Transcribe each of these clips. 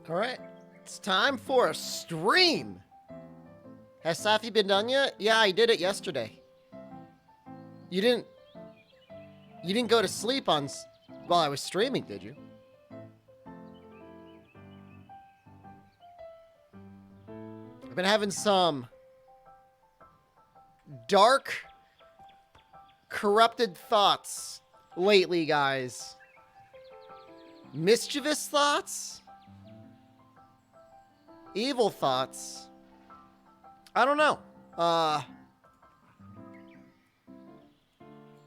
Alright, it's time for a stream! Has Safi been done yet? Yeah, I did it yesterday. You didn't go to sleep while I was streaming, did you? I've been having some dark, corrupted thoughts lately, guys. Mischievous thoughts? Evil thoughts? I don't know.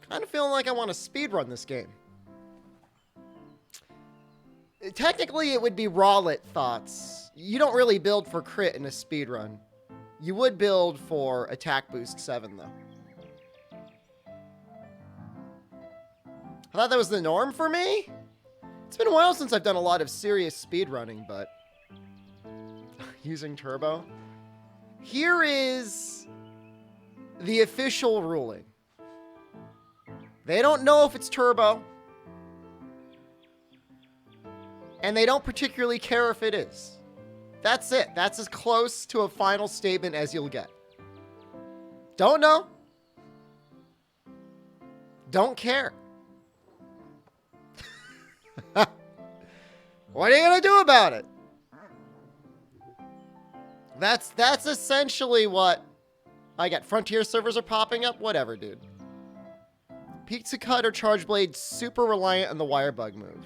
Kind of feeling like I want to speedrun this game. Technically, it would be rawlet thoughts. You don't really build for crit in a speedrun. You would build for attack boost 7, though. I thought that was the norm for me? It's been a while since I've done a lot of serious speedrunning, but... using turbo. Here is the official ruling. They don't know if it's turbo. And they don't particularly care if it is. That's it. That's as close to a final statement as you'll get. Don't know. Don't care. What are you gonna do about it? That's essentially what I get. Frontier servers are popping up. Whatever, dude. Pizza Cut or Charge Blade super reliant on the wire bug move.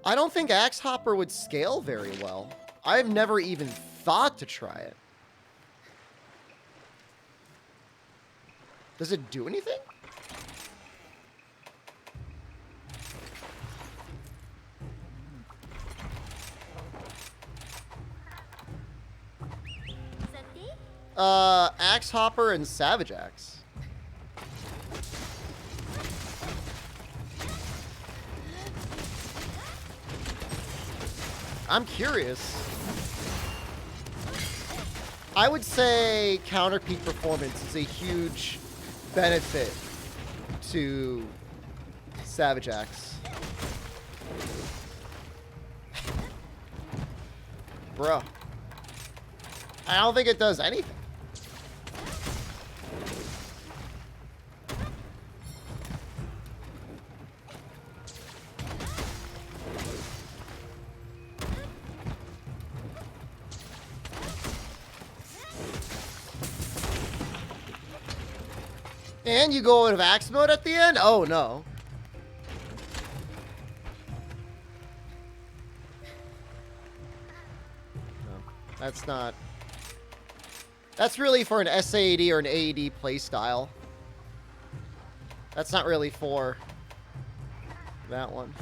I don't think Axe Hopper would scale very well. I've never even thought to try it. Does it do anything? Axe Hopper and Savage Axe. I'm curious. I would say counter peak performance is a huge benefit to Savage Axe. Bruh. I don't think it does anything. And you go out of axe mode at the end? Oh, no. No, that's not... That's really for an SAD or an AED playstyle. That's not really for that one.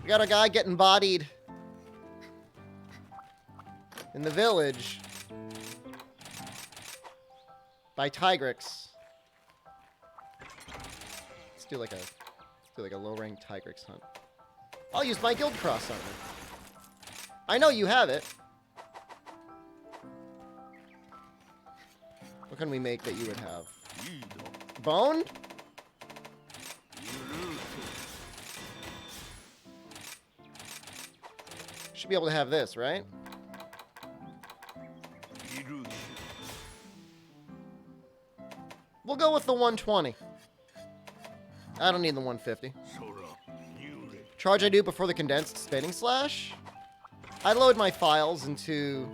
We got a guy getting bodied in the village by Tigrex. Let's do like a low-ranked Tigrex hunt. I'll use my guild cross on it. I know you have it. What can we make that you would have? Boned? Should be able to have this, right? We'll go with the 120. I don't need the 150. Charge I do before the condensed spinning slash? I load my files into...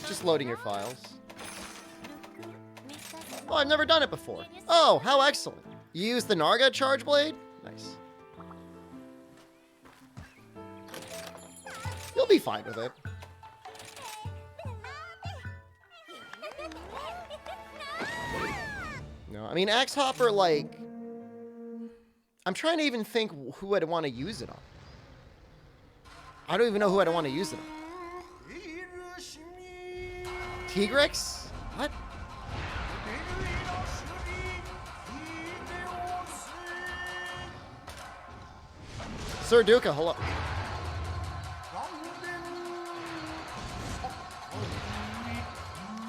just loading your files. Oh, I've never done it before. Oh, how excellent. You use the Narga charge blade? Nice. You'll be fine with it. No, I mean, Axe Hopper, like... I'm trying to even think who I'd want to use it on. I don't even know who I'd want to use it on. Tigrex? What? Sir Duca, hello.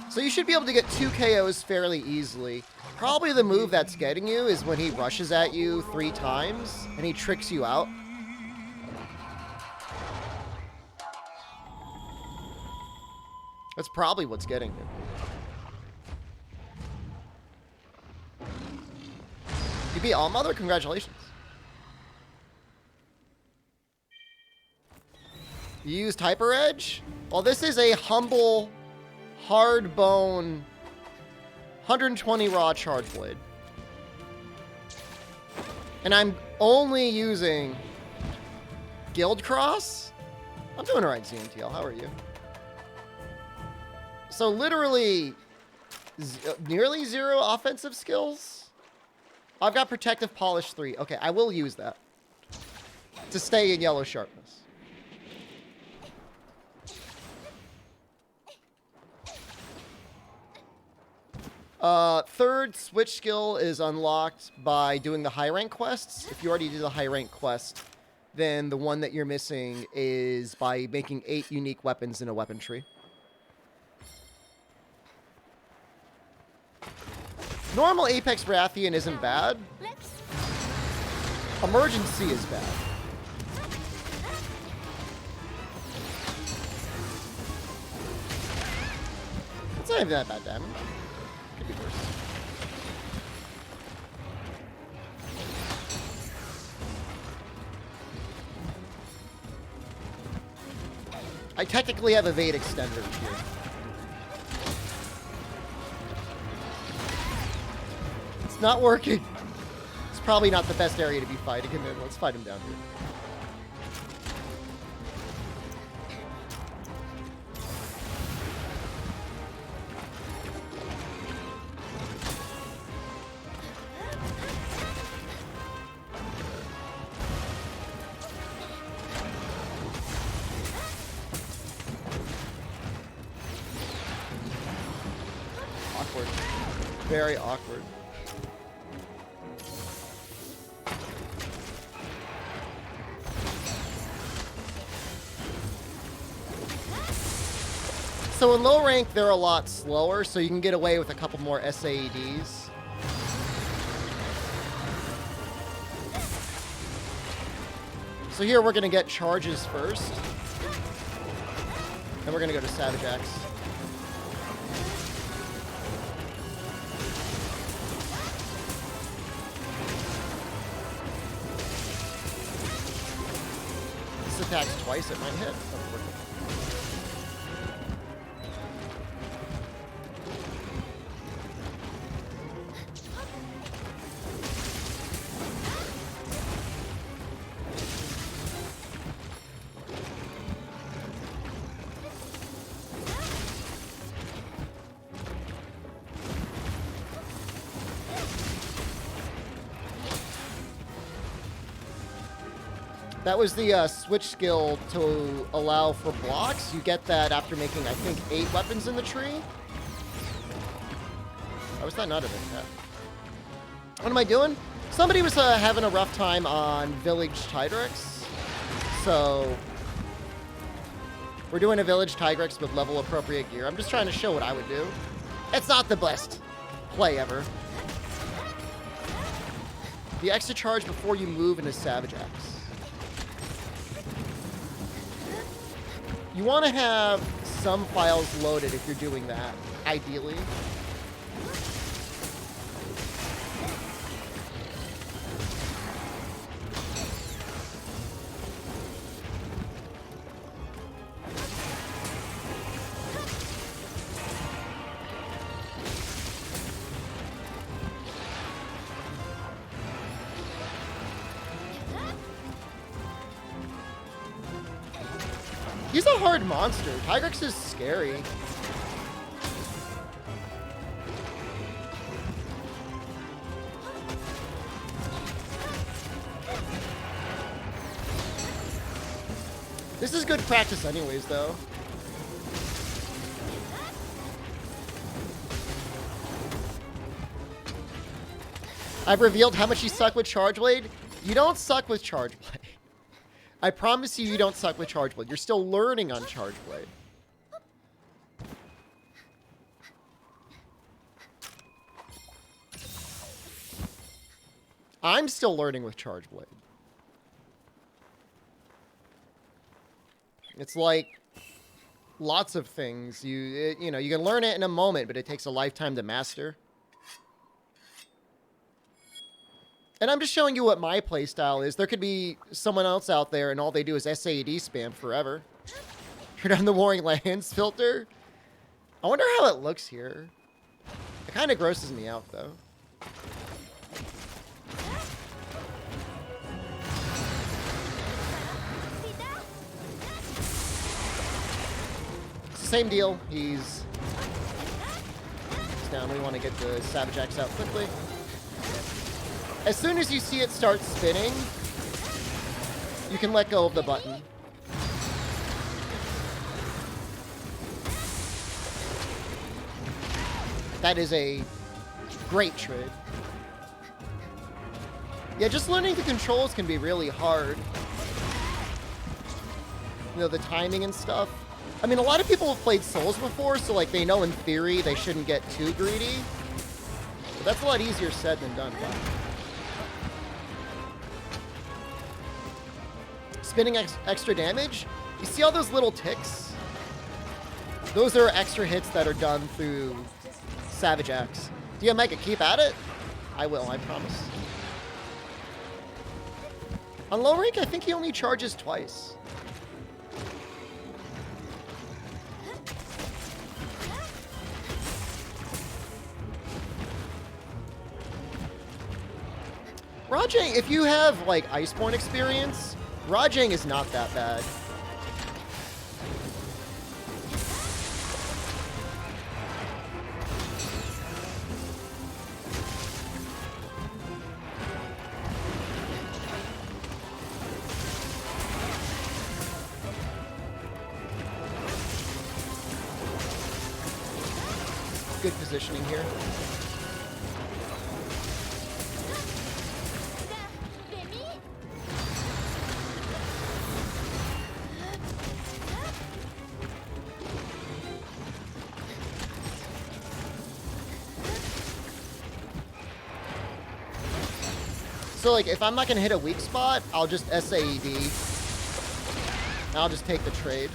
So you should be able to get 2 KOs fairly easily. Probably the move that's getting you is when he rushes at you 3 times and he tricks you out. That's probably what's getting it. You beat Allmother? Congratulations. You used Hyper Edge? Well, this is a humble, hard bone, 120 raw Charge Blade. And I'm only using Guild Cross? I'm doing alright, ZMTL. How are you? So literally, nearly zero offensive skills? I've got Protective Polish 3. Okay, I will use that to stay in yellow sharpness. Third switch skill is unlocked by doing the high rank quests. If you already did the high rank quest, then the one that you're missing is by making 8 unique weapons in a weapon tree. Normal Apex Rathian isn't bad. Emergency is bad. It's not even that bad damage. Could be worse. I technically have evade extender here. It's not working. It's probably not the best area to be fighting him in. Let's fight him down here. Awkward. Very awkward. So in low rank, they're a lot slower, so you can get away with a couple more SAEDs. So here we're going to get charges first. Then we're going to go to Savage Axe. This attacks twice, it might hit. That was the switch skill to allow for blocks. You get that after making, I think, 8 weapons in the tree. Why was that not an attack? What am I doing? Somebody was having a rough time on Village Tigrex. So we're doing a Village Tigrex with level appropriate gear. I'm just trying to show what I would do. It's not the best play ever. The extra charge before you move into Savage Axe. You want to have some files loaded if you're doing that, ideally. He's a hard monster. Tigrex is scary. This is good practice anyways, though. I've revealed how much you suck with Charge Blade. You don't suck with Charge Blade. I promise you, you don't suck with Charge Blade. You're still learning on Charge Blade. I'm still learning with Charge Blade. It's like lots of things. You know, you can learn it in a moment, but it takes a lifetime to master. And I'm just showing you what my playstyle is. There could be someone else out there, and all they do is SAD spam forever. Turn on the Warring Lands filter. I wonder how it looks here. It kind of grosses me out, though. Same deal. He's down. We want to get the Savage Axe out quickly. As soon as you see it start spinning, you can let go of the button. That is a great trade. Yeah, just learning the controls can be really hard. You know, the timing and stuff. I mean, a lot of people have played Souls before, so, like, they know in theory they shouldn't get too greedy. But that's a lot easier said than done. Wow. Spinning extra damage. You see all those little ticks? Those are extra hits that are done through Savage Axe. Do you make a keep at it? I will, I promise. On low rank, I think he only charges twice. Rajang, if you have, like, Iceborne experience, Rajang is not that bad. Good positioning here. So, like, if I'm not going to hit a weak spot, I'll just SAED. And I'll just take the trade.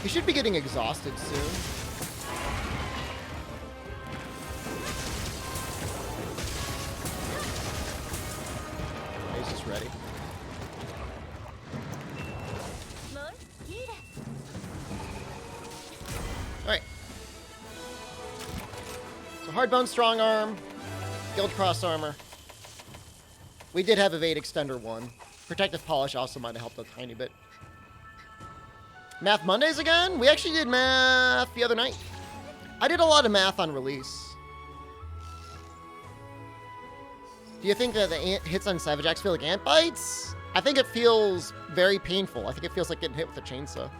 He should be getting exhausted soon. He's just ready. Alright. So Hardbone, Strong Arm, Guild Cross Armor. We did have Evade Extender 1. Protective Polish also might have helped a tiny bit. Math Mondays again? We actually did math the other night. I did a lot of math on release. Do you think that the hits on Savage Axe feel like ant bites? I think it feels very painful. I think it feels like getting hit with a chainsaw.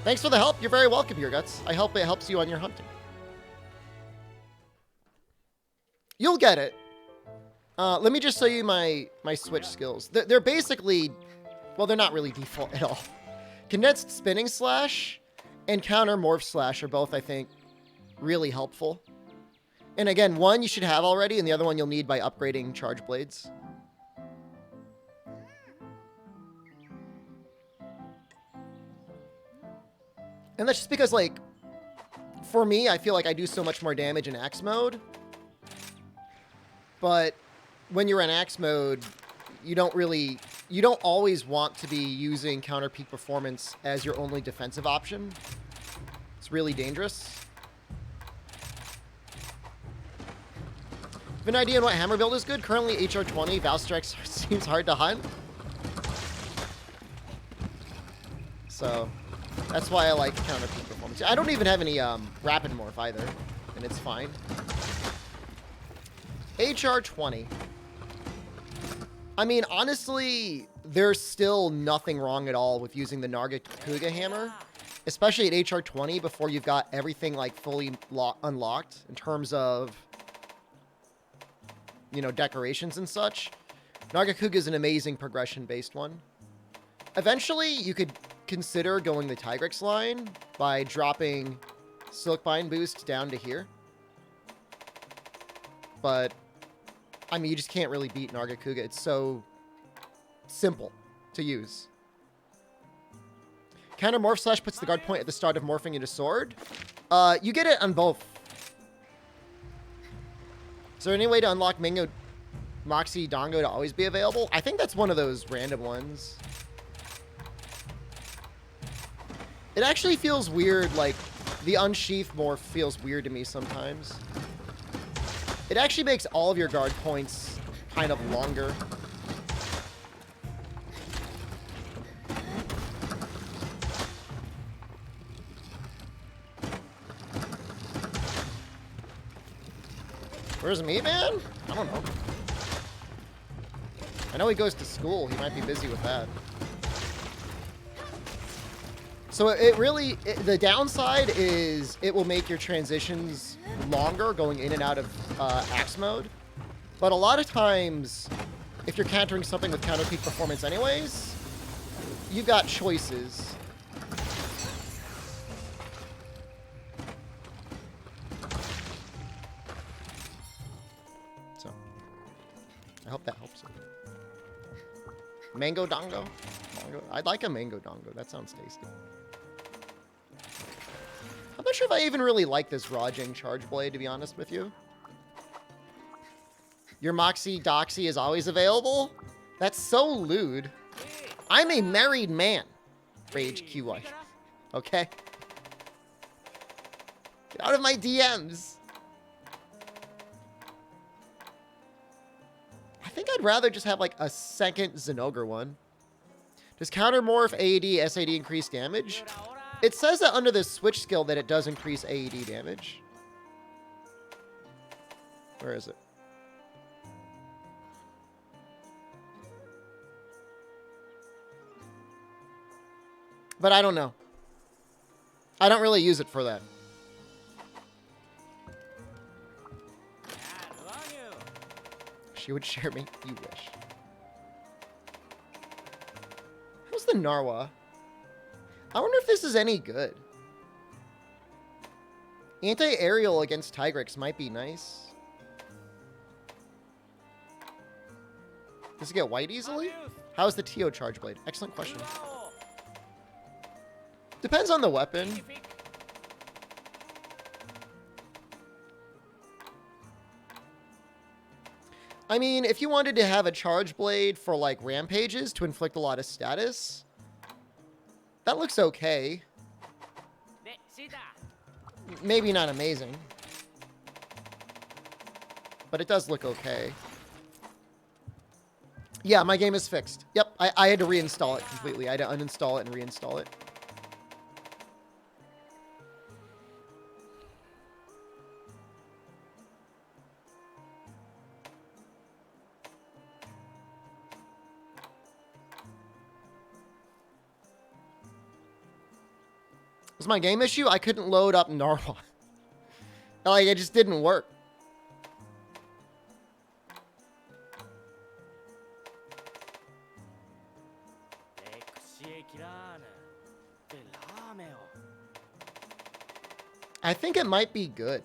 Thanks for the help. You're very welcome, Your Guts. I hope it helps you on your hunting. You'll get it. Let me just show you my switch skills. They're basically... Well, they're not really default at all. Condensed Spinning Slash and Counter Morph Slash are both, I think, really helpful. And again, one you should have already, and the other one you'll need by upgrading Charge Blades. And that's just because, like, for me, I feel like I do so much more damage in Axe mode. But when you're in Axe mode, you don't always want to be using Counter Peak Performance as your only defensive option. It's really dangerous. Have an idea on what hammer build is good? Currently HR20, Valstrike seems hard to hunt. So that's why I like Counter Peak Performance. I don't even have any Rapid Morph either, and it's fine. HR20. I mean, honestly, there's still nothing wrong at all with using the Nargacuga hammer, especially at HR20 before you've got everything like fully unlocked in terms of, you know, decorations and such. Nargacuga is an amazing progression-based one. Eventually, you could consider going the Tigrex line by dropping Silkbind boost down to here. But, I mean, you just can't really beat Nargacuga. It's so simple to use. Counter Morph Slash puts the guard point at the start of morphing into sword. You get it on both. Is there any way to unlock Mango Moxie Dongo to always be available? I think that's one of those random ones. It actually feels weird, like, the Unsheath morph feels weird to me sometimes. It actually makes all of your guard points kind of longer. Where's Meatman? I don't know. I know he goes to school. He might be busy with that. So it really, the downside is it will make your transitions longer going in and out of axe mode. But a lot of times, if you're countering something with counter peak performance anyways, you've got choices. So, I hope that helps. Mango Dongo? I'd like a Mango Dongo. That sounds tasty. I'm not sure if I even really like this Rajang Charge Blade, to be honest with you. Your Moxie Doxy is always available? That's so lewd. I'm a married man. Rage QY. Okay? Get out of my DMs. I think I'd rather just have like a second Zinogre one. Does Counter Morph AED SAD increase damage? It says that under the switch skill that it does increase AED damage. Where is it? But I don't know. I don't really use it for that. She would share me. You wish. How's the Narwa? I wonder if this is any good. Anti-aerial against Tigrex might be nice. Does it get white easily? How is the TO Charge Blade? Excellent question. Depends on the weapon. I mean, if you wanted to have a Charge Blade for, like, rampages to inflict a lot of status, that looks okay. Maybe not amazing. But it does look okay. Yeah, my game is fixed. Yep, I had to reinstall it completely. I had to uninstall it and reinstall it. Was my game issue? I couldn't load up Narwhal. Like, it just didn't work. I think it might be good.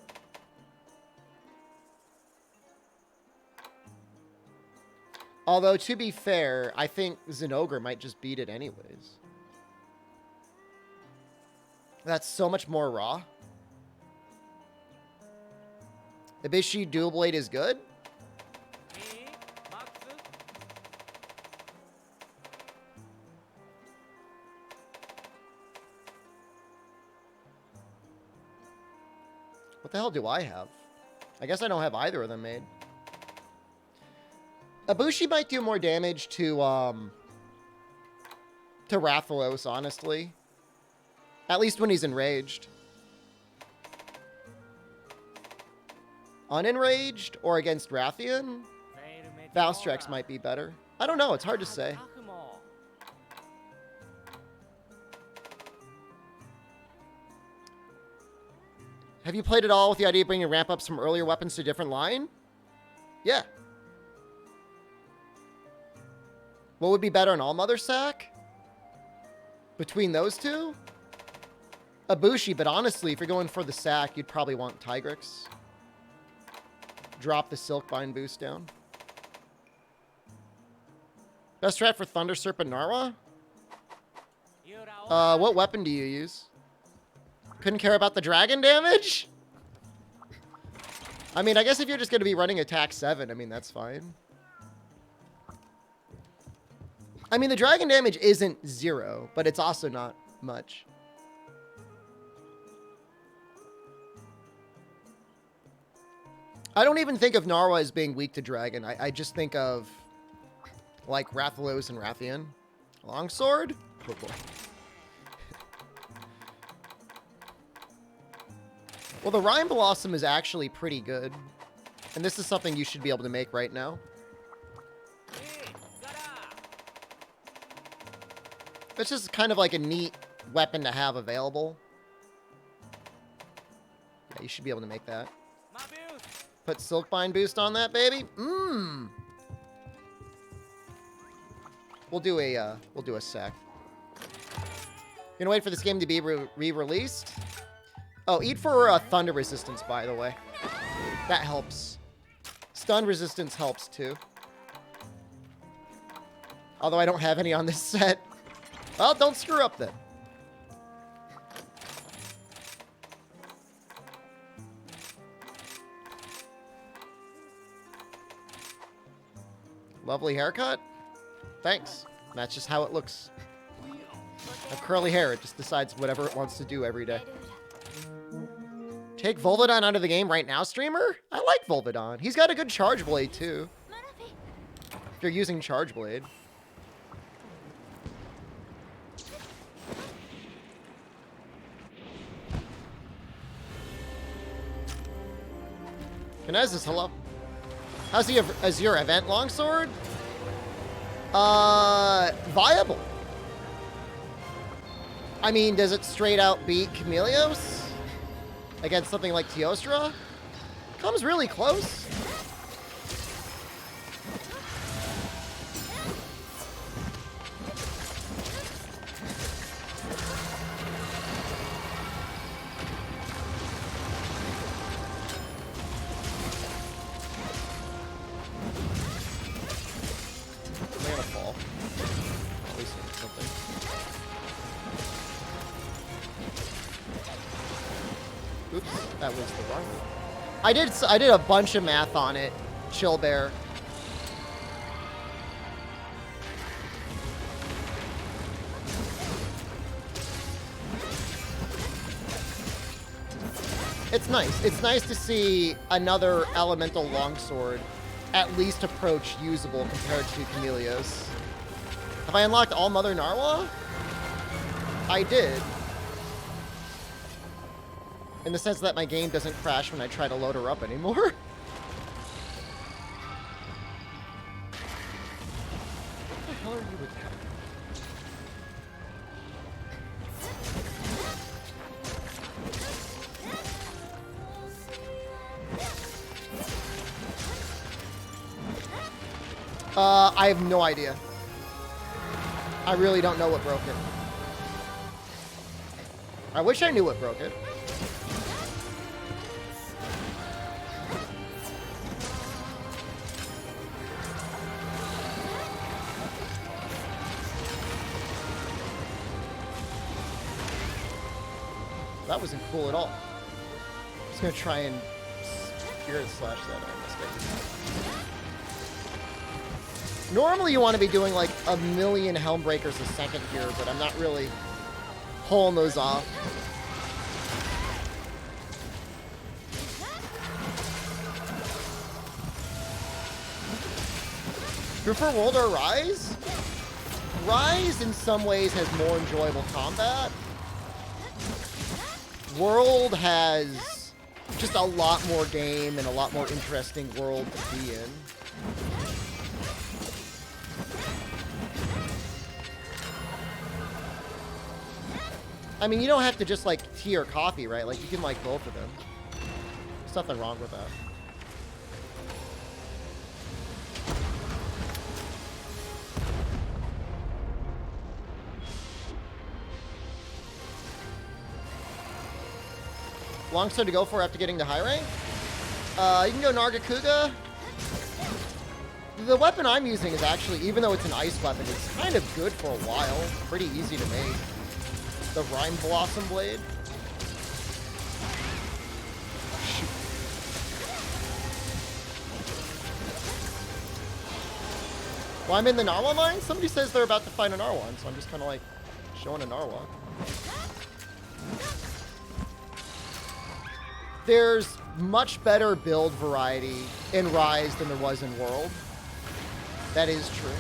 Although, to be fair, I think Zinogre might just beat it anyways. That's so much more raw. Ibishi Dual Blade is good. What the hell do I have? I guess I don't have either of them made. Ibushi might do more damage to Rathalos, honestly. At least when he's enraged. Unenraged or against Rathian? Valstrax might be better. I don't know, it's hard to say. Have you played at all with the idea of bringing ramp-ups from earlier weapons to a different line? Yeah. What would be better, an All-Mother Sack? Between those two? Ibushi, but honestly, if you're going for the sack, you'd probably want Tigrex. Drop the Silkbind boost down. Best strat for Thunder Serpent Narwa? What weapon do you use? Couldn't care about the dragon damage? I mean, I guess if you're just going to be running attack 7, I mean, that's fine. I mean, the dragon damage isn't 0, but it's also not much. I don't even think of Narwa as being weak to dragon. I just think of, like, Rathalos and Rathian. Longsword? Oh, boy. Well, the Rhyme Blossom is actually pretty good. And this is something you should be able to make right now. It's just kind of like a neat weapon to have available. Yeah, you should be able to make that. Put Silkbind boost on that, baby. Mmm. We'll do a sec. Gonna wait for this game to be re-released. Oh, eat for thunder resistance, by the way. That helps. Stun resistance helps too. Although I don't have any on this set. Well, don't screw up then. Lovely haircut. Thanks. That's just how it looks. I have curly hair. It just decides whatever it wants to do every day. Take Volvidon out of the game right now, streamer? I like Volvidon. He's got a good Charge Blade, too. If you're using Charge Blade. Kinezis, hello. How's the Azure Event Longsword? Viable. I mean, does it straight out beat Chameleos? Against something like Teostra? Comes really close. They're gonna fall. At least something. Oops, that was the wrong one. I did a bunch of math on it, Chill Bear. It's nice. It's nice to see another elemental longsword at least approach usable compared to Chameleos. Have I unlocked all Mother Narwa? I did. In the sense that my game doesn't crash when I try to load her up anymore. What the hell are you attacking? I have no idea. I really don't know what broke it. I wish I knew what broke it. That wasn't cool at all. I'm just gonna try and Spirit Slash that. I missed it. Normally you want to be doing like a million Helmbreakers a second here, but I'm not really pulling those off. Prefer World or Rise? Rise in some ways has more enjoyable combat. World has just a lot more game and a lot more interesting world to be in. I mean, you don't have to just like tea or coffee, right? Like you can like both of them. There's nothing wrong with that. Longsword to go for after getting to high rank? You can go Nargacuga. The weapon I'm using is actually, even though it's an ice weapon, it's kind of good for a while. Pretty easy to make. The Rime Blossom Blade. Shoot. Well, I'm in the Narwhal line. Somebody says they're about to fight a Narwhal, so I'm just kind of like showing a Narwhal. There's much better build variety in Rise than there was in World. That is true.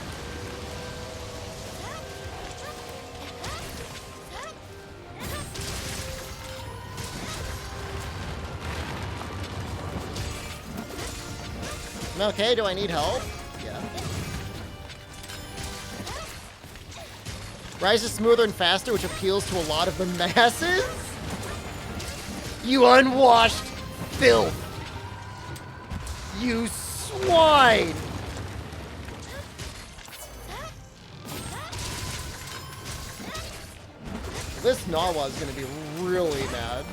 Okay, do I need help? Yeah. Rise is smoother and faster, which appeals to a lot of the masses. You unwashed filth! You swine! This Narwhal is going to be really mad.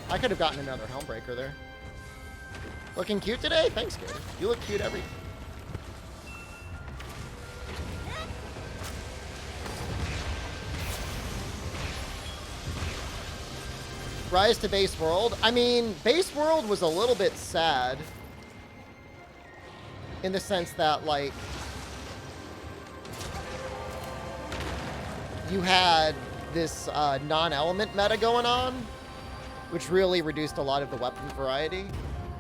I could have gotten another Helmbreaker there. Looking cute today? Thanks, Gator. You look cute every... Rise to Base World. I mean, Base World was a little bit sad. In the sense that, like... You had this non-element meta going on, which really reduced a lot of the weapon variety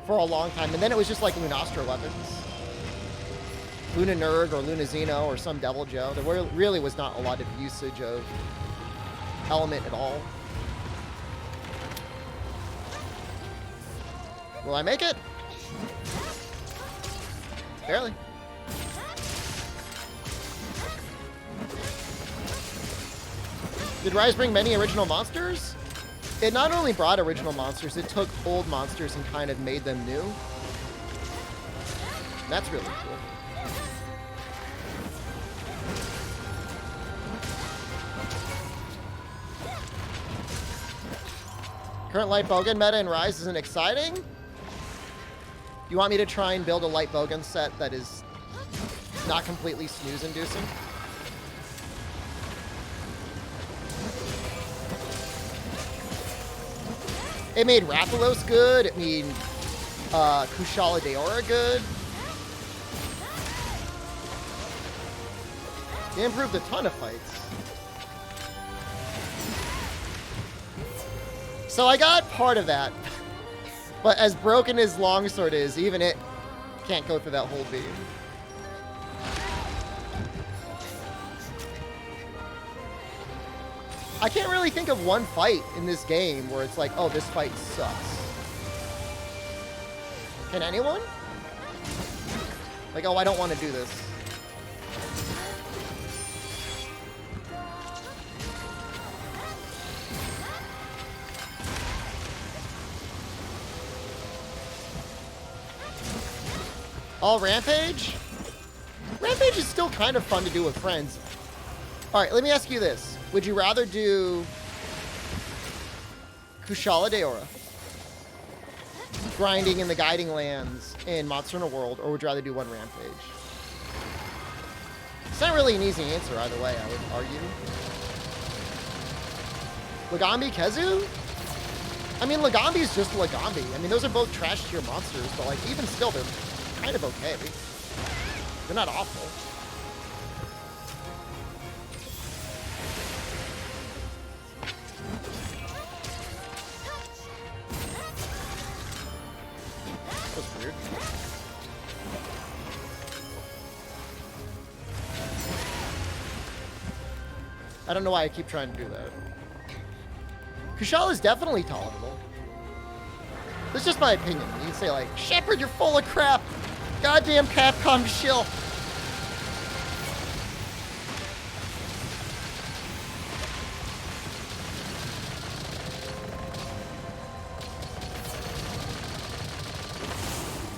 for a long time. And then it was just like Lunastra weapons. Luna Nurg or Luna Xeno or some Devil Joe. There really was not a lot of usage of element at all. Will I make it? Barely. Did Rise bring many original monsters? It not only brought original monsters, it took old monsters and kind of made them new. That's really cool. Current light bowgun meta in Rise isn't exciting? You want me to try and build a light bowgun set that is not completely snooze-inducing? It made Rathalos good. It made Kushala Daora good. It improved a ton of fights. So I got part of that. But as broken as Longsword is, even it can't go through that whole beam. I can't really think of one fight in this game where it's like, oh, this fight sucks. Can anyone? Like, oh, I don't want to do this. All Rampage? Rampage is still kind of fun to do with friends. Alright, let me ask you this. Would you rather do Kushala Daora, grinding in the Guiding Lands in Monster Hunter World, or would you rather do one Rampage? It's not really an easy answer either way, I would argue. Lagambi Kezu? I mean, Lagambi is just Lagambi. I mean, those are both trash tier monsters, but like, even still, they're kind of okay. They're not awful. That was weird. I don't know why I keep trying to do that. Kushala is definitely tolerable. That's just my opinion. You can say like, Shepard, you're full of crap. Goddamn Capcom shill.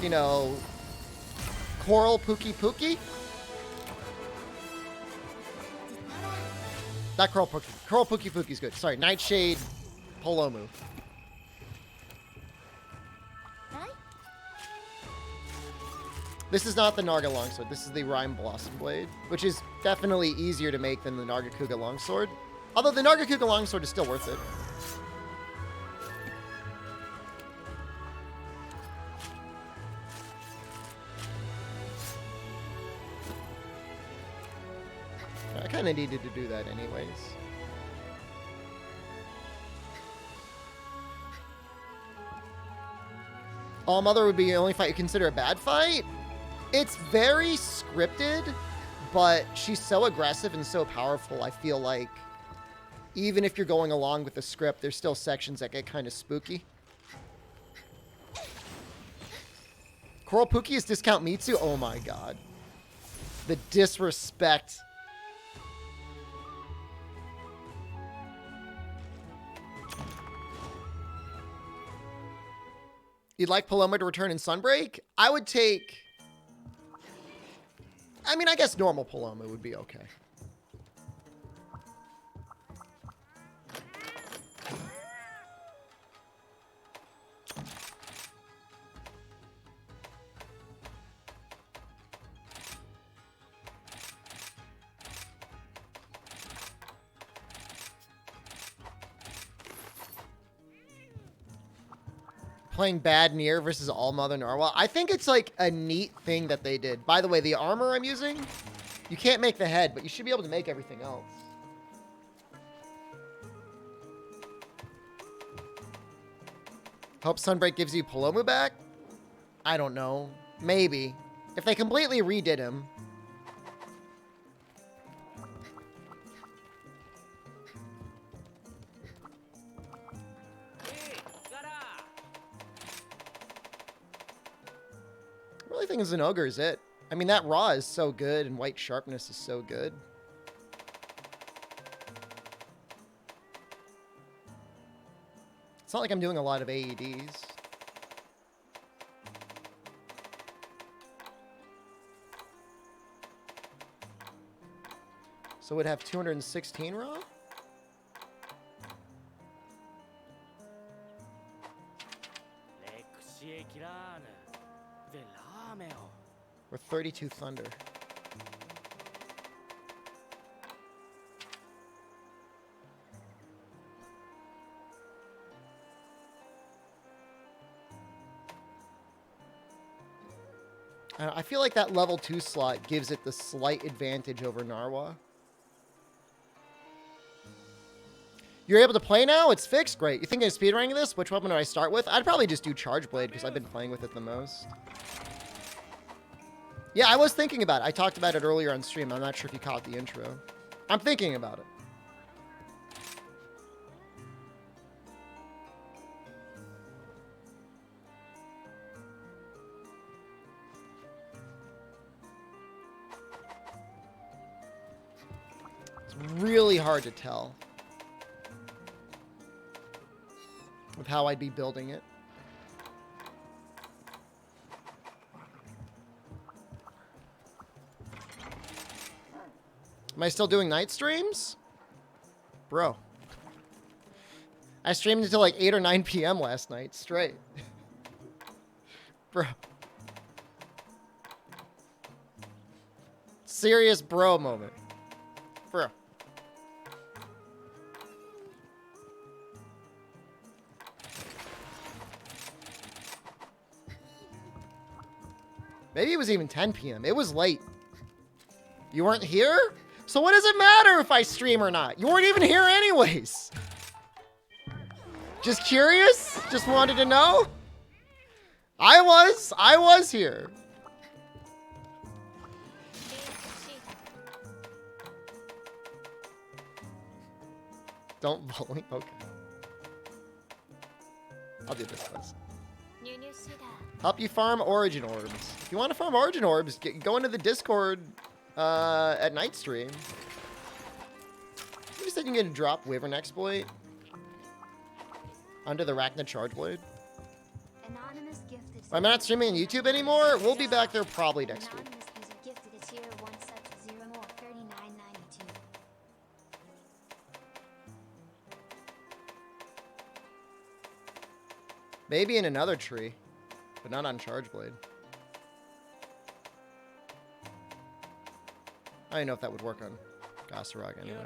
You know, Coral Pookie Pookie? That Curl Pookie Pookie's good. Sorry, Nightshade Polomu. This is not the Narga Longsword. This is the Rime Blossom Blade, which is definitely easier to make than the Nargacuga Longsword. Although the Nargacuga Longsword is still worth it. I kind of needed to do that anyways. All Mother would be the only fight you consider a bad fight? It's very scripted, but she's so aggressive and so powerful, I feel like even if you're going along with the script, there's still sections that get kind of spooky. Coral Pookie is discount Mitsu? Oh my god. The disrespect. You'd like Paloma to return in Sunbreak? I would take... I mean, I guess normal Paloma would be okay. Playing Bad Nier versus All Mother Narwhal. I think it's like a neat thing that they did. By the way, the armor I'm using, you can't make the head, but you should be able to make everything else. Hope Sunbreak gives you Paloma back? I don't know. Maybe. If they completely redid him. I really think Zenogre is it. I mean, that raw is so good, and white sharpness is so good. It's not like I'm doing a lot of AEDs. So we'd have 216 raw? Or 32 thunder. I feel like that level 2 slot gives it the slight advantage over Narwa. You're able to play now? It's fixed? Great. You thinking of speedrunning this? Which weapon do I start with? I'd probably just do Charge Blade because I've been playing with it the most. Yeah, I was thinking about it. I talked about it earlier on stream. I'm not sure if you caught the intro. I'm thinking about it. It's really hard to tell with how I'd be building it. Am I still doing night streams? Bro. I streamed until like 8 or 9 p.m. last night, straight. Bro. Serious bro moment. Bro. Maybe it was even 10 p.m. It was late. You weren't here? So what does it matter if I stream or not? You weren't even here anyways. Just curious? Just wanted to know? I was here. Don't bully? Okay. I'll do this first. Help you farm Origin Orbs. If you want to farm Origin Orbs, go into the Discord at night stream. You said you're going to drop Wyvern Exploit under the Rachna Charge Blade. I'm not streaming on YouTube anymore. We'll be back there probably next week. Maybe in another tree, but not on Charge Blade. I don't know if that would work on Gasarag anyway.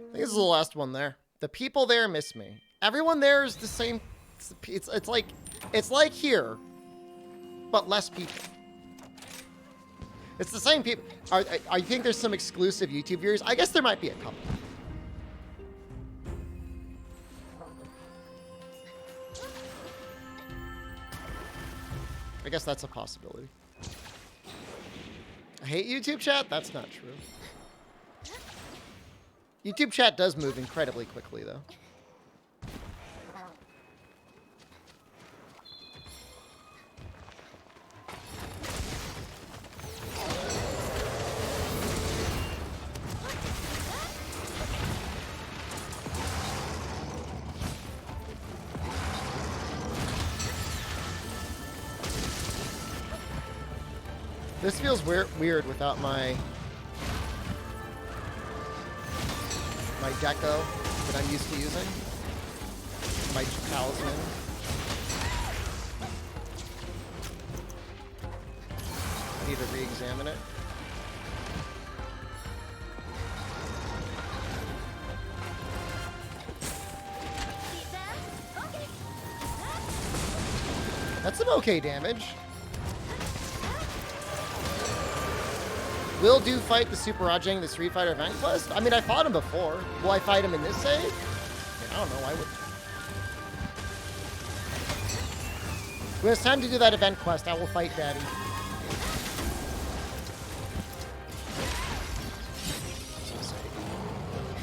I think this is the last one there. The people there miss me. Everyone there is the same. It's like here, but less people. It's the same people. I think there's some exclusive YouTube viewers. I guess there might be a couple. I guess that's a possibility. I hate YouTube chat? That's not true. YouTube chat does move incredibly quickly, though. This feels weird without my deco that I'm used to using. My talisman. I need to re-examine it. That's some okay damage. Will do fight the Super Rajang, the Street Fighter event quest? I mean, I fought him before. Will I fight him in this save? I mean, I don't know. I would. When it's time to do that event quest, I will fight Daddy.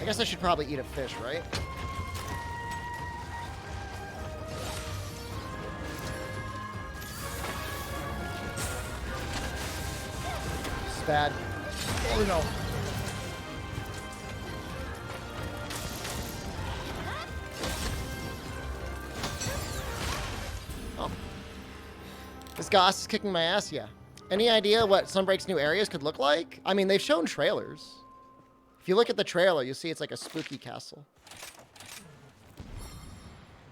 I guess I should probably eat a fish, right? Bad. Oh no. Oh. This Goss is kicking my ass, yeah. Any idea what Sunbreak's new areas could look like? I mean, they've shown trailers. If you look at the trailer, you'll see it's like a spooky castle.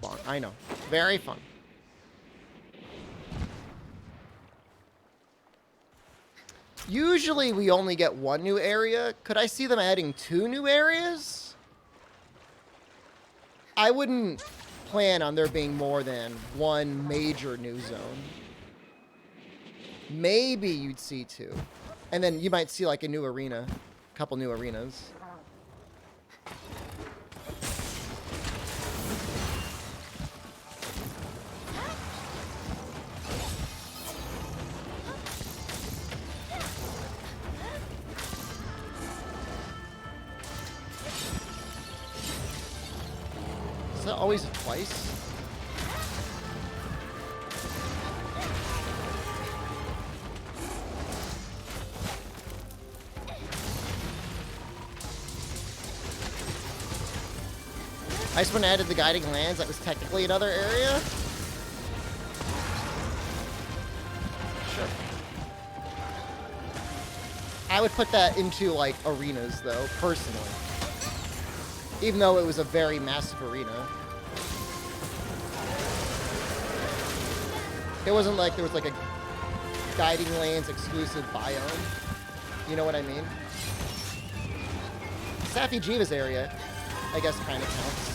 Bon, I know. Very fun. Usually we only get one new area. Could I see them adding 2 new areas? I wouldn't plan on there being more than 1 major new zone. Maybe you'd see 2. And then you might see like a new arena. A couple new arenas. Is that always twice? I just when I added the guiding lands, that was technically another area. Sure. I would put that into like arenas though, personally. Even though it was a very massive arena. It wasn't like there was like a guiding lands exclusive biome. You know what I mean? Safi Jiva's area, I guess, kind of counts.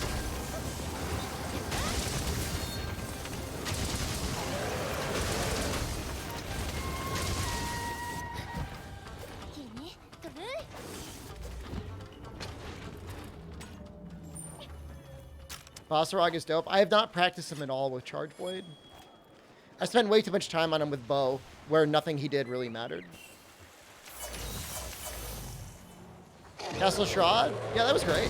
Basarag is dope. I have not practiced him at all with Charge Blade. I spent way too much time on him with Bo, where nothing he did really mattered. Castle Shroud? Yeah, that was great.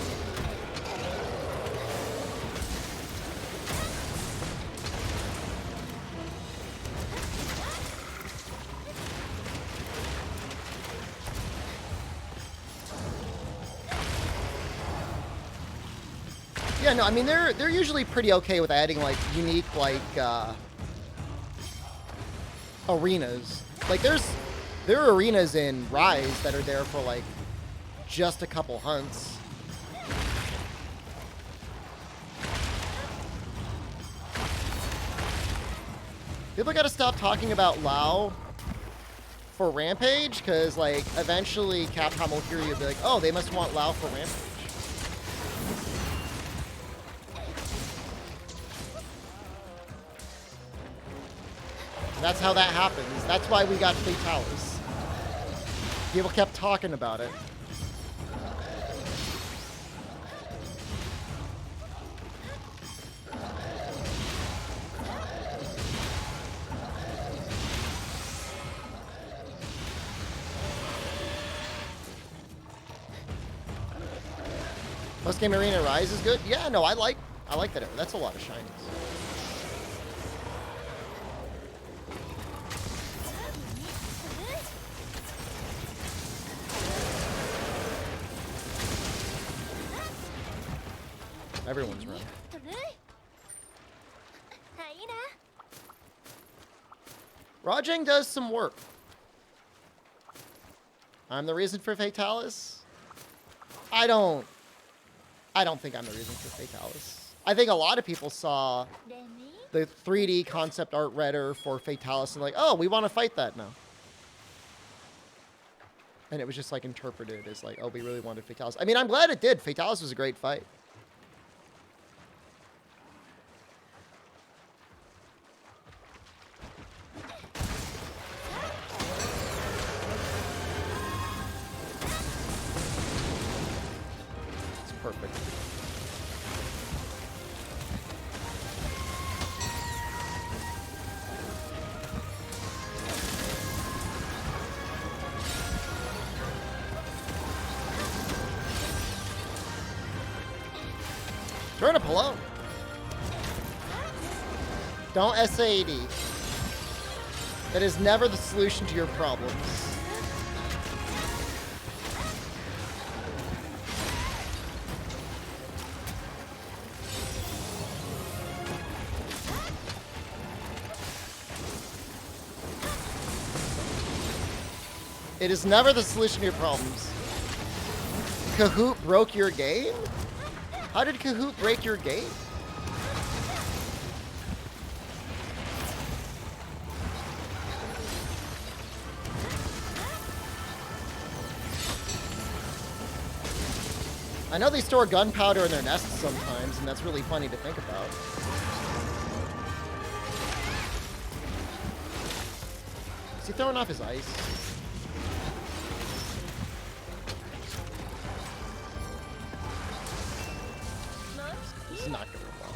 Yeah, no, I mean, they're usually pretty okay with adding, like, unique, like, arenas. Like, there are arenas in Rise that are there for, like, just a couple hunts. People gotta stop talking about Lao for Rampage, because, like, eventually Capcom will hear you and be like, oh, they must want Lao for Rampage. That's how that happens. That's why we got Fatalis. People kept talking about it. Post Game Arena Rise is good. Yeah, no, I like that. That's a lot of shinies. Everyone's running. Rajang does some work. I'm the reason for Fatalis. I don't think I'm the reason for Fatalis. I think a lot of people saw the 3D concept art redder for Fatalis and like, oh, we want to fight that now. And it was just like interpreted as like, oh, we really wanted Fatalis. I mean, I'm glad it did. Fatalis was a great fight. It's perfect. Turnip alone. Don't SAD. That is never the solution to your problems. It is never the solution to your problems. Kahoot broke your game? How did Kahoot break your game? I know they store gunpowder in their nests sometimes, and that's really funny to think about. Is he throwing off his ice? This is not going to work well.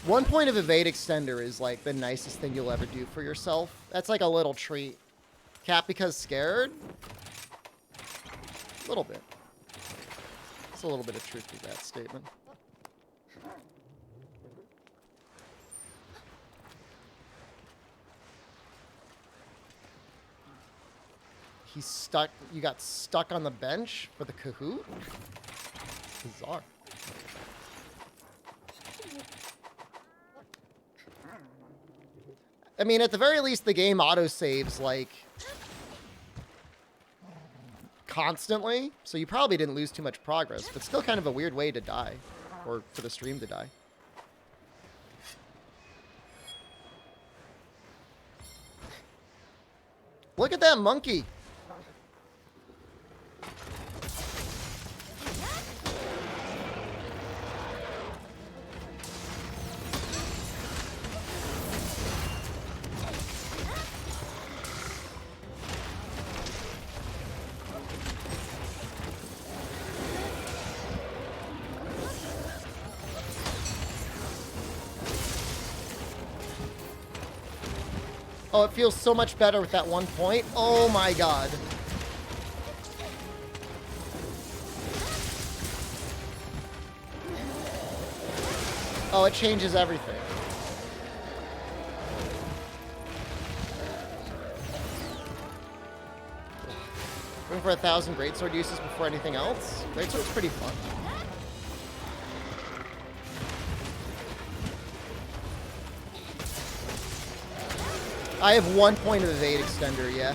One point of evade extender is like the nicest thing you'll ever do for yourself. That's like a little treat. Cap because scared? A little bit. There's a little bit of truth to that statement. He's stuck. You got stuck on the bench for the Kahoot? Bizarre. I mean, at the very least, the game autosaves, like, constantly. So you probably didn't lose too much progress, but still kind of a weird way to die. Or for the stream to die. Look at that monkey! Oh, it feels so much better with that 1 point. Oh my god. Oh, it changes everything. Going for 1,000 greatsword uses before anything else. Greatsword's pretty fun. I have 1 point of evade extender, yeah.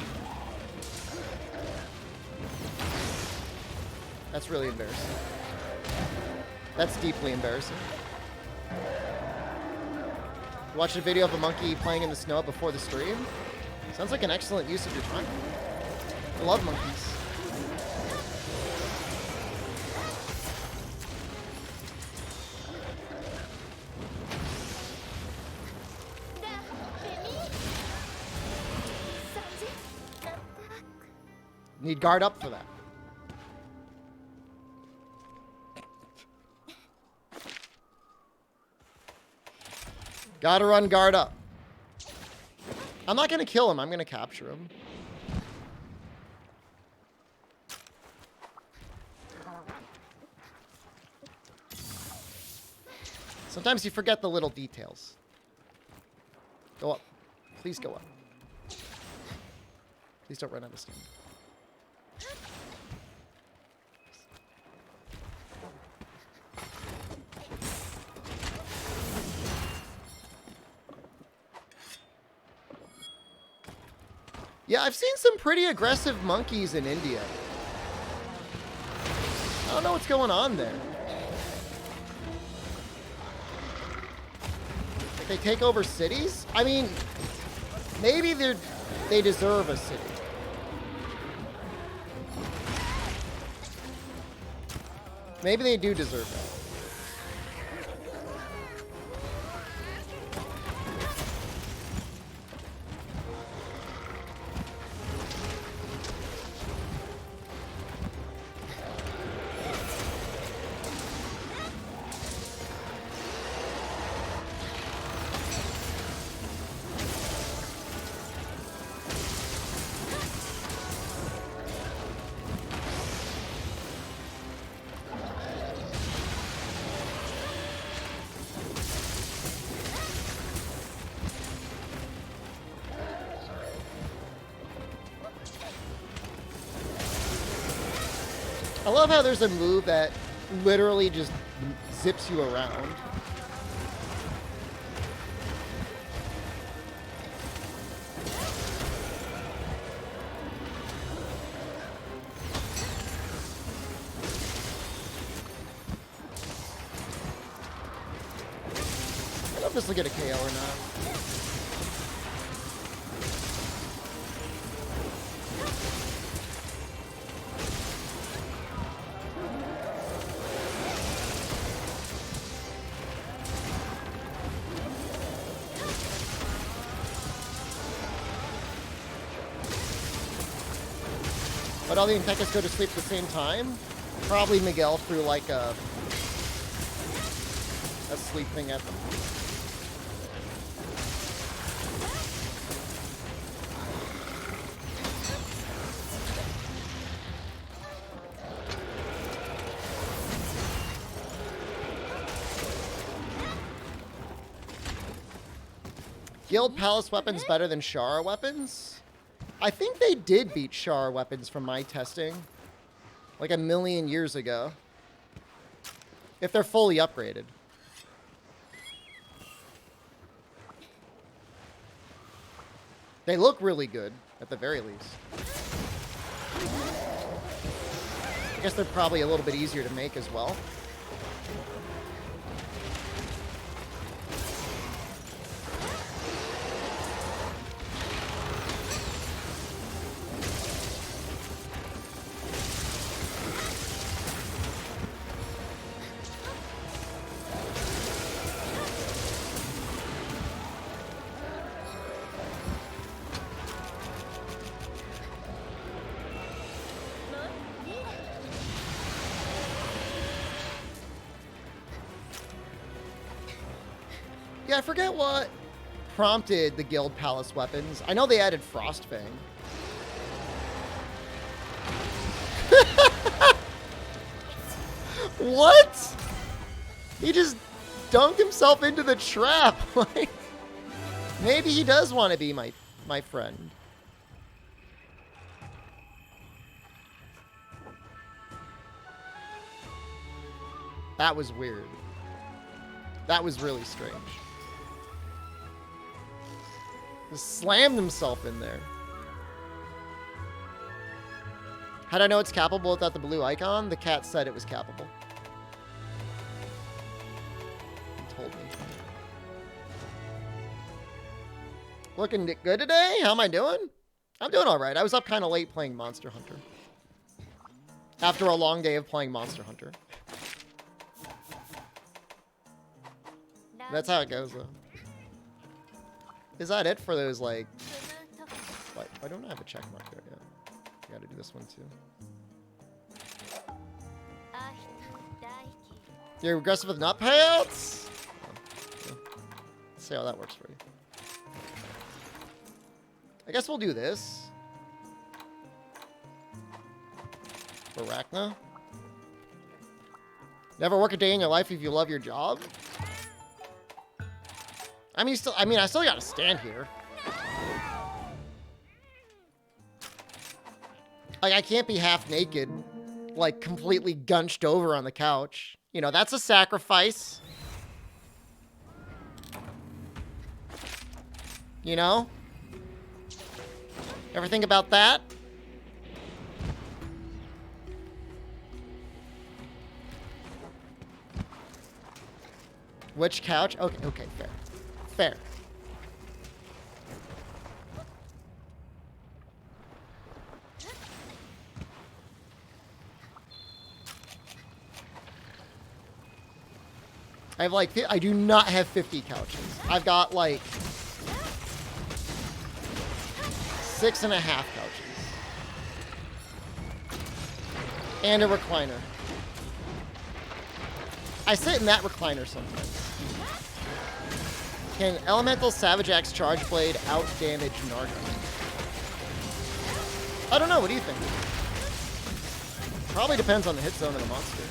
That's really embarrassing. That's deeply embarrassing. Watched a video of a monkey playing in the snow before the stream. Sounds like an excellent use of your time. I love monkeys. Need guard up for that. Gotta run guard up. I'm not gonna kill him, I'm gonna capture him. Sometimes you forget the little details. Go up. Please go up. Please don't run out of steam. Yeah, I've seen some pretty aggressive monkeys in India. I don't know what's going on there. Like they take over cities? I mean, maybe they deserve a city. Maybe they do deserve that. I love how there's a move that literally just zips you around. I don't know if this will get a KO or not. But all the Impecas go to sleep at the same time? Probably Miguel threw like a sleep thing at them. Guild Palace weapons better than Shara weapons? I think they did beat Shara weapons from my testing. Like a million years ago. If they're fully upgraded. They look really good, at the very least. I guess they're probably a little bit easier to make as well. Yeah, I forget what prompted the Guild Palace weapons. I know they added Frostfang. What? He just dunked himself into the trap. Like, maybe he does want to be my friend. That was weird. That was really strange. Just slammed himself in there. How'd I know it's capable without the blue icon? The cat said it was capable. He told me. Looking good today? How am I doing? I'm doing alright. I was up kind of late playing Monster Hunter. After a long day of playing Monster Hunter. That's how it goes, though. Is that it for those, like... What? I don't have a check mark there yet. I gotta do this one, too. You're aggressive with nut payouts? Oh, okay. Let's see how that works for you. I guess we'll do this. For Rachna. Never work a day in your life if you love your job? I mean, I still gotta stand here. Like, I can't be half naked, like, completely gunched over on the couch. You know, that's a sacrifice. You know? Ever think about that? Which couch? Okay, okay, fair. Fair. I have like, I do not have 50 couches. I've got like 6.5 couches. And a recliner. I sit in that recliner sometimes. Can Elemental Savage Axe Charge Blade out-damage Narga? I don't know, what do you think? Probably depends on the hit zone of the monster.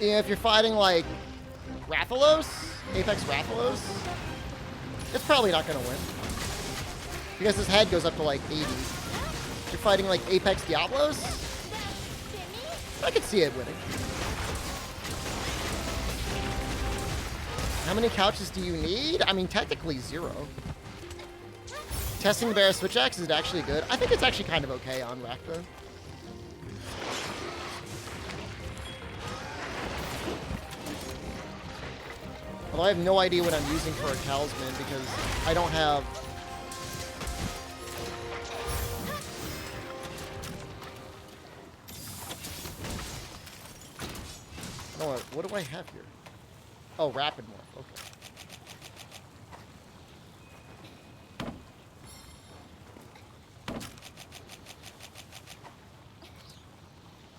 Yeah, if you're fighting like Rathalos, Apex Rathalos, it's probably not gonna win. Because his head goes up to like 80. If you're fighting like Apex Diablos, I could see it winning. How many couches do you need? I mean, technically 0. Testing the Bear Switch Axe, is it actually good? I think it's actually kind of okay on Rachna. Although I have no idea what I'm using for a talisman because I don't have... No, what do I have here? Oh, Rapid Morph. Okay.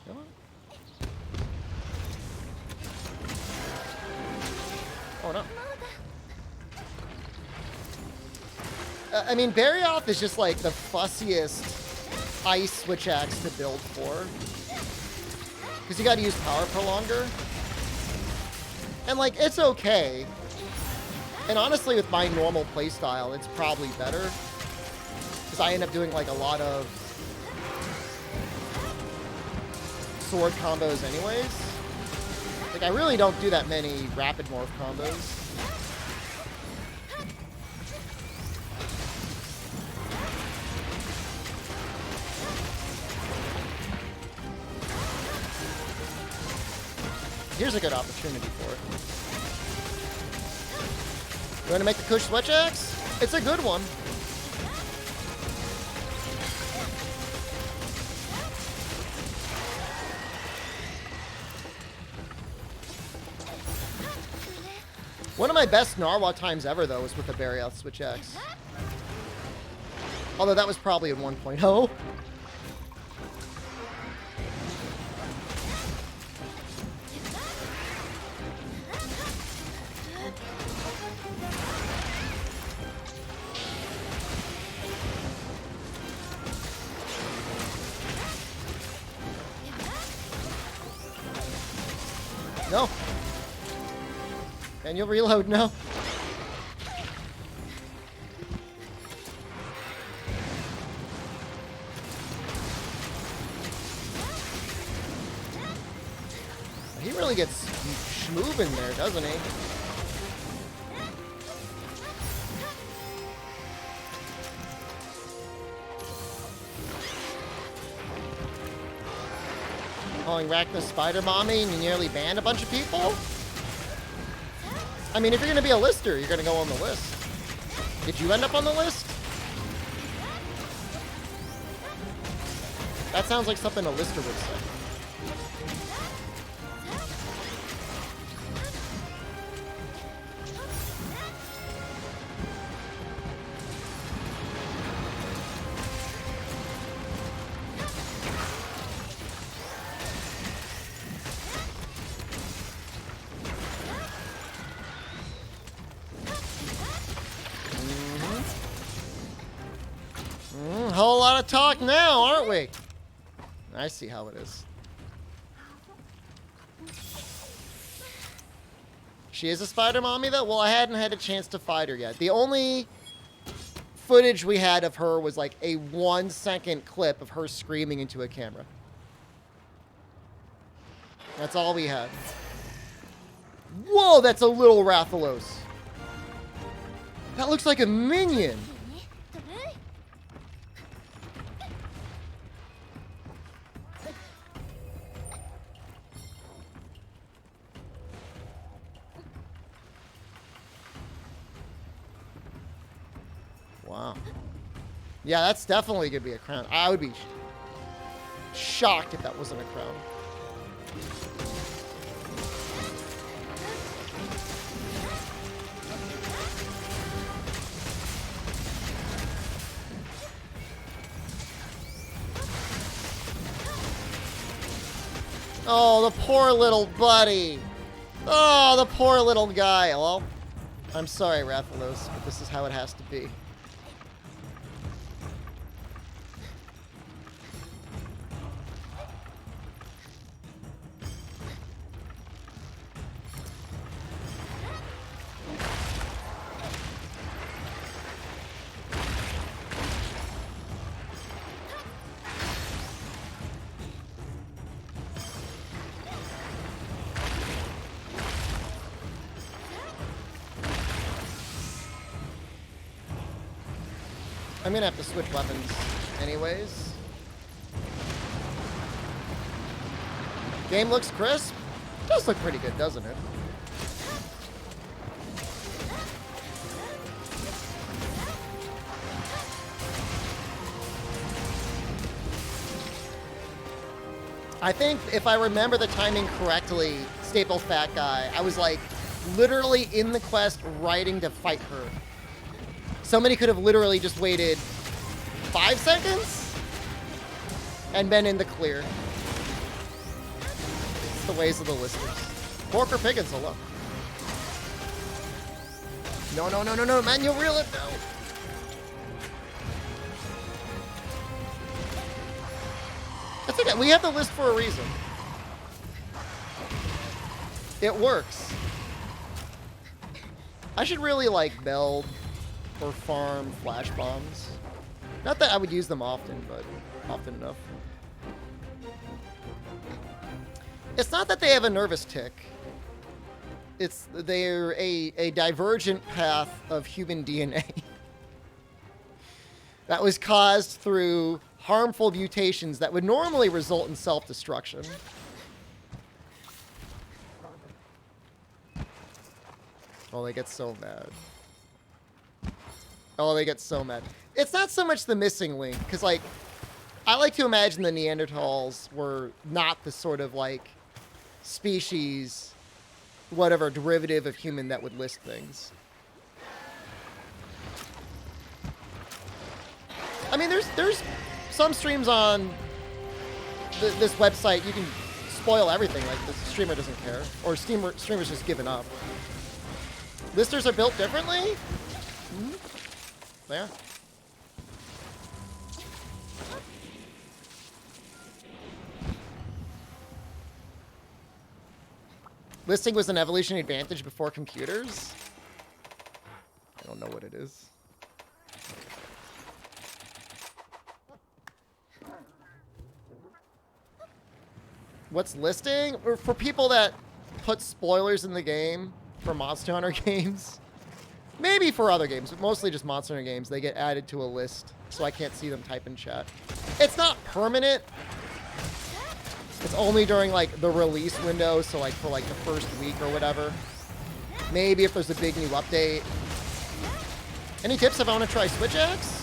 Come on. Oh, no. I mean, Barioth is just like the fussiest ice switch axe to build for. Because you gotta use Power Prolonger. And, like, it's okay. And honestly, with my normal playstyle, it's probably better. Because I end up doing, like, a lot of sword combos anyways. Like, I really don't do that many Rapid Morph combos. Here's a good opportunity for it. You want to make the Kush Switch Axe? It's a good one. One of my best Narwa times ever, though, was with the Barioth Switch Axe. Although that was probably in 1.0. No. And you'll reload, no. He really gets moving there, doesn't he? Calling back the spider mommy and you nearly banned a bunch of people? I mean, if you're gonna be a lister, you're gonna go on the list. Did you end up on the list? That sounds like something a lister would say. Whole lot of talk now, aren't we? I see how it is. She is a spider mommy, though? Well, I hadn't had a chance to fight her yet. The only footage we had of her was like a 1-second clip of her screaming into a camera. That's all we had. Whoa, that's a little Rathalos. That looks like a minion. Wow. Yeah, that's definitely going to be a crown. I would be shocked if that wasn't a crown. Oh, the poor little buddy. Oh, the poor little guy. Well, I'm sorry, Rathalos, but this is how it has to be. I'm gonna have to switch weapons anyways. Game looks crisp. Does look pretty good, doesn't it? I think if I remember the timing correctly, Staple Fat Guy, I was like literally in the quest writing to fight her. Somebody could have literally just waited 5 seconds and been in the clear. It's the ways of the listers. Porker Piggins, hello. No, no, no, no, no, man, you'll reel it, no. That's okay, we have the list for a reason. It works. I should really like meld or farm flash bombs. Not that I would use them often, but often enough. It's not that they have a nervous tick. It's they're a divergent path of human DNA that was caused through harmful mutations that would normally result in self-destruction. Oh, they get so mad. Oh, they get so mad. It's not so much the missing link, because, like, I like to imagine the Neanderthals were not the sort of, like, species, whatever, derivative of human that would list things. I mean, there's some streams on this website, you can spoil everything, like, the streamer doesn't care. Or streamer's just given up. Listers are built differently? Mm-hmm. Yeah. Listing was an evolutionary advantage before computers? I don't know what it is. What's listing? Or for people that put spoilers in the game for Monster Hunter games. Maybe for other games, but mostly just Monster Hunter games. They get added to a list, so I can't see them type in chat. It's not permanent. It's only during, like, the release window, so, like, for, like, the first week or whatever. Maybe if there's a big new update. Any tips if I want to try Switch Axe?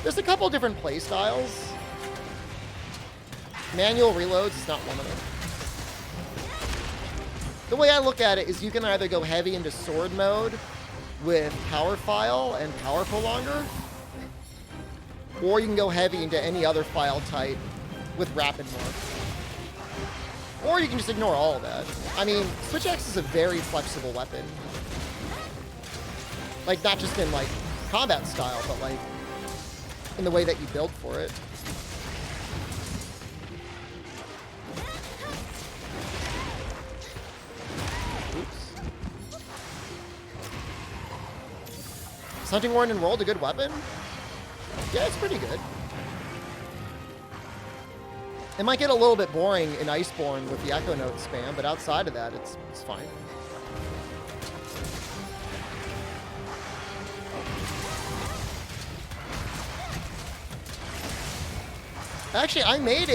There's a couple different play styles. Manual reloads is not one of them. The way I look at it is you can either go heavy into sword mode with power file and power prolonger, or you can go heavy into any other file type with rapid morph. Or you can just ignore all of that. I mean, Switch Axe is a very flexible weapon. Like, not just in, like, combat style, but, like, in the way that you build for it. Oops. Is Hunting Warden Enrolled a good weapon? Yeah, it's pretty good. It might get a little bit boring in Iceborne with the Echo Note spam, but outside of that, it's fine. Actually, I made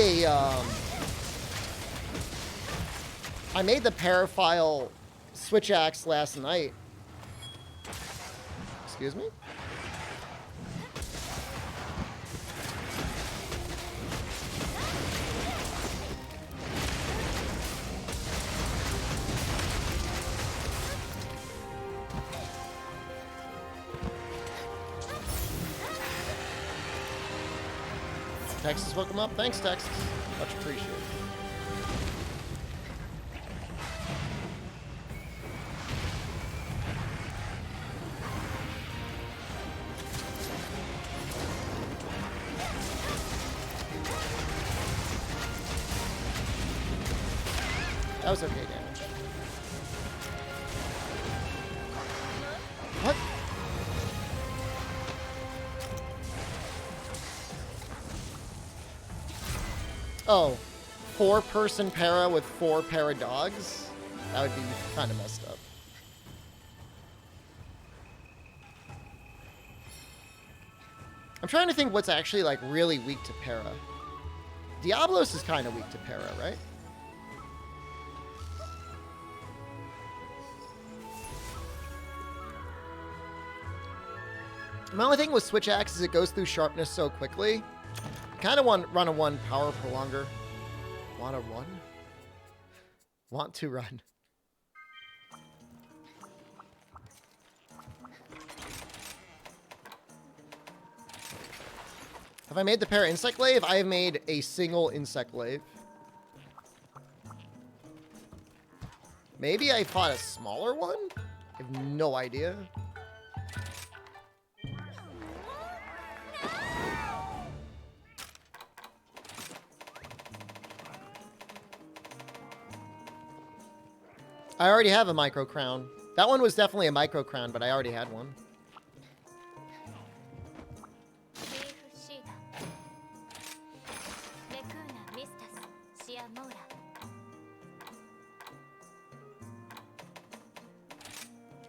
the Paraphile Switch Axe last night. Excuse me? Texas, welcome up. Thanks, Texas. Much appreciated. That was okay damage. What? Oh, 4-person para with 4 para dogs? That would be kind of messed up. I'm trying to think what's actually, like, really weak to para. Diablos is kind of weak to para, right? My only thing with Switch Axe is it goes through sharpness so quickly. Kind of want to run a 1 power prolonger. Want to run? Want to run. Have I made the para insect glaive? I have made a single insect glaive. Maybe I fought a smaller one? I have no idea. I already have a micro crown. That one was definitely a micro crown, but I already had one.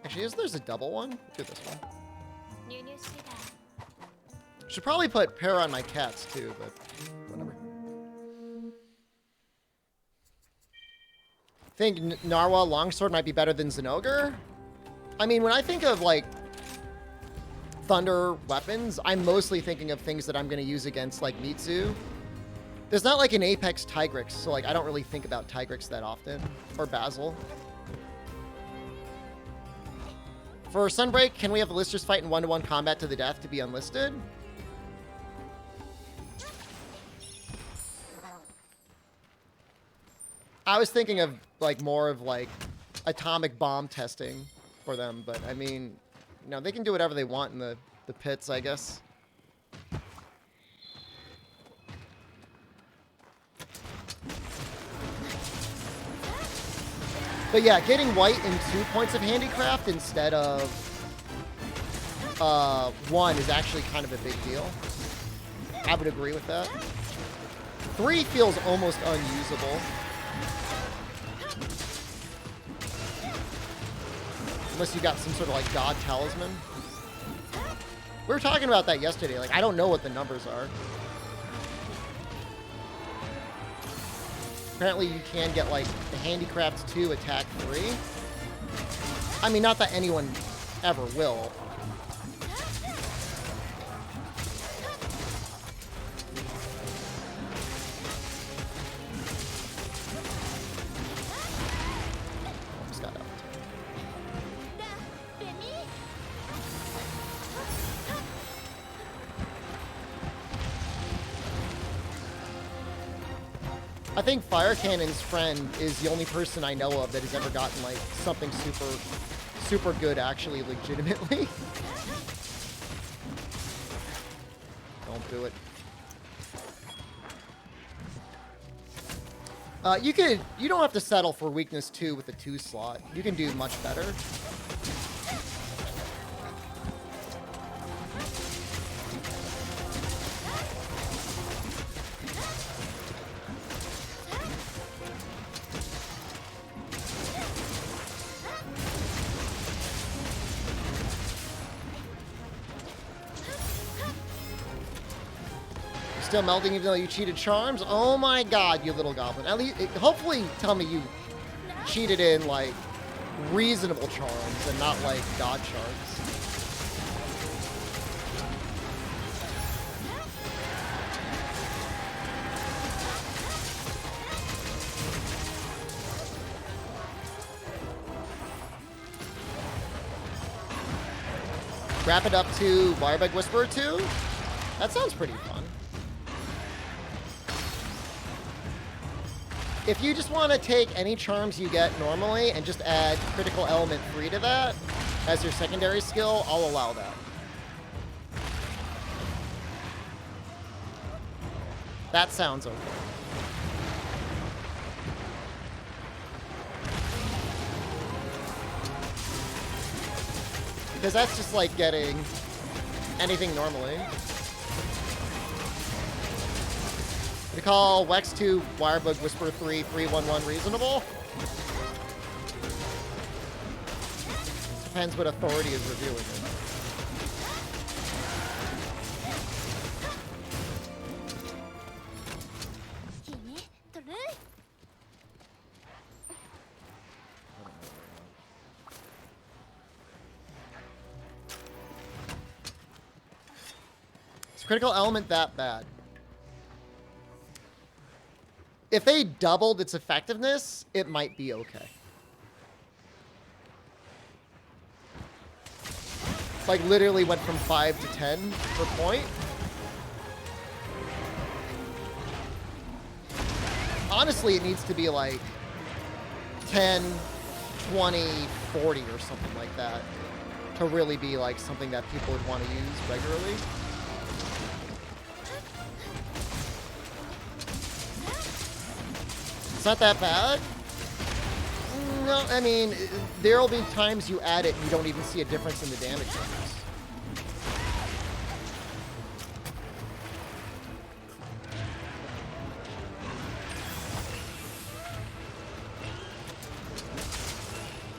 Actually, there's a double one? Do this one. Should probably put para on my cats too, but whatever. Think Narwhal Longsword might be better than Zinogre? I mean, when I think of, like, thunder weapons, I'm mostly thinking of things that I'm going to use against, like, Mitsu. There's not, like, an Apex Tigrix, so, like, I don't really think about Tigrix that often. Or Basil. For Sunbreak, can we have the listers fight in 1-to-1 combat to the death to be unlisted? I was thinking of, like, more of, like, atomic bomb testing for them, but, I mean, you know, they can do whatever they want in the pits, I guess. But yeah, getting white in 2 points of handicraft instead of 1 is actually kind of a big deal. I would agree with that. 3 feels almost unusable. Unless you got some sort of like god talisman. We were talking about that yesterday. Like, I don't know what the numbers are. Apparently you can get like the handicraft 2 attack 3. I mean, not that anyone ever will. Just got out. I think Fire Cannon's friend is the only person I know of that has ever gotten like something super good, actually, legitimately. Don't do it. You don't have to settle for weakness 2 with the 2 slot. You can do much better. Still melting even though you cheated charms? Oh my god, you little goblin. At least, hopefully tell me you cheated in, like, reasonable charms and not, like, god charms. Wrap it up to Wirebug Whisperer 2? That sounds pretty fun. If you just want to take any charms you get normally and just add Critical Element 3 to that as your secondary skill, I'll allow that. That sounds okay. Because that's just like getting anything normally. We call Wex 2 Wirebug Whisper 3 311 reasonable. Depends what authority is reviewing it. Is Critical Element that bad? If they doubled its effectiveness, it might be okay. Like, literally went from 5 to 10 per point. Honestly, it needs to be like 10, 20, 40 or something like that to really be like something that people would want to use regularly. It's not that bad. No, I mean, there will be times you add it and you don't even see a difference in the damage numbers.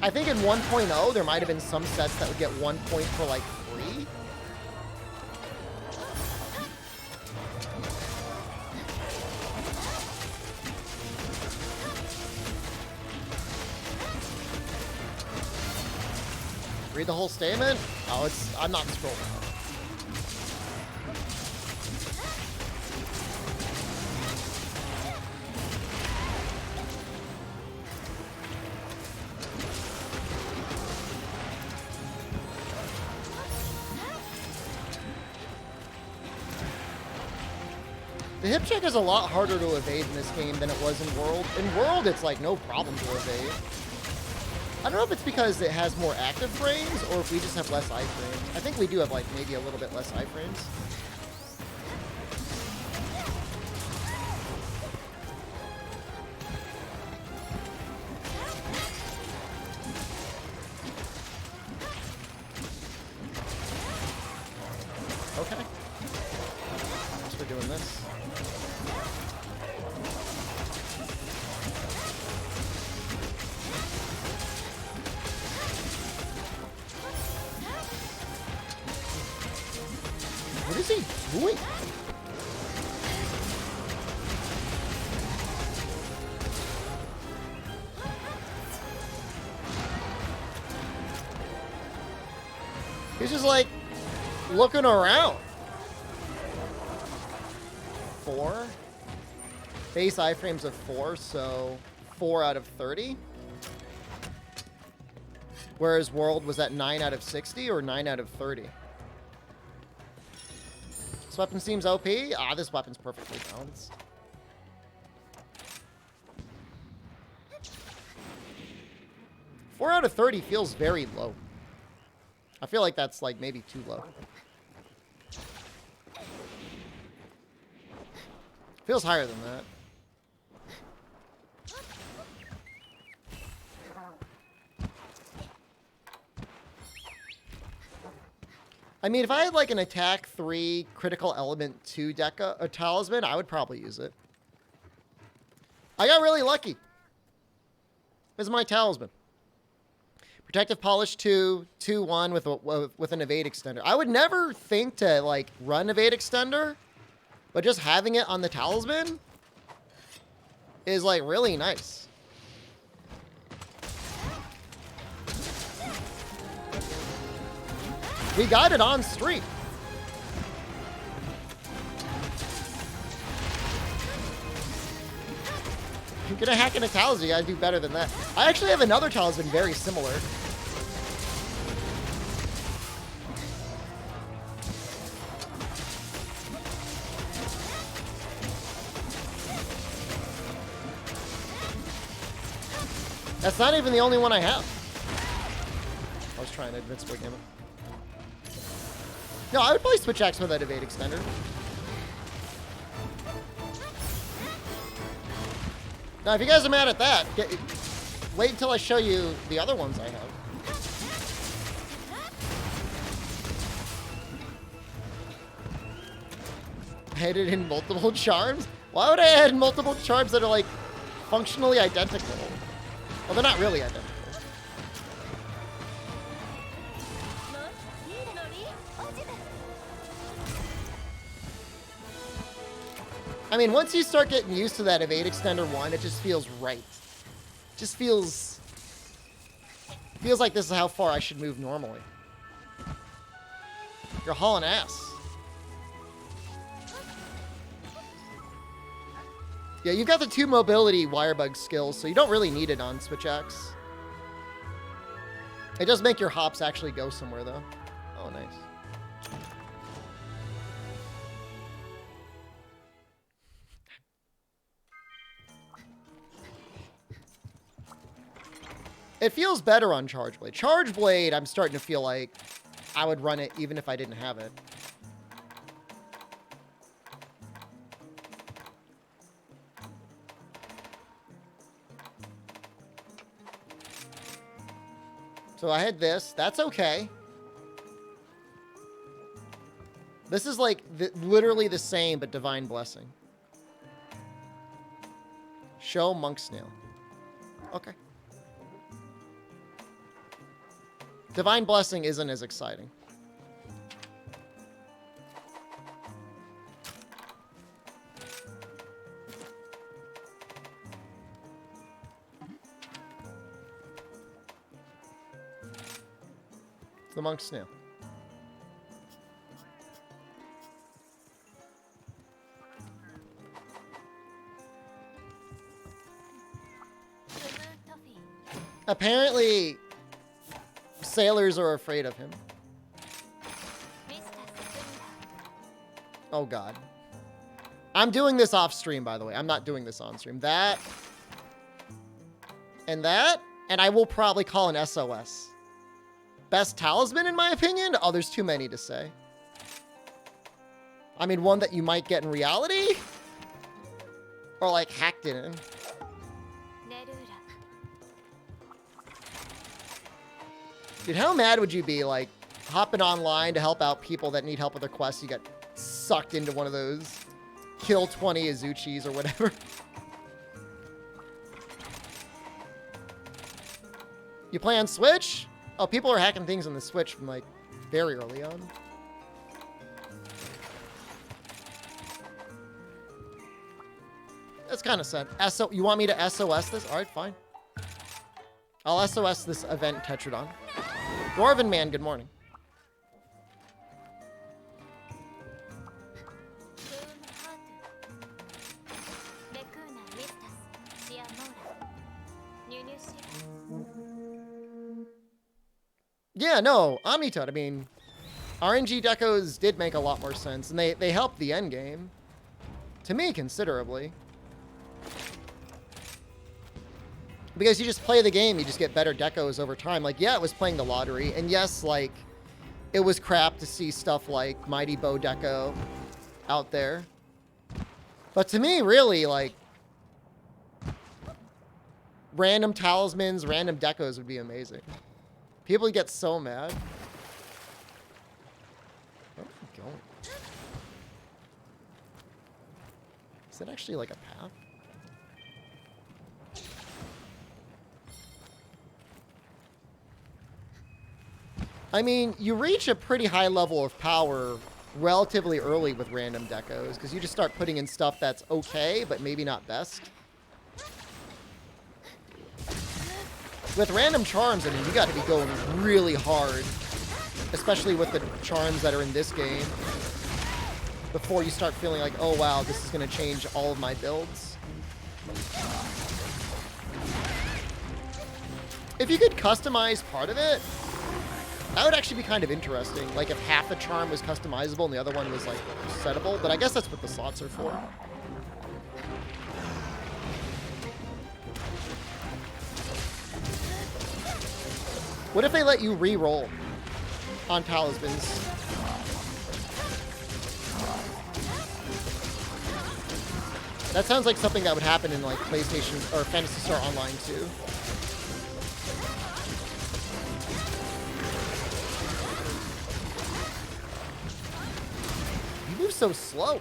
I think in 1.0, there might have been some sets that would get 1 point for like free. Read the whole statement? Oh, I'm not scrolling up. The hip check is a lot harder to evade in this game than it was in World. In World, it's like no problem to evade. I don't know if it's because it has more active frames or if we just have less iframes. I think we do have like maybe a little bit less iframes. Okay. Guess we're doing this. What is he doing? He's just like looking around. 4. Base iframes of 4, so 4 out of 30. Whereas World was at 9 out of 60 or 9 out of 30. This weapon seems OP. Ah, this weapon's perfectly balanced. Four out of 30 feels very low. I feel like that's like maybe too low. Feels higher than that. I mean, if I had like an attack 3 critical element 2 deca or talisman, I would probably use it. I got really lucky. This is my talisman. Protective Polish 2, 2-1 with an evade extender. I would never think to like run evade extender, but just having it on the talisman is like really nice. We got it on stream. If you're gonna hack in a talisman, you gotta do better than that. I actually have another talisman very similar. That's not even the only one I have. I was trying to invincible game it. No, I would play Switch Axe with that evade extender. Now, if you guys are mad at that, wait until I show you the other ones I have. Added in multiple charms? Why would I add multiple charms that are like functionally identical? Well, they're not really identical. I mean, once you start getting used to that evade extender 1, it just feels right. It just feels like this is how far I should move normally. You're hauling ass. Yeah, you've got the 2 mobility wirebug skills, so you don't really need it on Switch Axe. It does make your hops actually go somewhere, though. Oh, nice. It feels better on Charge Blade. Charge Blade, I'm starting to feel like I would run it even if I didn't have it. So I had this. That's okay. This is like literally the same, but Divine Blessing. Show Monk Snail. Okay. Divine Blessing isn't as exciting. It's the Monk Snail. Apparently, sailors are afraid of him. Oh, God. I'm doing this off stream, by the way. I'm not doing this on stream. That, and I will probably call an SOS. Best talisman, in my opinion? Oh, there's too many to say. I mean, one that you might get in reality? Or, like, hacked in. Dude, how mad would you be, like, hopping online to help out people that need help with their quests? You get sucked into one of those kill 20 Azuchis or whatever. You play on Switch? Oh, people are hacking things on the Switch from, like, very early on. That's kind of sad. You want me to SOS this? All right, fine. I'll SOS this event Tetradon. Dwarven man, good morning. Yeah, no, Omnitoad. I mean, RNG decos did make a lot more sense, and they helped the end game. To me, considerably. Because you just play the game, you just get better decos over time. Like, yeah, it was playing the lottery, and yes, like, it was crap to see stuff like Mighty Bow Deco out there. But to me, really, like, random talismans, random decos would be amazing. People get so mad. Where am I going? Is it actually like a path? I mean, you reach a pretty high level of power relatively early with random decos, because you just start putting in stuff that's okay, but maybe not best. With random charms, I mean, you got to be going really hard, especially with the charms that are in this game, before you start feeling like, oh wow, this is going to change all of my builds. If you could customize part of it, that would actually be kind of interesting. Like if half a charm was customizable and the other one was like settable, but I guess that's what the slots are for. What if they let you re-roll on talismans? That sounds like something that would happen in like PlayStation or Phantasy Star Online too. You move so slow.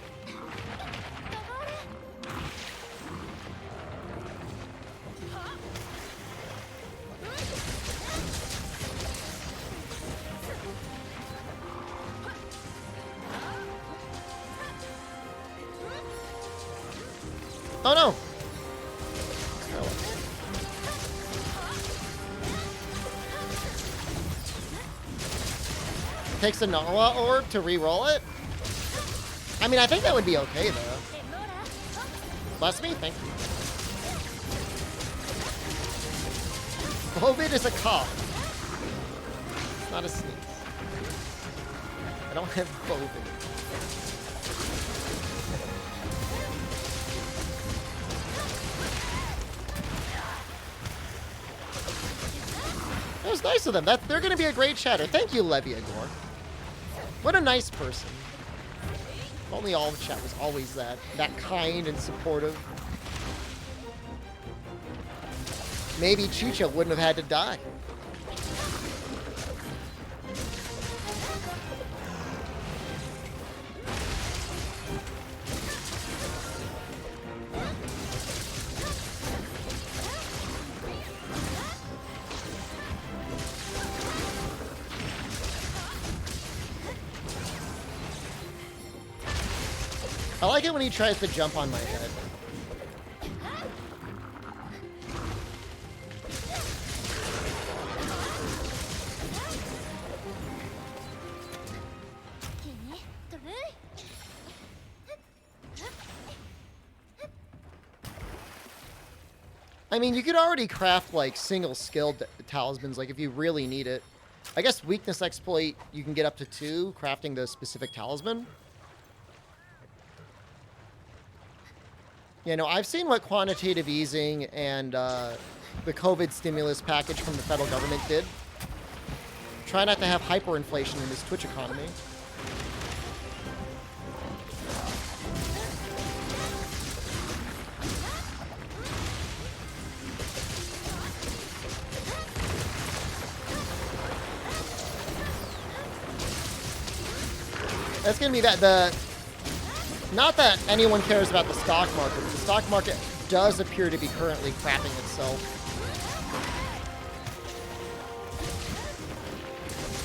Oh no! Takes a Nawa orb to re-roll it? I mean, I think that would be okay, though. Bless me? Thank you. COVID is a cough. It's not a sneeze. I don't have COVID. That was nice of them. They're going to be a great chatter. Thank you, Leviagor. What a nice person. If only all the chat was always that kind and supportive. Maybe Chicha wouldn't have had to die. I like it when he tries to jump on my head. I mean, you could already craft, like, single-skill talismans, like, if you really need it. I guess weakness exploit, you can get up to 2, crafting the specific talisman. Yeah, no, I've seen what quantitative easing and the COVID stimulus package from the federal government did. Try not to have hyperinflation in this Twitch economy. That's going to be that. Not that anyone cares about the stock market, but the stock market does appear to be currently crapping itself.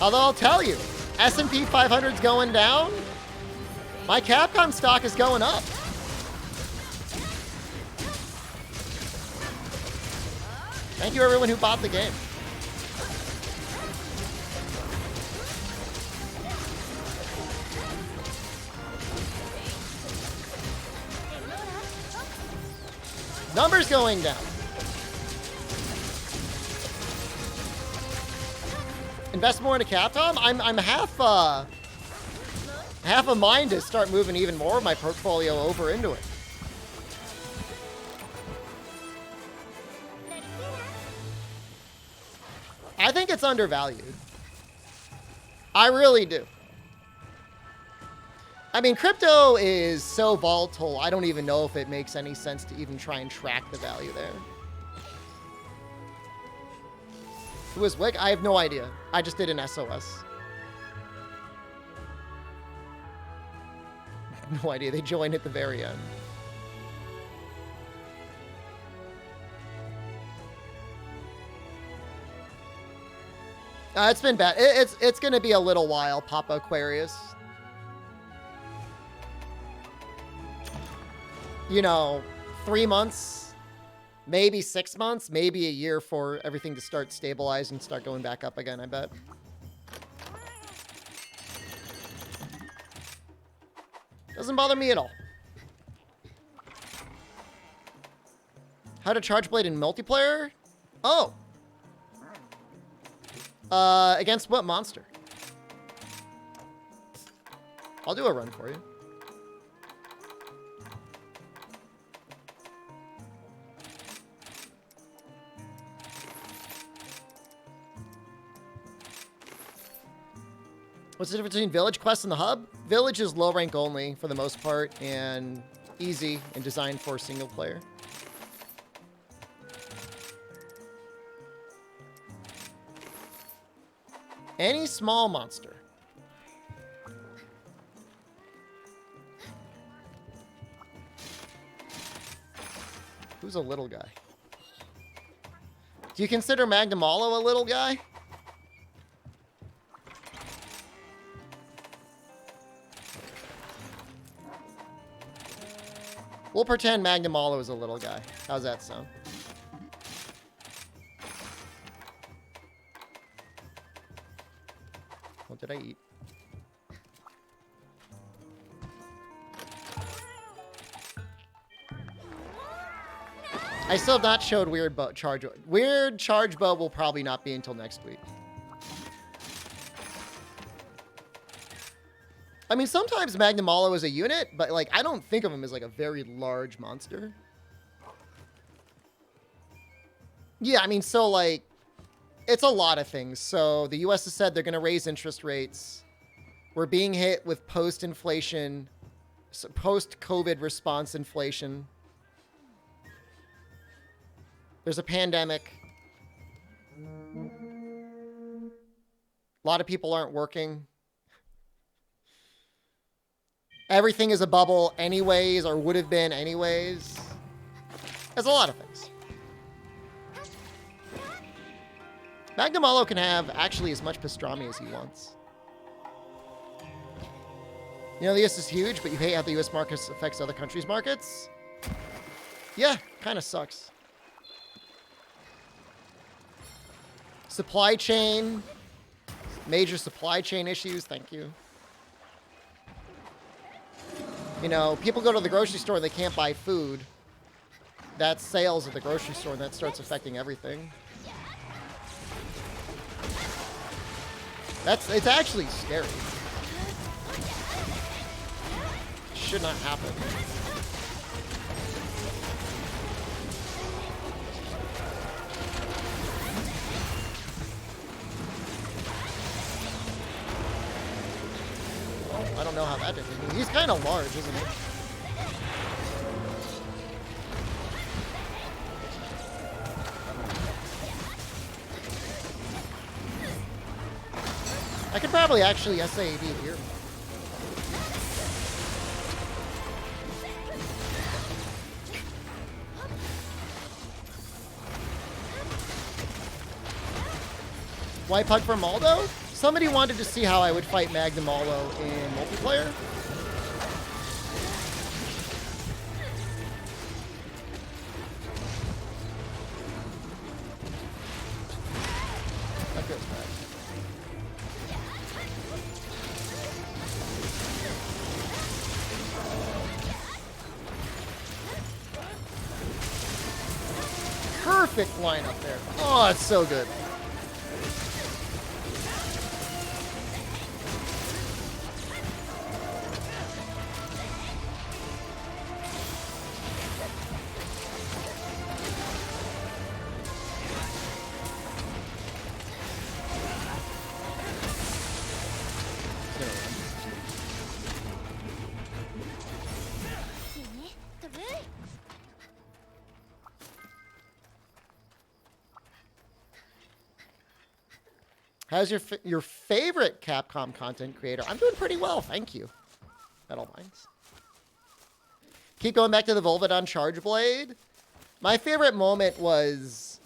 Although I'll tell you, S&P 500's going down. My Capcom stock is going up. Thank you, everyone who bought the game. Numbers going down. Invest more into Capcom? I'm half a mind to start moving even more of my portfolio over into it. I think it's undervalued. I really do. I mean, crypto is so volatile, I don't even know if it makes any sense to even try and track the value there. Who was Wick? I have no idea. I just did an SOS. No idea. They joined at the very end. It's been bad. It's going to be a little while, Papa Aquarius. You know, 3 months, maybe 6 months, maybe a year for everything to start stabilizing and start going back up again, I bet. Doesn't bother me at all. How to charge blade in multiplayer? Oh. Against what monster? I'll do a run for you. What's the difference between Village Quest and the Hub? Village is low rank only for the most part and easy and designed for single player. Any small monster. Who's a little guy? Do you consider Magnamalo a little guy? We'll pretend Magnamalo is a little guy. How's that sound? What did I eat? I still have not showed Weird Charge. Weird Charge Bow will probably not be until next week. I mean, sometimes Magnamalo is a unit, but, like, I don't think of him as, like, a very large monster. Yeah, I mean, so, like, it's a lot of things. So the U.S. has said they're going to raise interest rates. We're being hit with post-inflation, post-COVID response inflation. There's a pandemic. A lot of people aren't working. Everything is a bubble anyways, or would have been anyways. There's a lot of things. Magnamalo can have actually as much pastrami as he wants. You know, the US is huge, but you hate how the US market affects other countries' markets? Yeah, kind of sucks. Supply chain. Major supply chain issues, thank you. You know, people go to the grocery store, they can't buy food. That's sales at the grocery store, and that starts affecting everything. It's actually scary. Should not happen. I don't know how that did. He's kind of large, isn't he? I could probably actually SAAD here. Wipe Hug for Maldo? Somebody wanted to see how I would fight Magnamalo in multiplayer. perfect lineup there. Oh, it's so good. How's your favorite Capcom content creator? I'm doing pretty well, thank you. Metal Mines. Keep going back to the Volvidon Charge Blade. My favorite moment was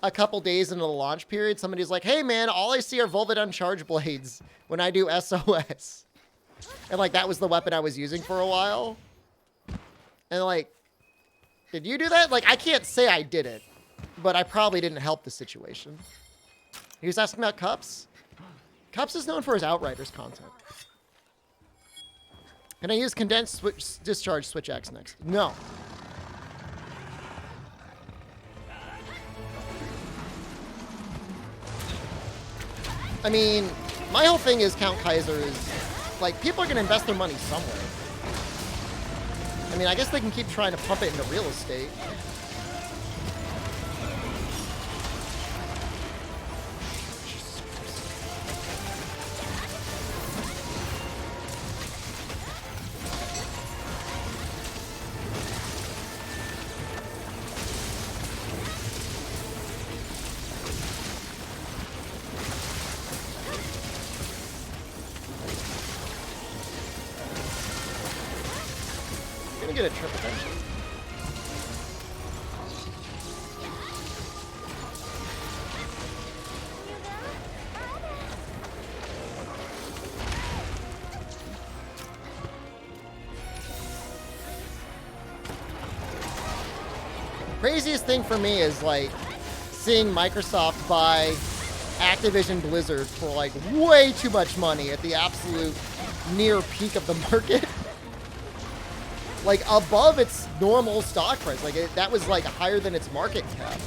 a couple days into the launch period. Somebody's like, hey man, all I see are Volvidon Charge Blades when I do SOS. And like, that was the weapon I was using for a while. And like, did you do that? Like, I can't say I did it, but I probably didn't help the situation. He was asking about Cups. Cups is known for his Outriders content. Can I use Condensed Discharge Switch X next? No. I mean, my whole thing is Count Kaiser is, like, people are going to invest their money somewhere. I mean, I guess they can keep trying to pump it into real estate. Get a trip eventually. Craziest thing for me is like seeing Microsoft buy Activision Blizzard for like way too much money at the absolute near peak of the market. Like, above its normal stock price. Like, that was, like, higher than its market cap.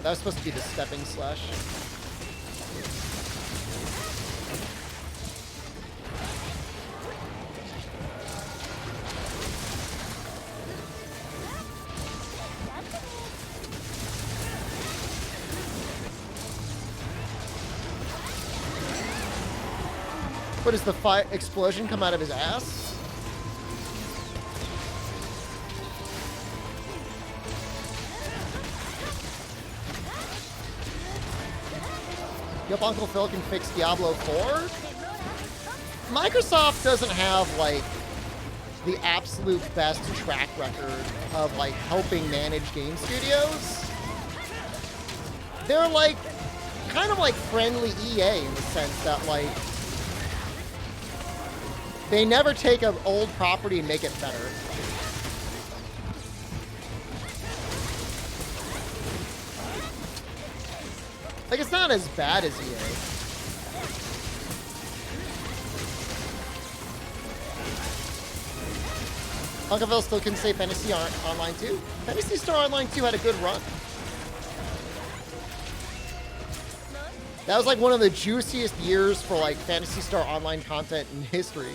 That was supposed to be the stepping slash. What does the explosion come out of his ass? Yep, Uncle Phil can fix Diablo 4. Microsoft doesn't have, like, the absolute best track record of, like, helping manage game studios. They're, like, kind of like friendly EA in the sense that, like, they never take an old property and make it better. Like, it's not as bad as EA. Uncleville still can say Fantasy Online 2. Fantasy Star Online 2 had a good run. That was like one of the juiciest years for like Phantasy Star Online content in history.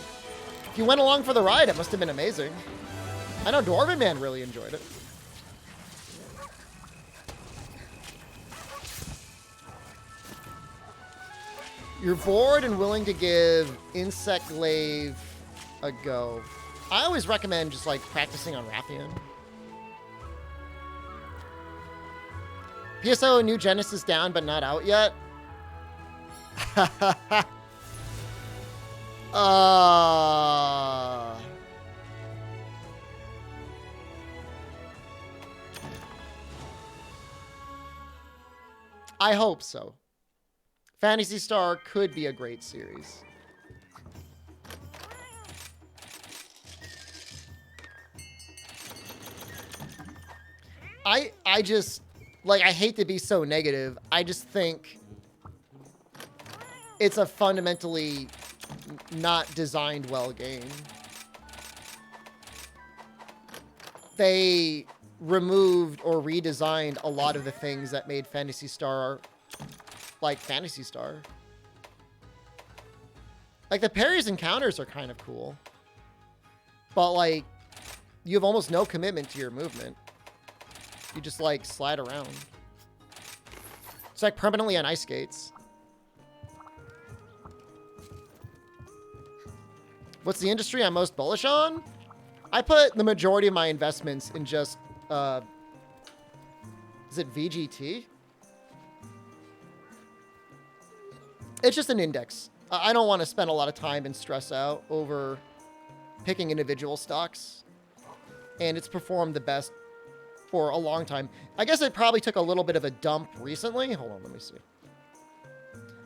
If you went along for the ride, it must have been amazing. I know Dwarven Man really enjoyed it. You're bored and willing to give Insect Glaive a go. I always recommend just like practicing on Rathian. PSO New Genesis down but not out yet. I hope so. Phantasy Star could be a great series. I just, like, I hate to be so negative. I just think it's a fundamentally not designed well game. They removed or redesigned a lot of the things that made Phantasy Star like Phantasy Star. Like, the parries and counters are kind of cool. But, like, you have almost no commitment to your movement. You just, like, slide around. It's like permanently on ice skates. What's the industry I'm most bullish on? I put the majority of my investments in just, is it VGT? It's just an index. I don't want to spend a lot of time and stress out over picking individual stocks. And it's performed the best for a long time. I guess it probably took a little bit of a dump recently. Hold on, let me see.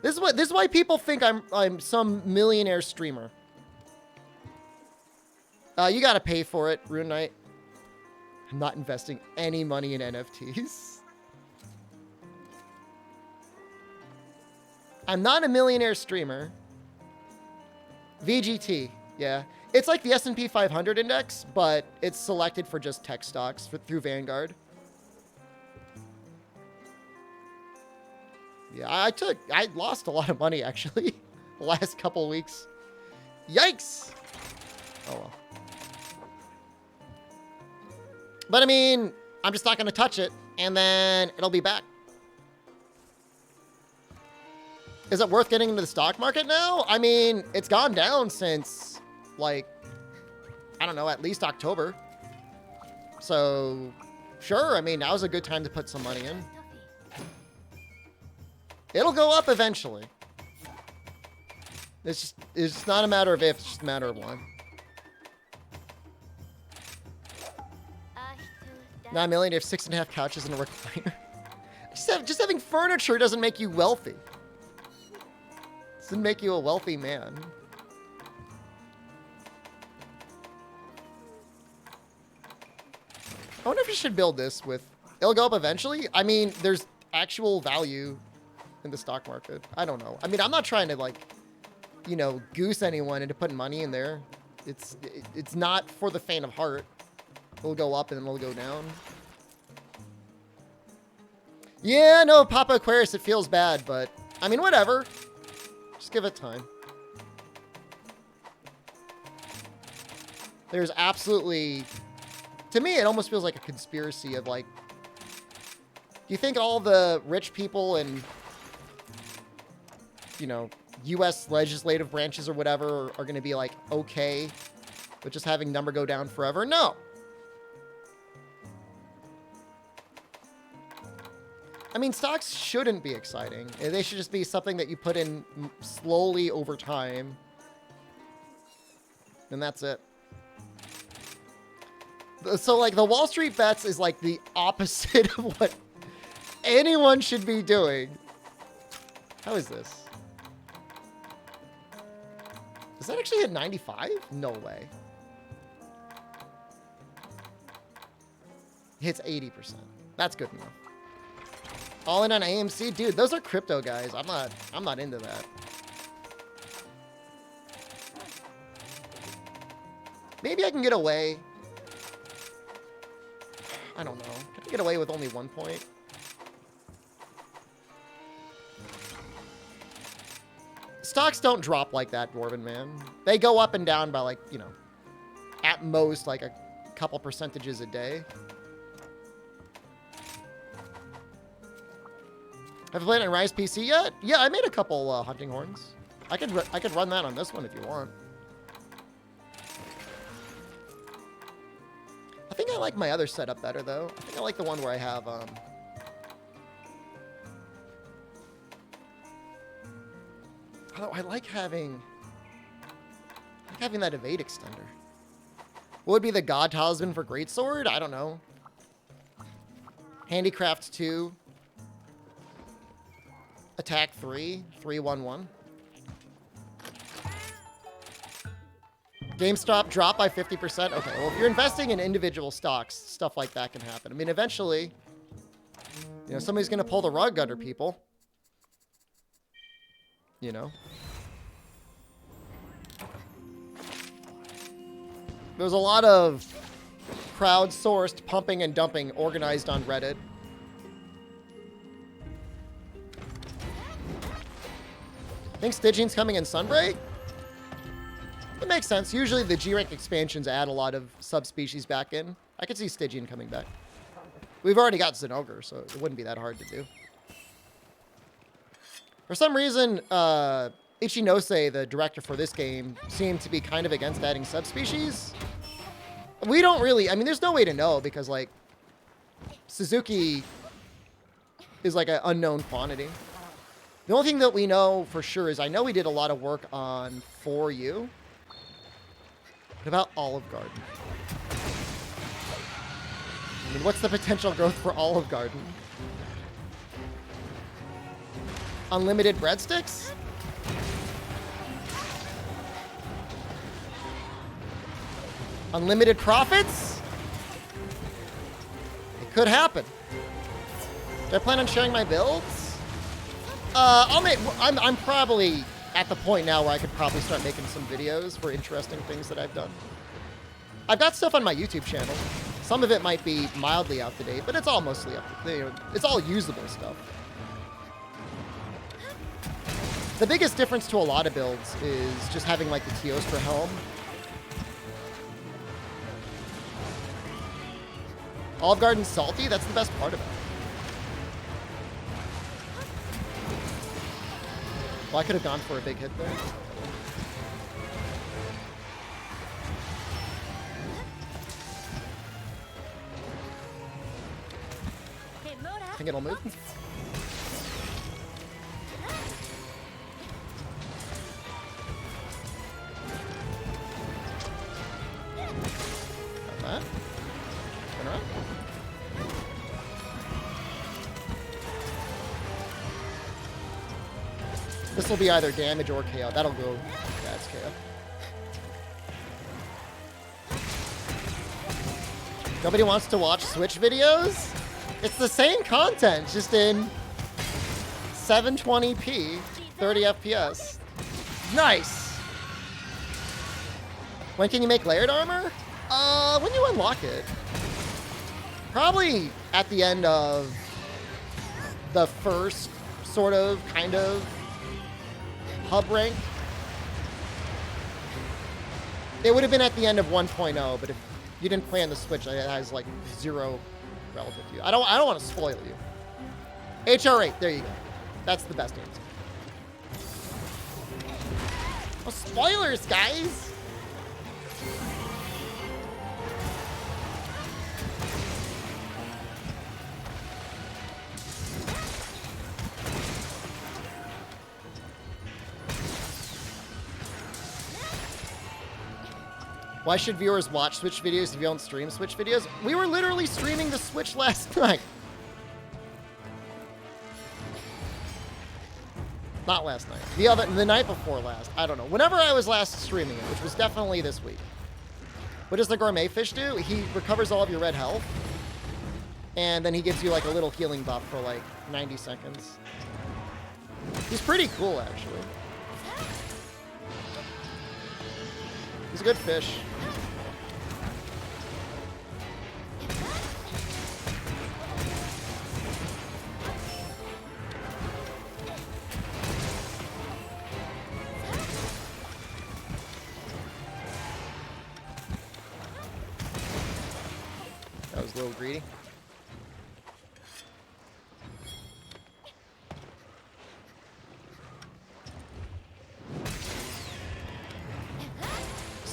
This is why people think I'm some millionaire streamer. You gotta pay for it, Rune Knight. I'm not investing any money in NFTs. I'm not a millionaire streamer. VGT, yeah. It's like the S&P 500 index, but it's selected for just tech stocks through Vanguard. Yeah, I lost a lot of money, actually, the last couple of weeks. Yikes! Oh, well. But, I mean, I'm just not going to touch it, and then it'll be back. Is it worth getting into the stock market now? I mean, it's gone down since, like, I don't know, at least October. So, sure, I mean, now's a good time to put some money in. It'll go up eventually. It's not a matter of if, it's just a matter of when. 9 million, you have 6.5 couches and a recliner. Just having furniture doesn't make you wealthy. Doesn't make you a wealthy man. I wonder if you should build this with... It'll go up eventually. I mean, there's actual value in the stock market. I don't know. I mean, I'm not trying to, like, you know, goose anyone into putting money in there. It's not for the faint of heart. It'll go up and then it'll go down. Yeah, no, Papa Aquarius, it feels bad, but... I mean, whatever. Just give it time. There's absolutely... To me, it almost feels like a conspiracy of, like... Do you think all the rich people and, you know, U.S. legislative branches or whatever are going to be, like, okay with just having number go down forever? No. I mean, stocks shouldn't be exciting. They should just be something that you put in slowly over time. And that's it. So, like, the Wall Street bets is, like, the opposite of what anyone should be doing. How is this? Is that actually at 95? No way. Hits 80%. That's good enough. All in on AMC? Dude, those are crypto guys. I'm not into that. Maybe I can get away. I don't know. Can I get away with only 1 point? Stocks don't drop like that, Dwarven Man. They go up and down by, like, you know, at most, like, a couple percentages a day. Have you played on Rise PC yet? Yeah, I made a couple hunting horns. I could run that on this one if you want. I think I like my other setup better, though. I think I like the one where I have, Although I like having that evade extender. What would be the God Talisman for Greatsword? I don't know. Handicraft 2. Attack 3. 3-1-1. GameStop drop by 50%. Okay, well, if you're investing in individual stocks, stuff like that can happen. I mean, eventually, you know, somebody's going to pull the rug under people. You know? There was a lot of crowdsourced pumping and dumping organized on Reddit. Think Stygian's coming in Sunbreak? It makes sense. Usually the G-Rank expansions add a lot of subspecies back in. I could see Stygian coming back. We've already got Zinogre, so it wouldn't be that hard to do. For some reason, Ichinose, the director for this game, seemed to be kind of against adding subspecies. We don't really... I mean, there's no way to know because, like, Suzuki is, like, an unknown quantity. The only thing that we know for sure is I know we did a lot of work on 4U. What about Olive Garden? I mean, what's the potential growth for Olive Garden? Unlimited breadsticks? Unlimited profits? It could happen. Do I plan on sharing my builds? I'm probably at the point now where I could probably start making some videos for interesting things that I've done. I've got stuff on my YouTube channel. Some of it might be mildly out to date, but it's all mostly up to date. It's all usable stuff. The biggest difference to a lot of builds is just having like the Teostra helm. Olive Garden's salty, that's the best part of it. Well, I could have gone for a big hit there. I think it'll move. Got that. Turn around. This will be either damage or KO. That'll go. That's KO. Nobody wants to watch Switch videos? It's the same content, just in 720p, 30 FPS. Nice! When can you make layered armor? When you unlock it. Probably at the end of the first sort of, kind of, hub rank. It would have been at the end of 1.0, but if you didn't play on the Switch, it has like 0 relative to you. I don't want to spoil you. HR8, there you go. That's the best answer. Oh, spoilers, guys! Why should viewers watch Switch videos if you don't stream Switch videos? We were literally streaming the Switch last night. Not last night. The night before last. I don't know. Whenever I was last streaming it, which was definitely this week. What does the gourmet fish do? He recovers all of your red health. And then he gives you like a little healing buff for like 90 seconds. He's pretty cool, actually. He's a good fish. That was a little greedy.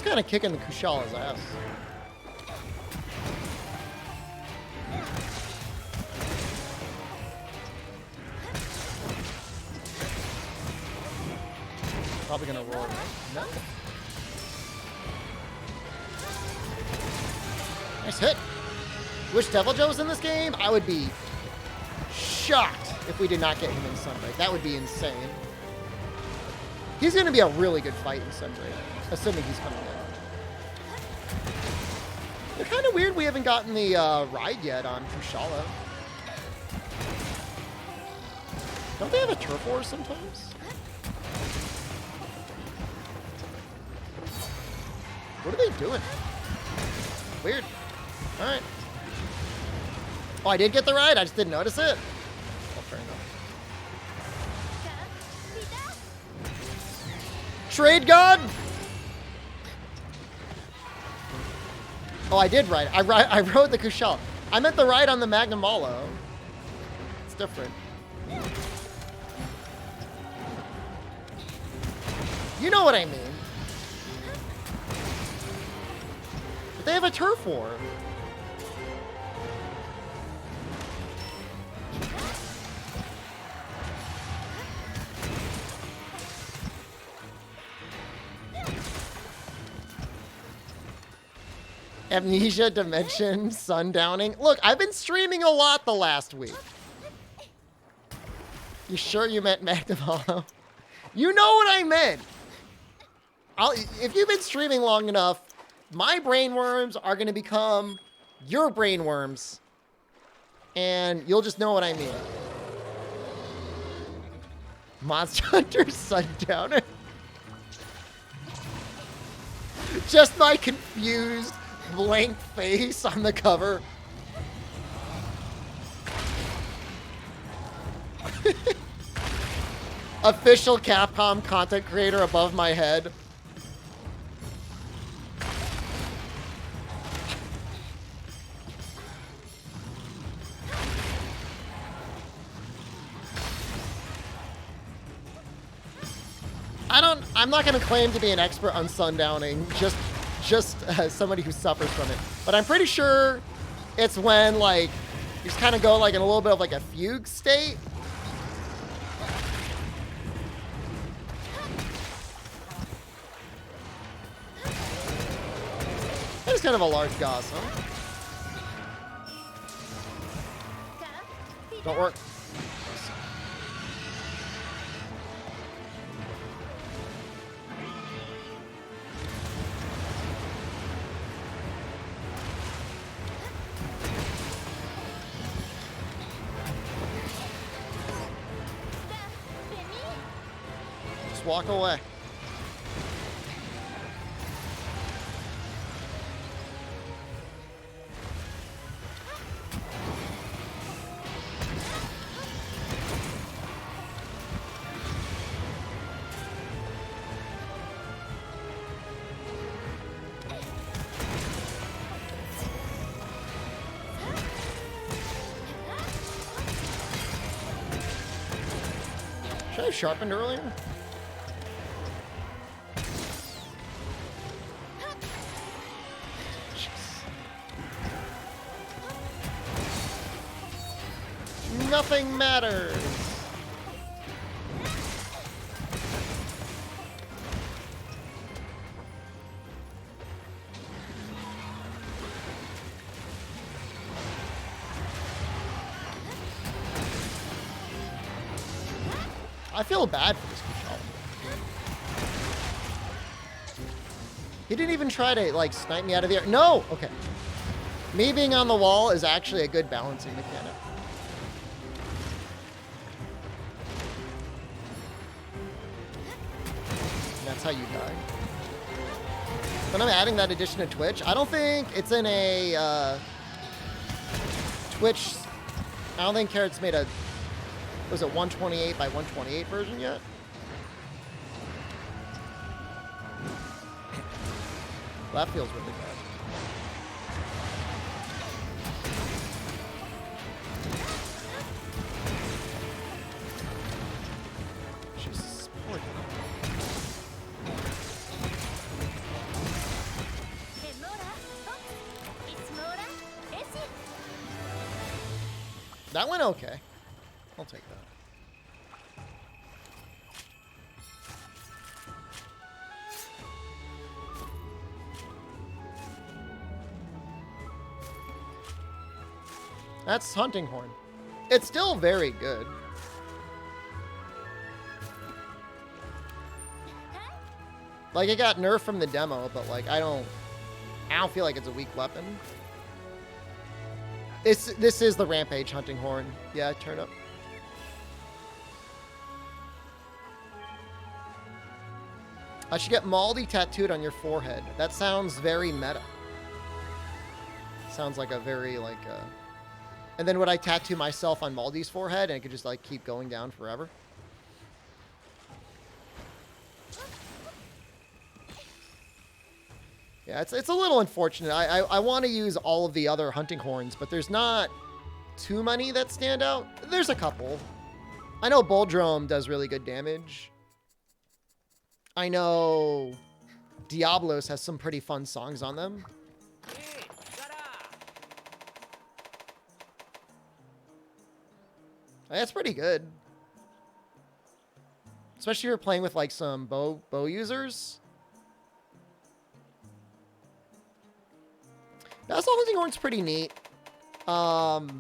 Kind of kicking the Kushala's ass. Probably gonna roar. No. Nice hit. Wish Devil Joe was in this game? I would be shocked if we did not get him in Sunbreak. That would be insane. He's gonna be a really good fight in Sunbreak, assuming he's coming in. It's kind of weird we haven't gotten the ride yet on Kushala. Don't they have a turf war sometimes? What are they doing? Weird. Alright. Oh, I did get the ride? I just didn't notice it? Oh, fair enough. Trade God? Oh, I did ride. I rode the Kushal. I meant the ride on the Magnamalo. It's different. You know what I mean. But they have a turf war. Amnesia, Dimension, Sundowning. Look, I've been streaming a lot the last week. You sure you meant Magnamalo? You know what I meant. If you've been streaming long enough, my brainworms are going to become your brainworms. And you'll just know what I mean. Monster Hunter Sundowner. Just my confused blank face on the cover. Official Capcom content creator above my head. I'm not going to claim to be an expert on sundowning, just as somebody who suffers from it. But I'm pretty sure it's when, like, you just kind of go, like, in a little bit of, like, a fugue state. That is kind of a large goss, huh? Don't work. Walk away. Should I have sharpened earlier? Nothing matters. I feel bad for this Kushal. He didn't even try to, like, snipe me out of the air. No! Okay. Me being on the wall is actually a good balancing mechanic. That's how you die. When I'm adding that addition to Twitch, I don't think it's in a Twitch. I don't think Carrot's made a, was it 128 by 128 version yet? That feels really bad. That went okay. I'll take that. That's Hunting Horn. It's still very good. Like, it got nerfed from the demo, but like I don't feel like it's a weak weapon. This is the Rampage Hunting Horn. Yeah, turn up. I should get Maldi tattooed on your forehead. That sounds very meta. Sounds like a very, like, And then would I tattoo myself on Maldi's forehead and it could just, like, keep going down forever? Yeah, it's a little unfortunate. I want to use all of the other hunting horns, but there's not too many that stand out. There's a couple. I know Boldrome does really good damage. I know Diablos has some pretty fun songs on them. That's pretty good. Especially if you're playing with like some bow users. That's all hunting horn's pretty neat. If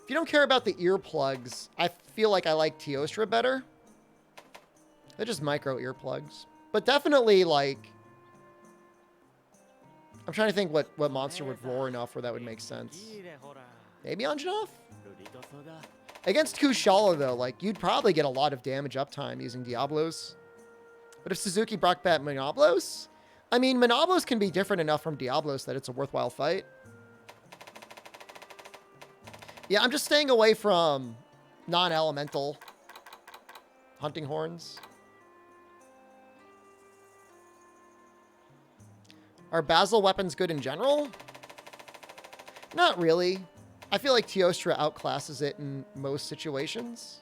you don't care about the earplugs, I feel like I like Teostra better. They're just micro earplugs. But definitely, like... I'm trying to think what monster would roar enough where that would make sense. Maybe Anjanath? Against Kushala, though, like, you'd probably get a lot of damage uptime using Diablos. But if Suzuki brought back Monoblos... I mean, Monoblos can be different enough from Diablos that it's a worthwhile fight. Yeah, I'm just staying away from non-elemental hunting horns. Are Basil weapons good in general? Not really. I feel like Teostra outclasses it in most situations.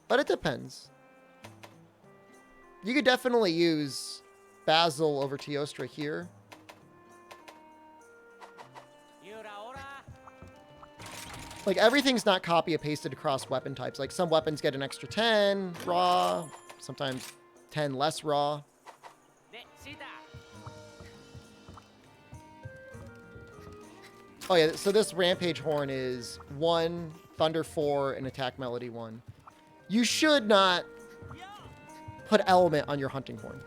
But it depends. You could definitely use Basil over Teostra here. Like, everything's not copy and pasted across weapon types. Like, some weapons get an extra 10 raw, sometimes 10 less raw. Oh yeah, so this Rampage Horn is 1, Thunder 4, and Attack Melody 1. You should not put Element on your Hunting Horn.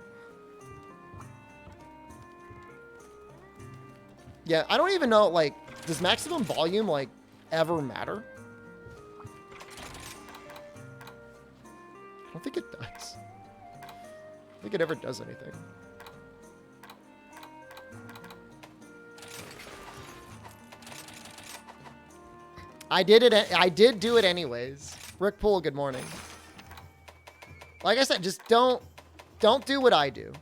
Yeah, I don't even know, like, does maximum volume, like, ever matter? I don't think it does. I don't think it ever does anything. I did do it anyways. Rick Poole, good morning. Like I said, just don't do what I do.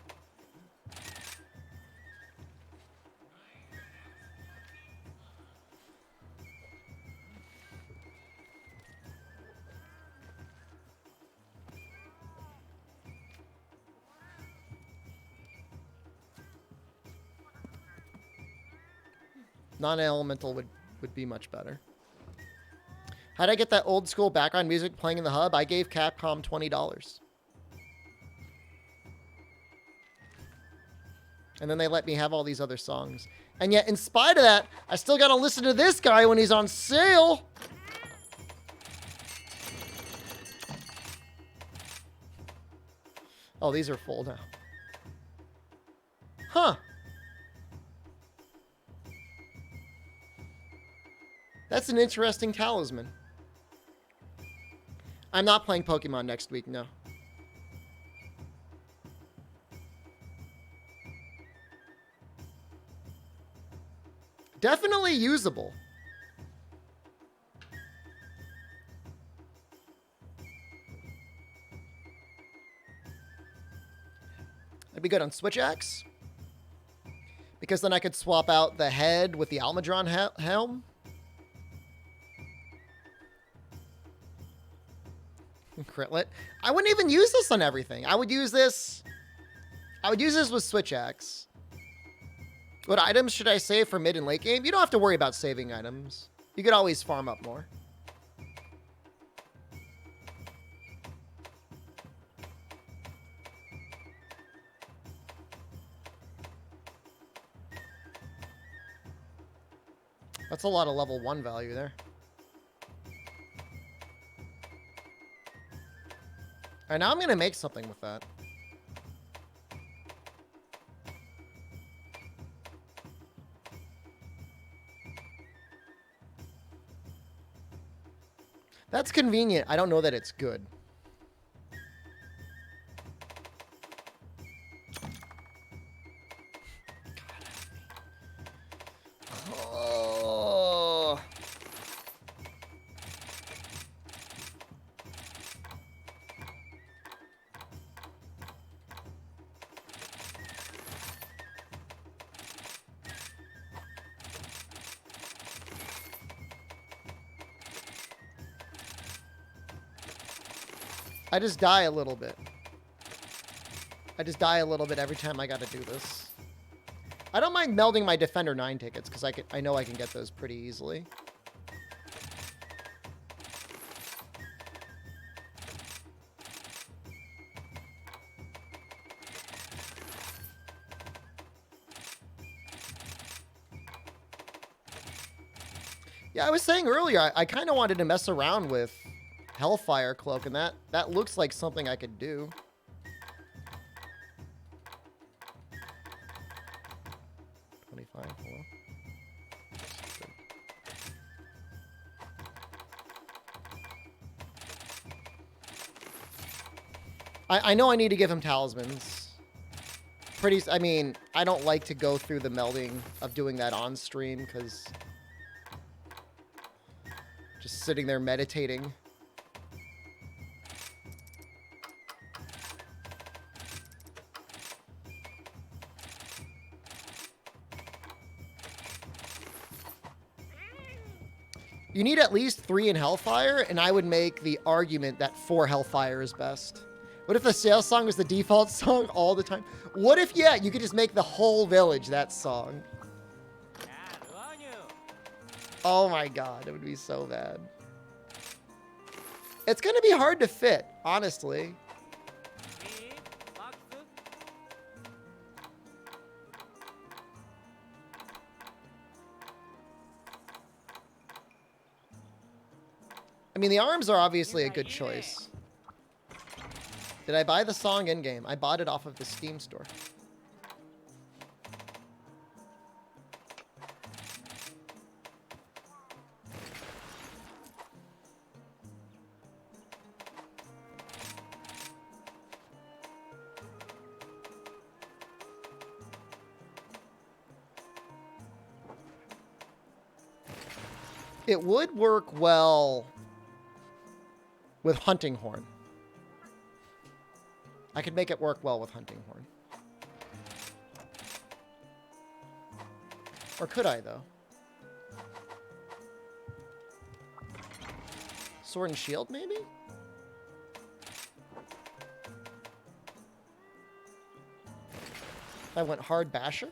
Non-elemental would be much better. How'd I get that old school background music playing in the hub? I gave Capcom $20. And then they let me have all these other songs. And yet, in spite of that, I still gotta listen to this guy when he's on sale. Oh, these are full now. Huh. That's an interesting talisman. I'm not playing Pokemon next week, no. Definitely usable. That'd be good on Switch Axe. Because then I could swap out the head with the Almudron helm. Critlet. I wouldn't even use this on everything. I would use this with Switch Axe. What items should I save for mid and late game? You don't have to worry about saving items. You could always farm up more. That's a lot of level 1 value there. Alright, now I'm going to make something with that. That's convenient. I don't know that it's good. I just die a little bit. I just die a little bit every time I gotta do this. I don't mind melding my Defender 9 tickets, because I know I can get those pretty easily. Yeah, I was saying earlier, I kind of wanted to mess around with Hellfire Cloak, and that looks like something I could do. Hello. I know I need to give him talismans. I mean, I don't like to go through the melding of doing that on stream, because just sitting there meditating. You need at least 3 in Hellfire, and I would make the argument that 4 Hellfire is best. What if the sales song was the default song all the time? What if, yeah, you could just make the whole village that song? Oh my god, it would be so bad. It's gonna be hard to fit, honestly. I mean, the arms are obviously a good choice. Did I buy the song in-game? I bought it off of the Steam store. It would work well with Hunting Horn. I could make it work well with Hunting Horn. Or could I, though? Sword and Shield, maybe? If I went hard Basher?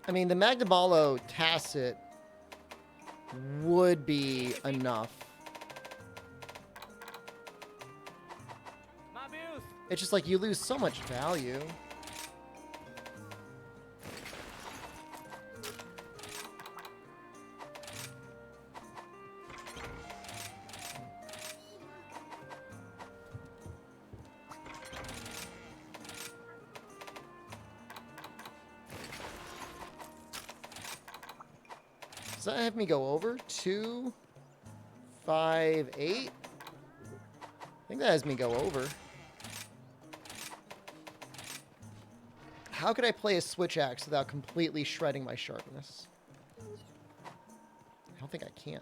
I mean, the Magnamalo Tacit would be enough. It's just like you lose so much value. Does that have me go over? 2, 5, 8? I think that has me go over. How could I play a switch axe without completely shredding my sharpness? I don't think I can.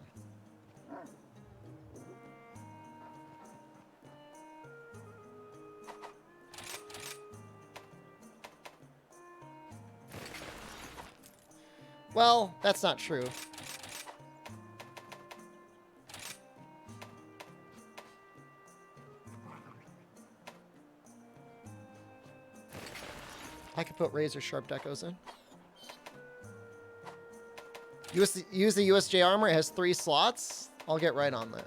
Well, that's not true. I could put razor sharp decos in. Use the USJ armor. It has 3 slots. I'll get right on that.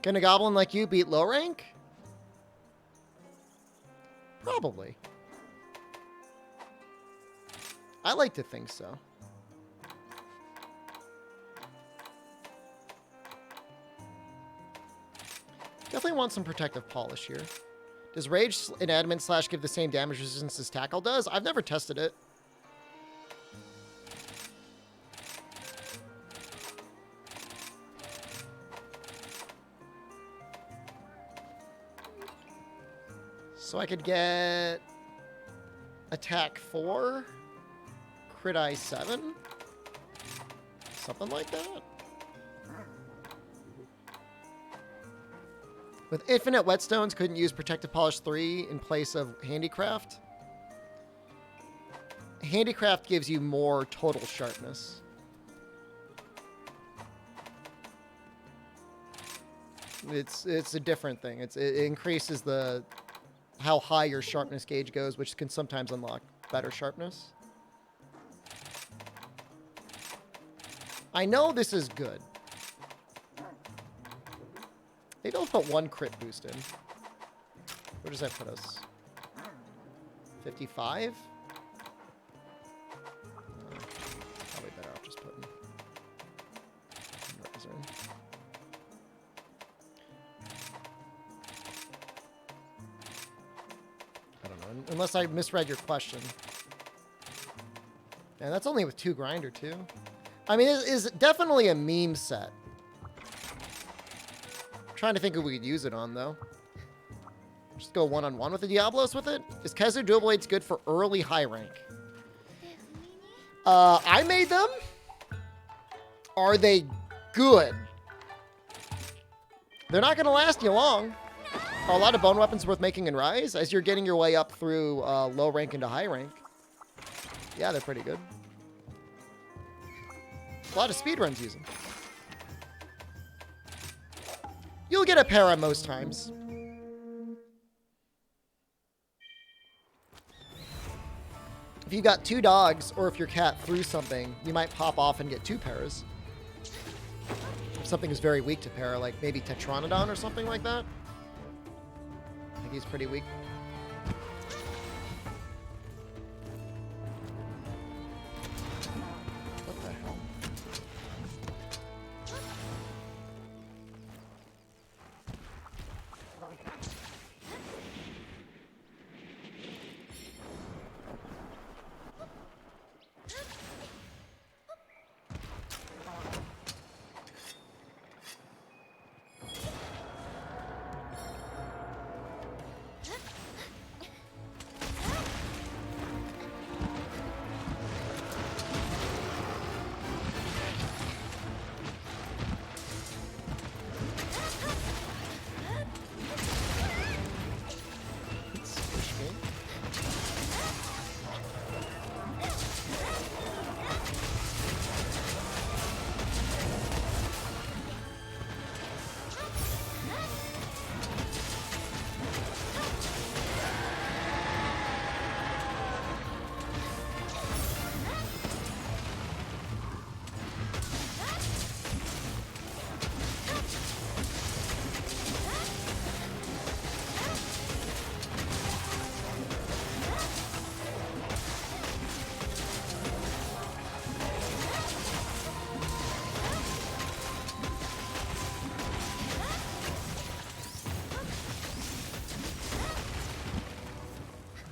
Can a goblin like you beat low rank? Probably. I like to think so. Definitely want some protective polish here. Does Rage and Adamant Slash give the same damage resistance as Tackle does? I've never tested it. So I could get Attack 4, Crit Eye 7, something like that. With Infinite Whetstones, couldn't use Protective Polish 3 in place of Handicraft. Handicraft gives you more total sharpness. It's a different thing. It increases how high your sharpness gauge goes, which can sometimes unlock better sharpness. I know this is good. Maybe I'll put one crit boost in. Where does that put us? 55? Probably better off just putting Razor in. I don't know, unless I misread your question. And that's only with 2 grinder too. I mean, it is definitely a meme set. Trying to think who we could use it on, though. Just go one-on-one with the Diablos with it. Is Kezu Dual Blades good for early high rank? I made them. Are they good? They're not going to last you long. Are a lot of bone weapons worth making in Rise as you're getting your way up through low rank into high rank? Yeah, they're pretty good. A lot of speedruns use them. You'll get a para most times. If you got 2 dogs, or if your cat threw something, you might pop off and get 2 paras. If something is very weak to para, like maybe Tetranodon or something like that. I think he's pretty weak. What the hell?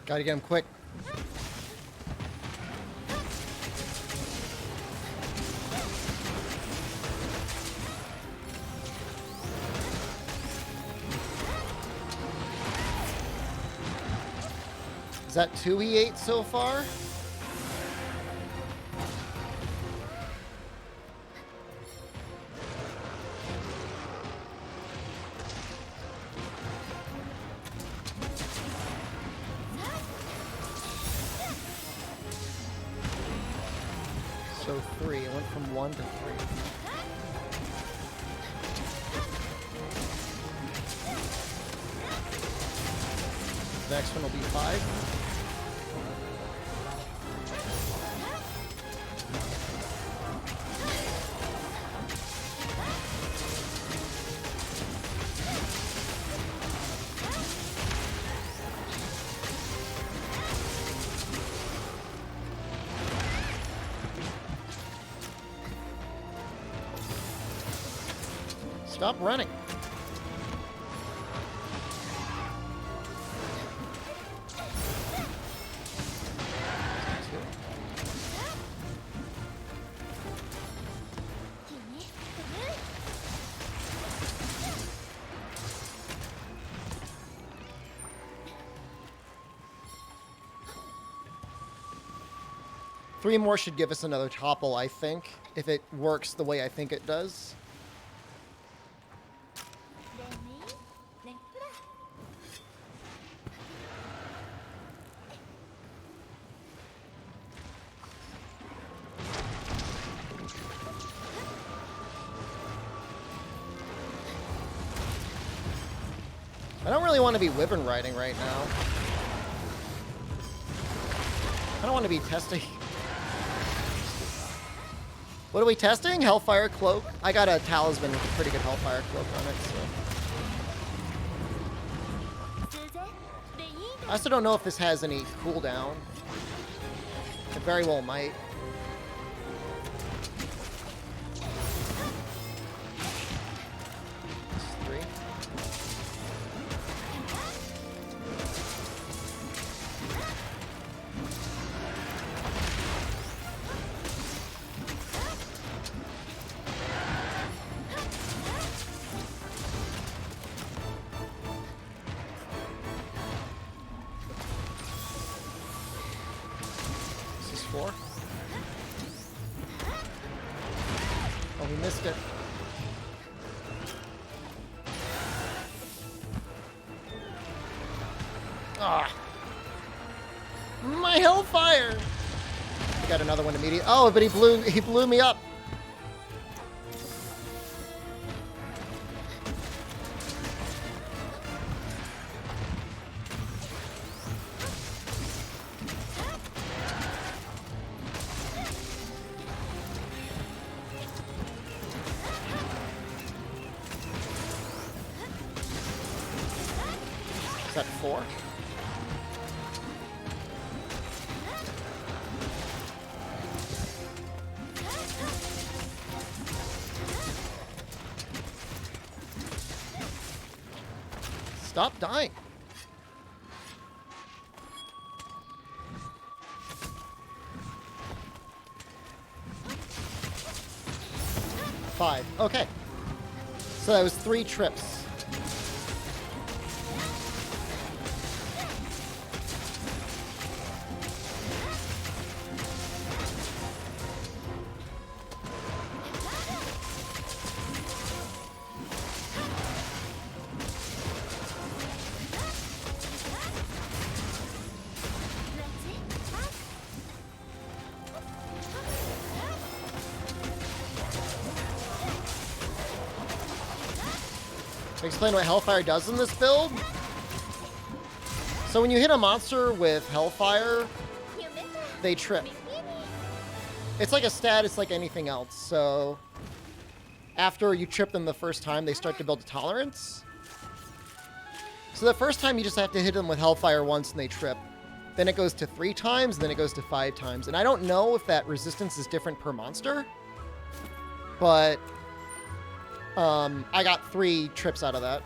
Gotta get him quick. Is that 2 he ate so far? So 3. It went from 1 to 3. The next one will be 5. Stop running. Three more should give us another topple, I think, if it works the way I think it does. I don't really want to be wyvern riding right now. I don't want to be testing. What are we testing? Hellfire Cloak. I got a talisman with a pretty good Hellfire Cloak on it, so. I also don't know if this has any cooldown. It very well might. Three. Four. Oh, we missed it. Ah. My Hellfire! Got another one immediately. Oh, but he blew me up. Is that four? Stop dying. Five. Okay. So that was 3 trips. Explain what Hellfire does in this build. So when you hit a monster with Hellfire, they trip. It's like a stat, it's like anything else. So after you trip them the first time, they start to build a tolerance. So the first time you just have to hit them with Hellfire once and they trip. Then it goes to 3 times, and then it goes to 5 times. And I don't know if that resistance is different per monster, but I got 3 trips out of that.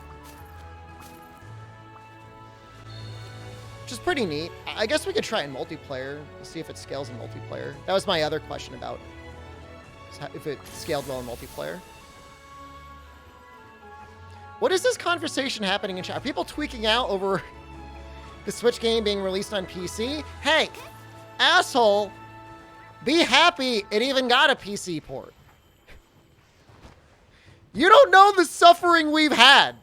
Which is pretty neat. I guess we could try it in multiplayer, see if it scales in multiplayer. That was my other question about if it scaled well in multiplayer. What is this conversation happening in chat? Are people tweaking out over the Switch game being released on PC? Hank, asshole, be happy it even got a PC port. You don't know the suffering we've had.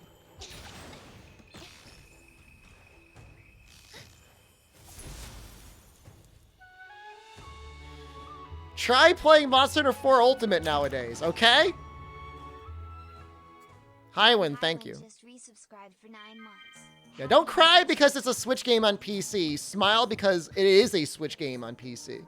Try playing Monster Hunter 4 Ultimate nowadays, okay? Highwind, thank you. Just resubscribed for 9 months. Yeah, don't cry because it's a Switch game on PC. Smile because it is a Switch game on PC.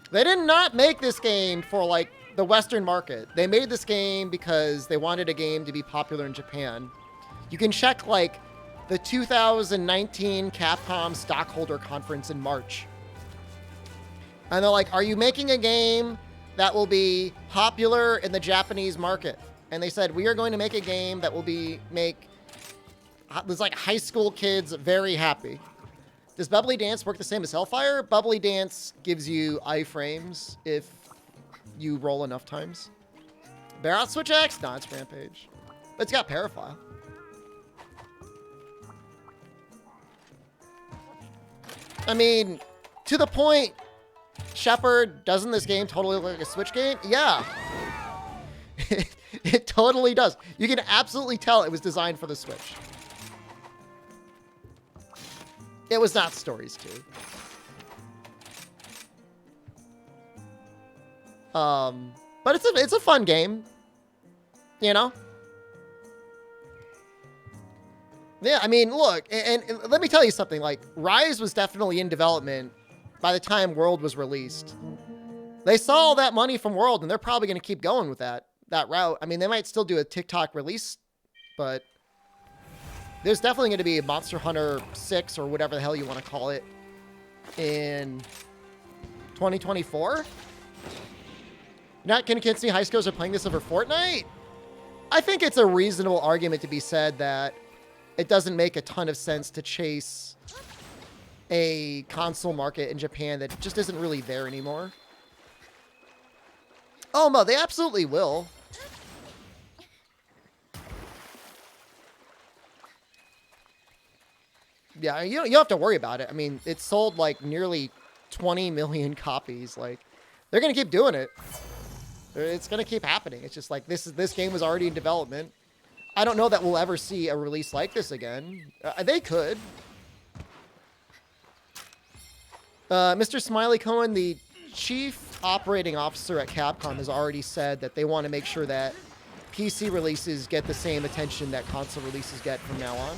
They did not make this game for, like, the Western market. They made this game because they wanted a game to be popular in Japan. You can check, like, the 2019 Capcom Stockholder Conference in March. And they're like, are you making a game that will be popular in the Japanese market. And they said, we are going to make a game that will make there's like high school kids very happy. Does Bubbly Dance work the same as Hellfire? Bubbly Dance gives you iframes if you roll enough times. Bear out Switch X? No, it's Rampage. But it's got Paraphile. I mean, to the point, Shepard, doesn't this game totally look like a Switch game? Yeah. It totally does. You can absolutely tell it was designed for the Switch. It was not Stories 2. But it's a fun game. You know? Yeah, I mean, look, and let me tell you something. Like, Rise was definitely in development by the time World was released. They saw all that money from World, and they're probably going to keep going with that route. I mean, they might still do a TikTok release, but there's definitely going to be a Monster Hunter 6 or whatever the hell you want to call it in 2024. Not convinced high schools are playing this over Fortnite? I think it's a reasonable argument to be said that it doesn't make a ton of sense to chase a console market in Japan that just isn't really there anymore. Oh, no, they absolutely will. Yeah, you don't have to worry about it. I mean, it sold like nearly 20 million copies. Like, they're going to keep doing it. It's going to keep happening. It's just like this game was already in development. I don't know that we'll ever see a release like this again. They could. Mr. Smiley Cohen, the chief operating officer at Capcom, has already said that they want to make sure that PC releases get the same attention that console releases get from now on.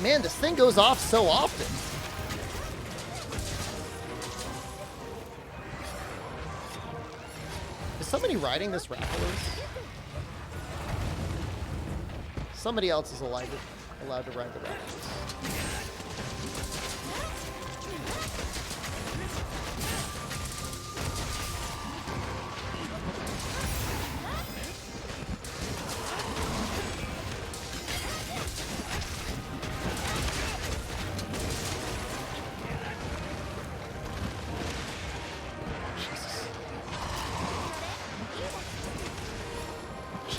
Man, this thing goes off so often. Is somebody riding this raffle? Somebody else is allowed to ride the raffles.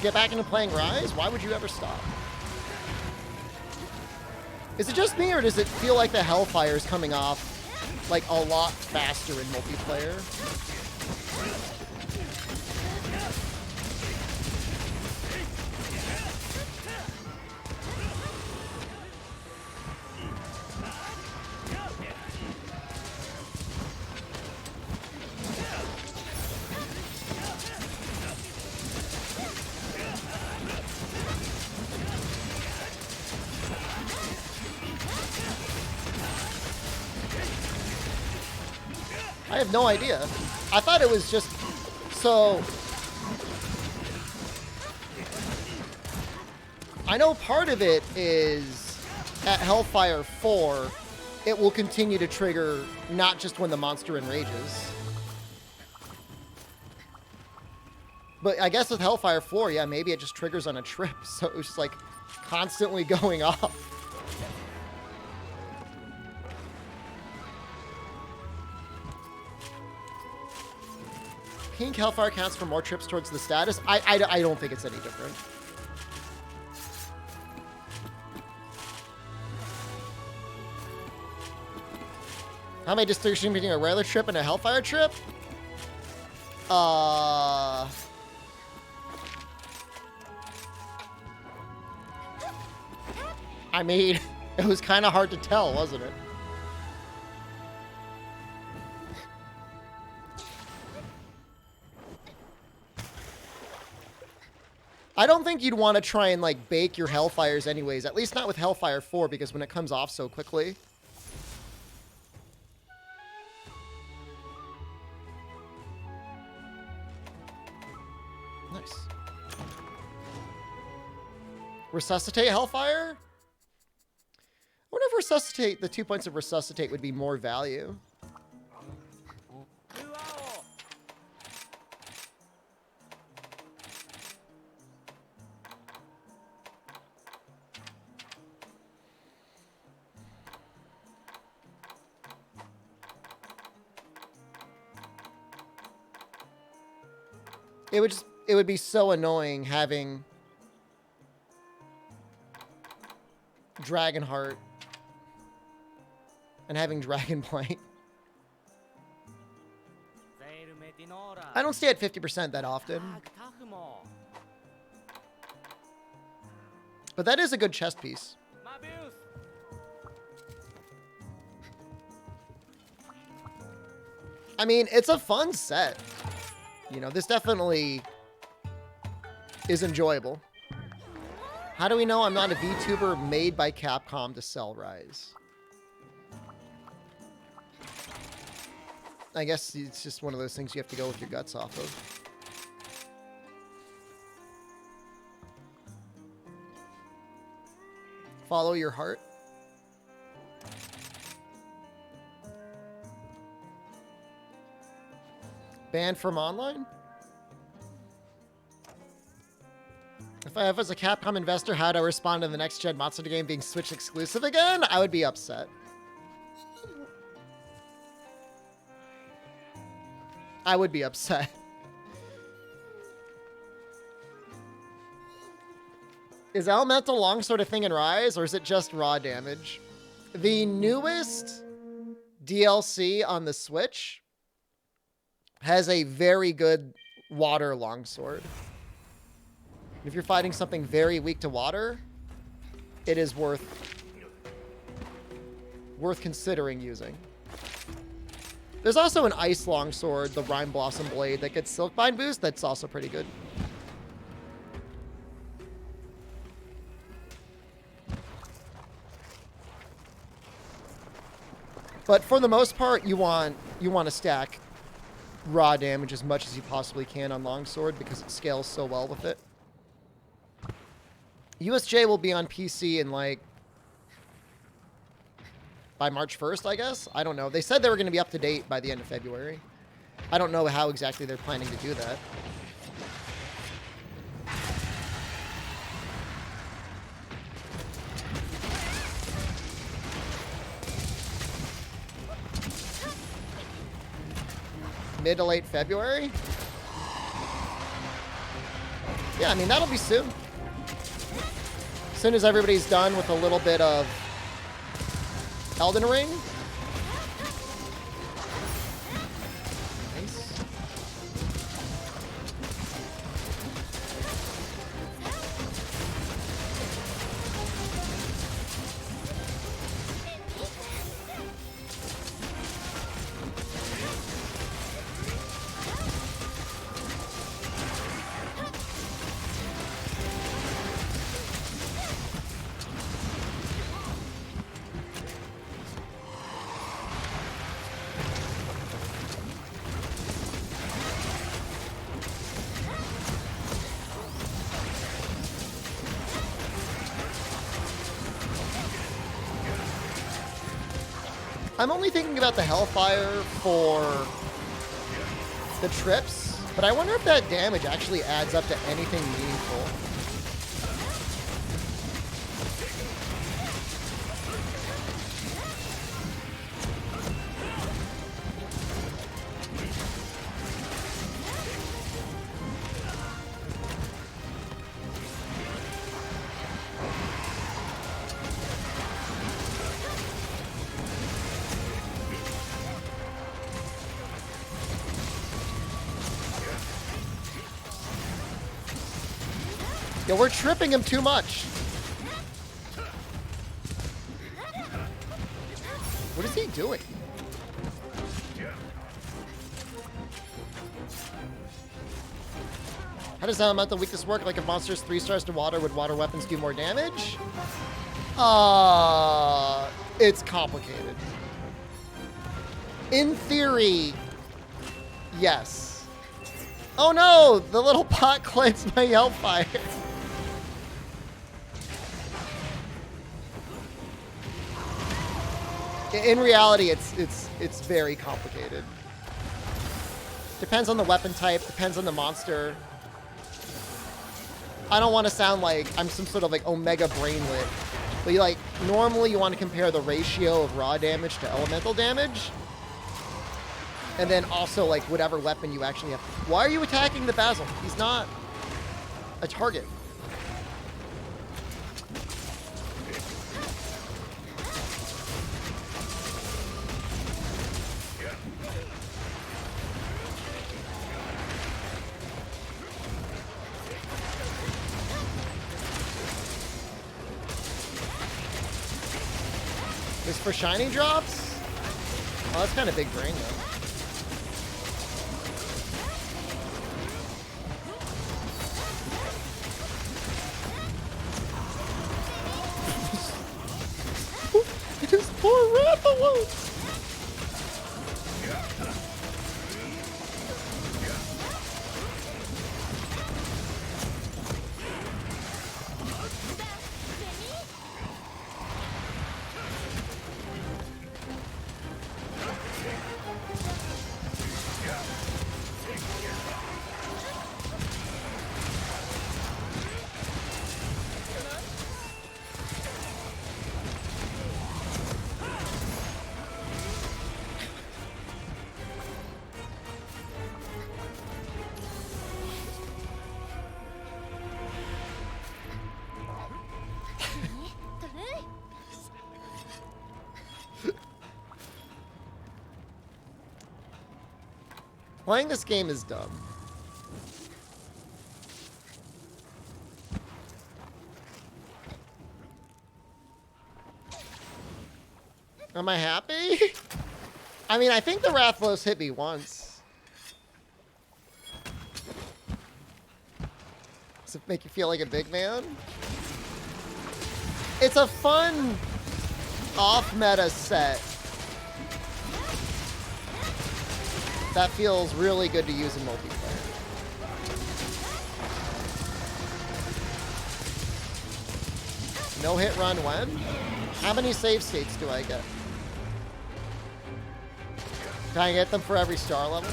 Get back into playing Rise? Why would you ever stop? Is it just me, or does it feel like the Hellfire is coming off like a lot faster in multiplayer? I have no idea. I thought it was just so. I know part of it is at Hellfire 4, it will continue to trigger not just when the monster enrages. But I guess with Hellfire 4, yeah, maybe it just triggers on a trip. So it was just like constantly going off. Pink Hellfire counts for more trips towards the status. I don't think it's any different. How many distinction between a regular trip and a Hellfire trip? I mean, it was kind of hard to tell, wasn't it? I don't think you'd want to try and, like, bake your Hellfires anyways. At least not with Hellfire 4, because when it comes off so quickly. Nice. Resuscitate Hellfire? I wonder if Resuscitate, the 2 points of Resuscitate would be more value. It would be so annoying having Dragonheart and having Dragonblight. I don't stay at 50% that often. But that is a good chest piece. I mean, it's a fun set. You know, this definitely is enjoyable. How do we know I'm not a VTuber made by Capcom to sell Rise? I guess it's just one of those things you have to go with your guts off of. Follow your heart. Banned from online? If I was a Capcom investor, how would I respond to the next gen Monster game being Switch exclusive again? I would be upset. I would be upset. Is Elemental Longsword a thing in Rise, or is it just raw damage? The newest DLC on the Switch has a very good water longsword. If you're fighting something very weak to water, it is worth considering using. There's also an ice longsword, the Rime Blossom Blade, that gets Silkbind boost. That's also pretty good. But for the most part, you want to stack raw damage as much as you possibly can on longsword because it scales so well with it. USJ will be on PC in like by March 1st, I guess. I don't know. They said they were going to be up to date by the end of February. I don't know how exactly they're planning to do that. Mid to late February? Yeah, I mean, that'll be soon. As soon as everybody's done with a little bit of Elden Ring. Nice. I'm only thinking about the Hellfire for the trips, but I wonder if that damage actually adds up to anything meaningful. Yo, we're tripping him too much. What is he doing? How does elemental weakness work? Like if monsters 3 stars to water, would water weapons do more damage? It's complicated. In theory, yes. Oh no, the little pot claims my Hellfire. In reality, it's very complicated. Depends on the weapon type, depends on the monster. I don't want to sound like I'm some sort of like omega brainlet, but you normally you want to compare the ratio of raw damage to elemental damage. And then also like whatever weapon you actually have. Why are you attacking the Basil? He's not a target. This for shining drops? Oh, that's kind of big brain though. Just poor Rathalos! Playing this game is dumb. Am I happy? I mean, I think the Rathalos hit me once. Does it make you feel like a big man? It's a fun off-meta set that feels really good to use in multiplayer. No hit run when? How many save states do I get? Can I get them for every star level?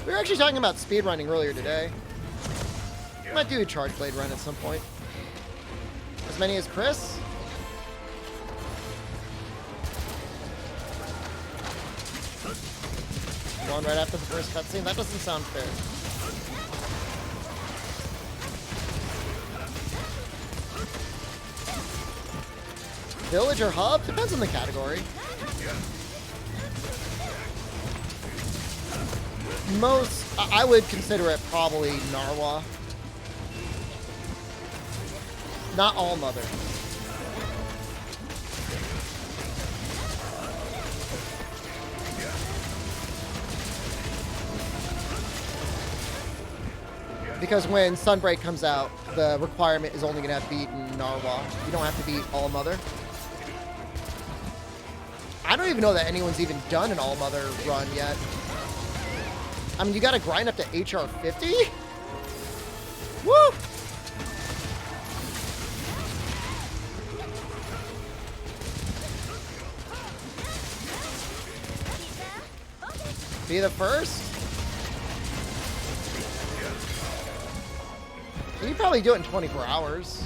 We were actually talking about speedrunning earlier today. I might do a charge blade run at some point. As many as Chris? Going right after the first cutscene? That doesn't sound fair. Village or hub? Depends on the category. I would consider it probably Narwa. Not All Mother. Because when Sunbreak comes out, the requirement is only going to have beaten Narwa. You don't have to beat All Mother. I don't even know that anyone's even done an All Mother run yet. I mean, you got to grind up to HR 50? Woo! Be the first? You can probably do it in 24 hours.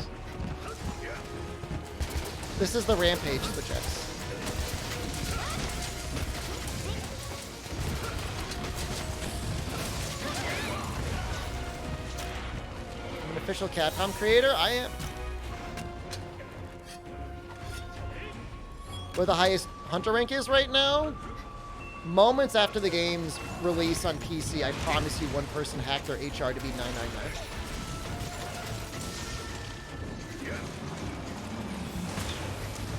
This is the Rampage Switch X. I'm an official Capcom creator. I am. Where the highest Hunter rank is right now? Moments after the game's release on PC, I promise you one person hacked their HR to be 999.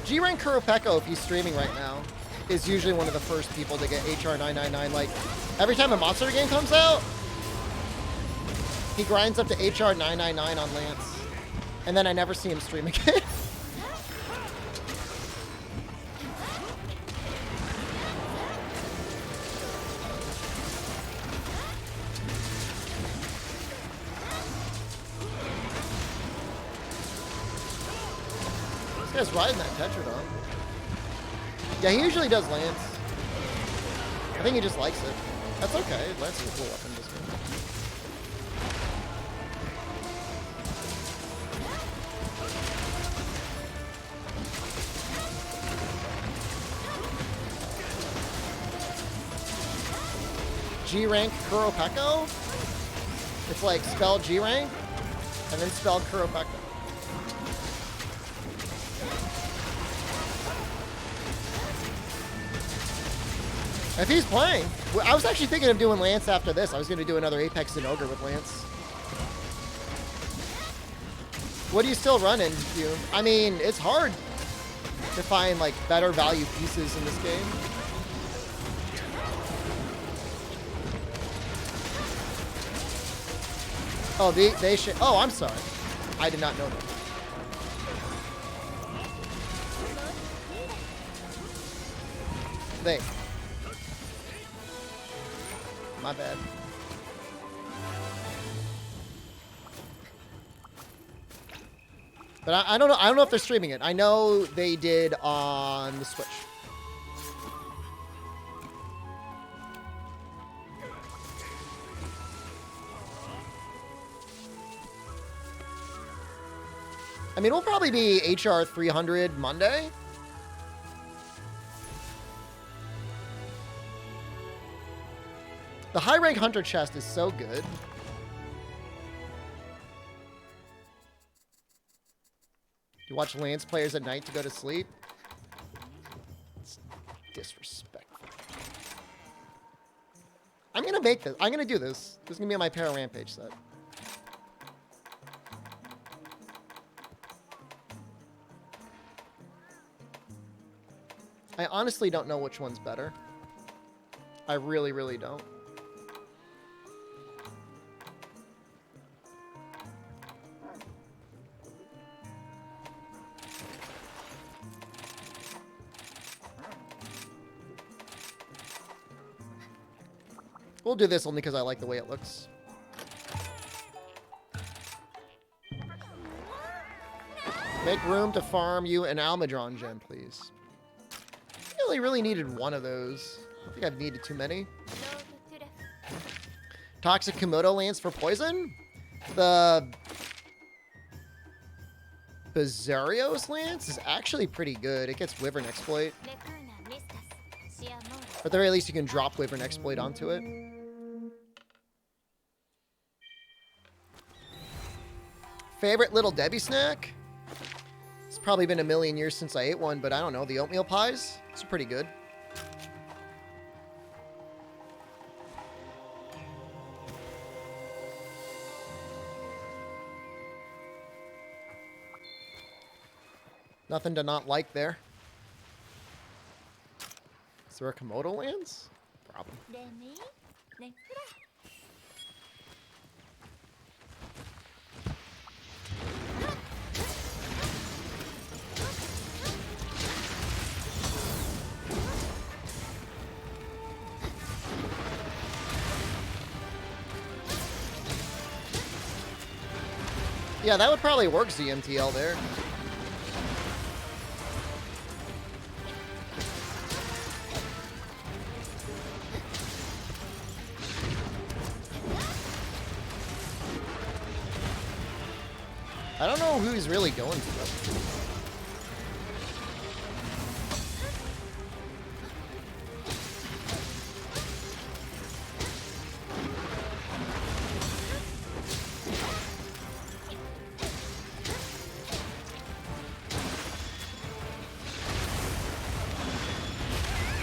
G-Rank Kuropeko, if he's streaming right now, is usually one of the first people to get HR 999. Like, every time a Monster game comes out, he grinds up to HR 999 on Lance. And then I never see him stream again. This guy's riding that Tetradon. Yeah, he usually does Lance. I think he just likes it. That's okay. Lance is a cool weapon in this game. G-Rank Kuropeko? It's like spelled G-Rank and then spelled Kuropeko. If he's playing, I was actually thinking of doing Lance after this. I was going to do another Apex and Ogre with Lance. What are you still running, you? I mean, it's hard to find like better value pieces in this game. Oh, they should. Oh, I'm sorry. I did not know that. They. My bad. But I don't know. I don't know if they're streaming it. I know they did on the Switch. I mean, it'll probably be HR 300 Monday. The high rank Hunter chest is so good. You watch Lance players at night to go to sleep? It's disrespectful. I'm gonna make this. I'm gonna do this. This is gonna be my Para Rampage set. I honestly don't know which one's better. I really, really don't. We'll do this only because I like the way it looks. Make room to farm you an Almudron gem, please. I only really needed one of those. I think I've needed too many. Toxic Komodo Lance for poison? The Bizarrios Lance is actually pretty good. It gets Wyvern Exploit. At the very least, you can drop Wyvern Exploit onto it. Favorite Little Debbie snack? It's probably been a million years since I ate one, but I don't know. The oatmeal pies? It's pretty good. Nothing to not like there. Is there a Komodo Lance? Problem. Yeah, that would probably work, ZMTL there. I don't know who he's really going for.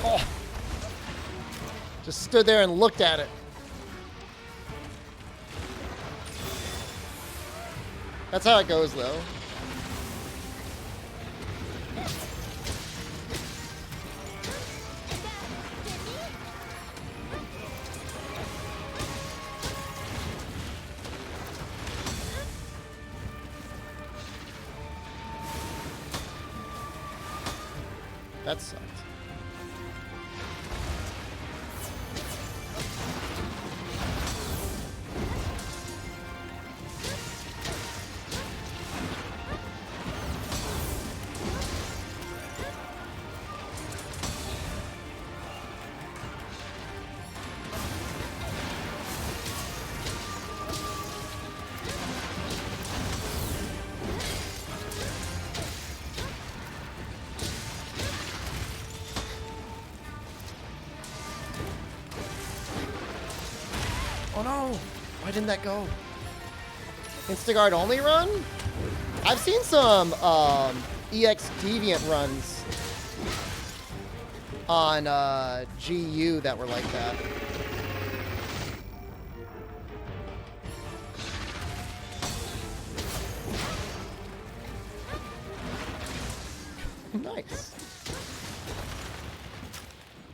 Oh. Just stood there and looked at it. That's how it goes, though. That sucked. Oh no! Why didn't that go? Instaguard only run? I've seen some EX Deviant runs on GU that were like that. Nice.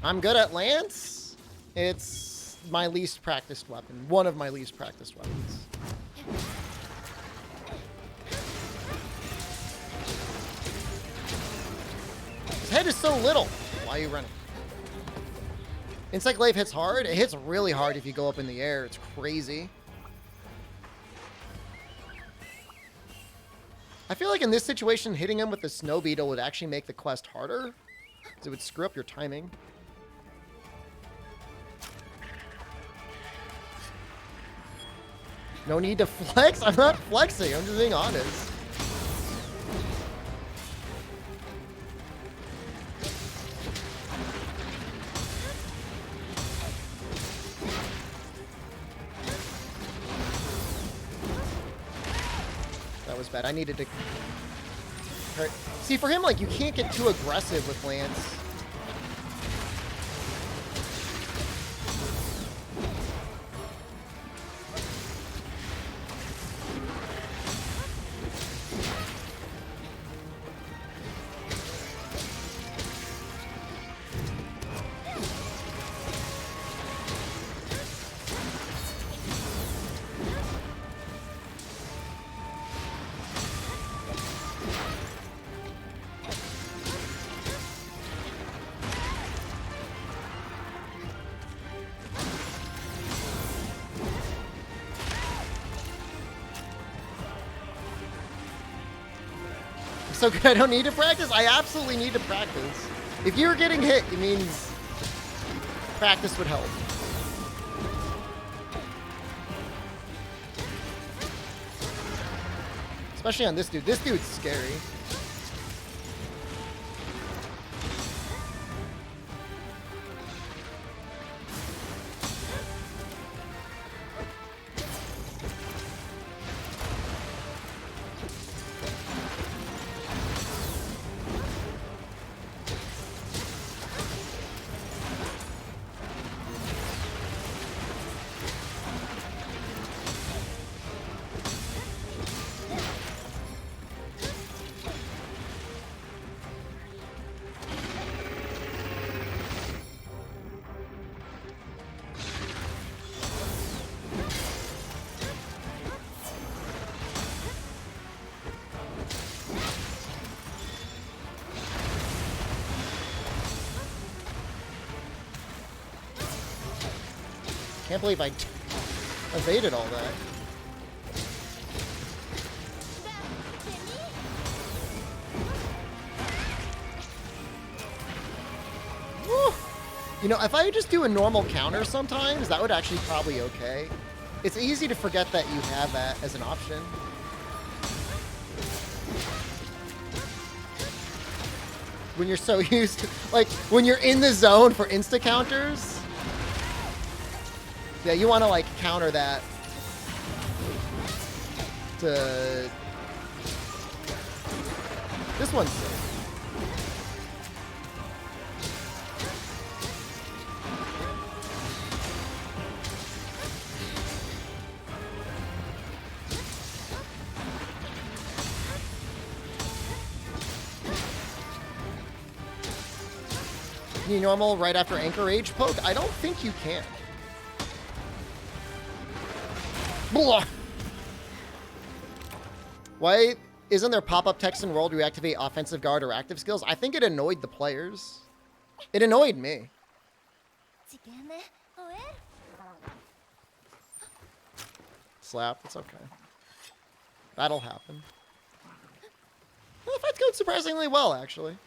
I'm good at Lance. It's my least practiced weapon. One of my least practiced weapons. His head is so little. Why are you running? Insect Glaive hits hard. It hits really hard if you go up in the air. It's crazy. I feel like in this situation, hitting him with the Snow Beetle would actually make the quest harder, because it would screw up your timing. No need to flex? I'm not flexing. I'm just being honest. That was bad. I needed to... Hurt. See, for him, like, you can't get too aggressive with Lance. So good, I don't need to practice? I absolutely need to practice. If you're getting hit, it means practice would help. Especially on this dude. This dude's scary. Can't believe I evaded all that. Woo! You know, if I just do a normal counter sometimes, that would actually probably okay. It's easy to forget that you have that as an option. When you're so used to, like, when you're in the zone for insta counters. Yeah, you want to, like, counter that to... This one's safe. Can you normal right after Anchor Age poke? I don't think you can. Blah. Why isn't there pop-up text in World to reactivate offensive guard or active skills? I think it annoyed the players. It annoyed me. Slap, it's okay. That'll happen. Well, the fight's going surprisingly well, actually.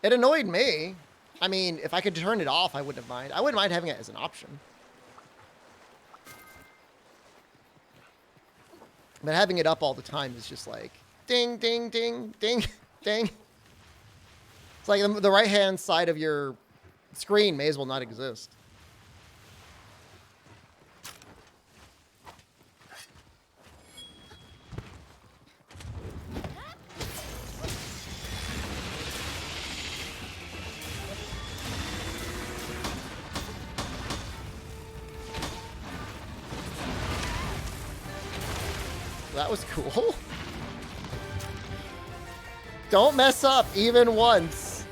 It annoyed me. I mean, if I could turn it off, I wouldn't mind. I wouldn't mind having it as an option. But having it up all the time is just like, ding, ding, ding, ding, ding. It's like the right-hand side of your screen may as well not exist. That was cool. Don't mess up even once,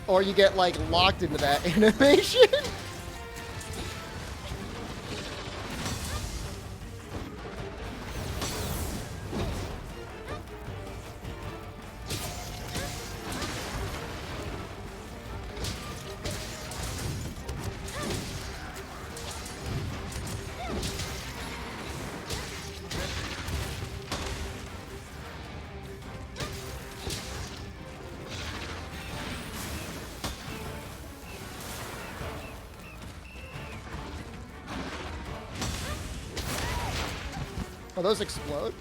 or you get, like, locked into that animation. Oh, those explode?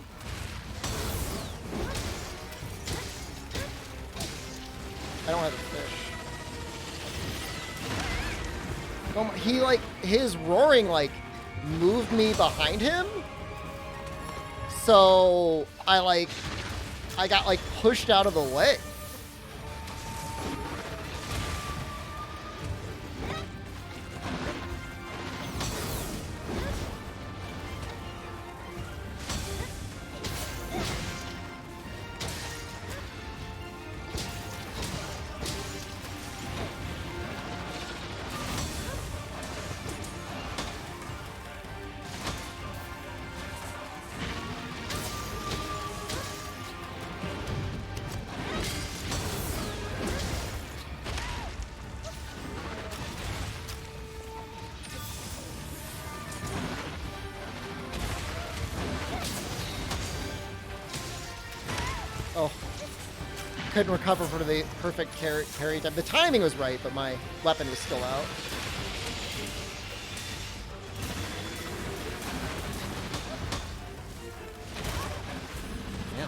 I don't have a fish. Oh my, he, like, his roaring, like, moved me behind him. So, I got, like, pushed out of the way. Oh, couldn't recover for the perfect parry time. The timing was right, but my weapon was still out. Yeah.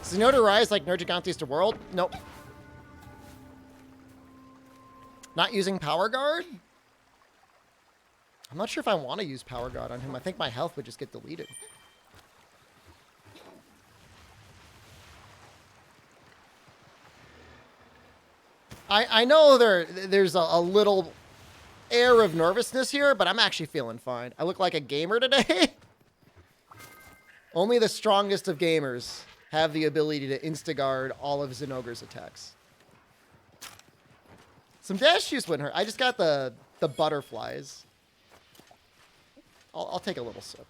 Zenota Rise like Nergigantes to World? Nope. Not using Power Guard? I'm not sure if I want to use Power Guard on him. I think my health would just get deleted. I know there's a little air of nervousness here, but I'm actually feeling fine. I look like a gamer today. Only the strongest of gamers have the ability to insta-guard all of Zenogre's attacks. Some dash juice wouldn't hurt. I just got the butterflies. I'll take a little sip.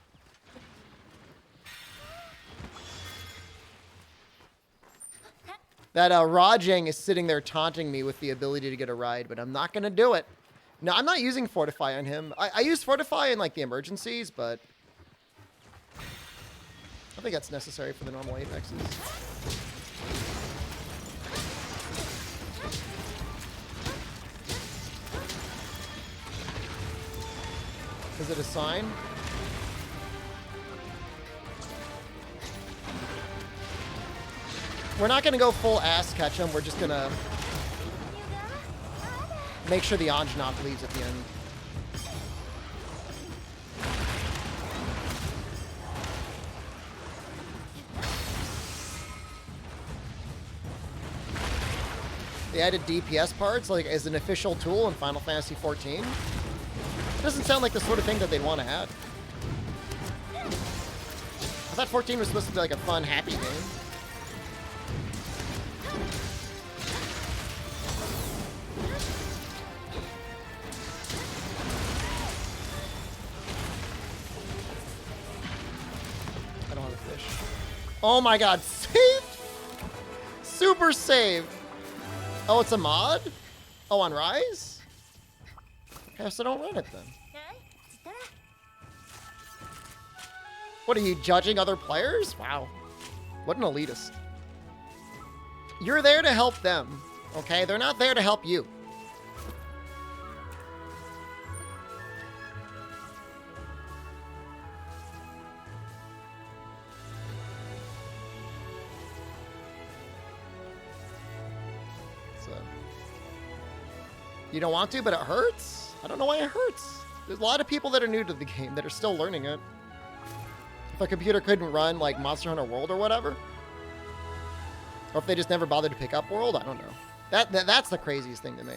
That Rajang is sitting there taunting me with the ability to get a ride, but I'm not going to do it. No, I'm not using Fortify on him. I use Fortify in, like, the emergencies, but I think that's necessary for the normal Apexes. Is it a sign? We're not going to go full ass catch him. We're just going to make sure the Anjanath leaves at the end. They added DPS parts like as an official tool in Final Fantasy XIV. It doesn't sound like the sort of thing that they'd want to add. I thought 14 was supposed to be like a fun, happy game. I don't have a fish. Oh my god, saved! Super saved! Oh, it's a mod? Oh, on Rise? Okay, so don't run it then. What, are you judging other players? Wow. What an elitist. You're there to help them, okay? They're not there to help you. So, you don't want to, but it hurts? I don't know why it hurts. There's a lot of people that are new to the game that are still learning it. If a computer couldn't run, like, Monster Hunter World or whatever. Or if they just never bothered to pick up World, I don't know. That's the craziest thing to me.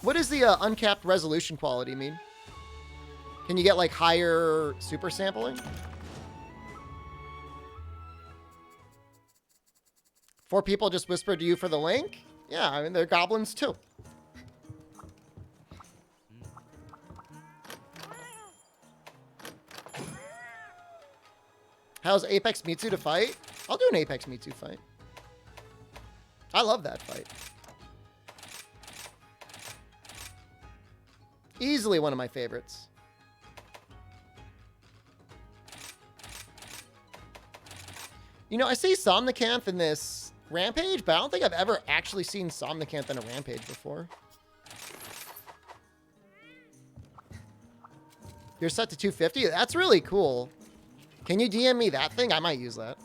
What does the uncapped resolution quality mean? Can you get, like, higher super sampling? 4 people just whispered to you for the link? Yeah, I mean, they're goblins too. How's Apex Mitsu to fight? I'll do an Apex Mitsu fight. I love that fight. Easily one of my favorites. You know, I see Somnicanth in this Rampage, but I don't think I've ever actually seen Somnicanth in a Rampage before. You're set to 250? That's really cool. Can you DM me that thing? I might use that.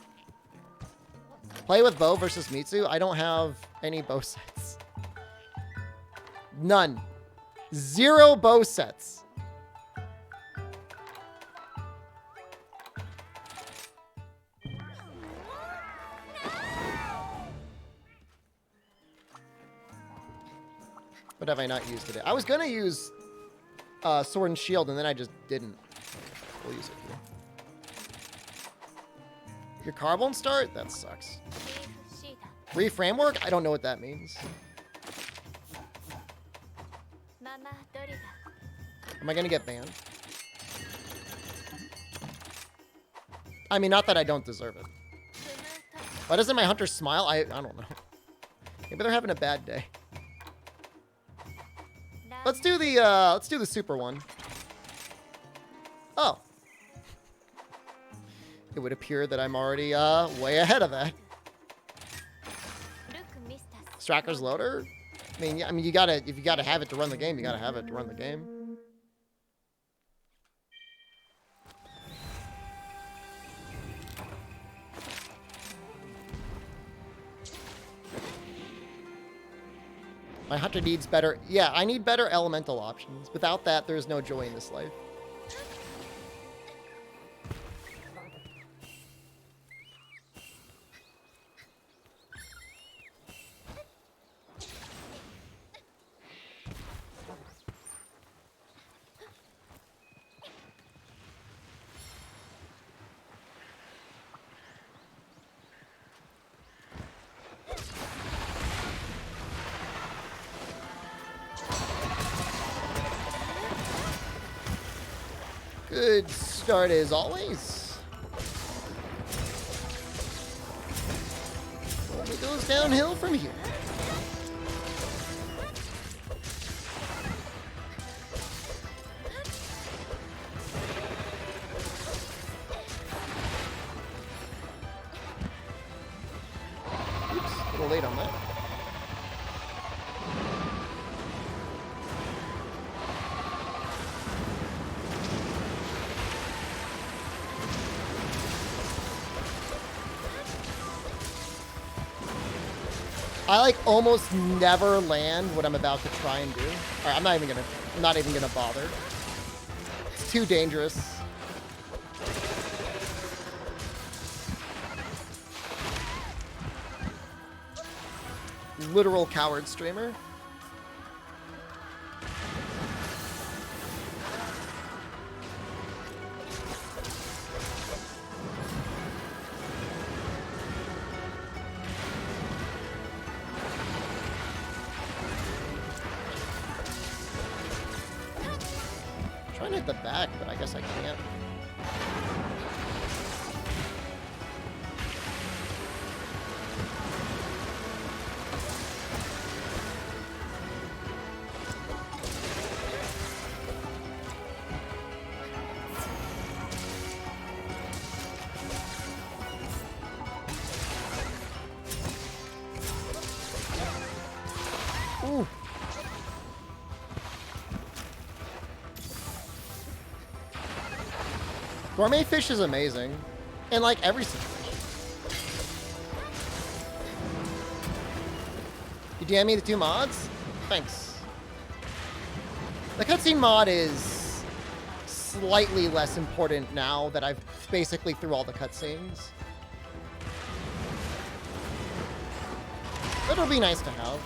Play with bow versus Mitsu? I don't have any bow sets. None. 0 bow sets. What have I not used today? I was going to use Sword and Shield, and then I just didn't. We'll use it here. Your Carbone start? That sucks. Reframework? I don't know what that means. Am I going to get banned? I mean, not that I don't deserve it. Why doesn't my hunter smile? I don't know. Maybe they're having a bad day. Let's do the super one. Oh. It would appear that I'm already way ahead of that. Stracker's loader? I mean, if you gotta have it to run the game, you gotta have it to run the game. My hunter needs better... Yeah, I need better elemental options. Without that, there's no joy in this life. Good start as always. Only goes downhill from here. Oops, a little late on that. I like almost never land what I'm about to try and do. All right, I'm not even gonna bother. It's too dangerous. Literal coward streamer. Trying to hit the back, but I guess I can't. Ooh. Gourmet fish is amazing. In like every situation. You DM me the 2 mods? Thanks. The cutscene mod is slightly less important now that I've basically through all the cutscenes. It'll be nice to have.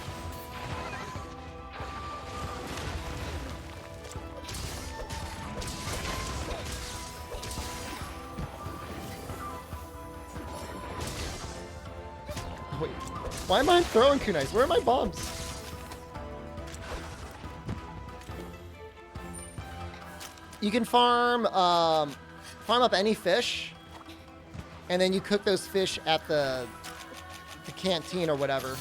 Wait, why am I throwing kunais? Where are my bombs? You can farm up any fish, and then you cook those fish at the canteen or whatever.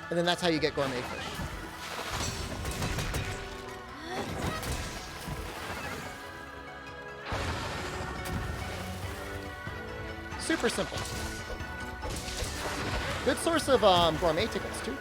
And then that's how you get gourmet fish. Super simple. Good source of gourmet tickets too.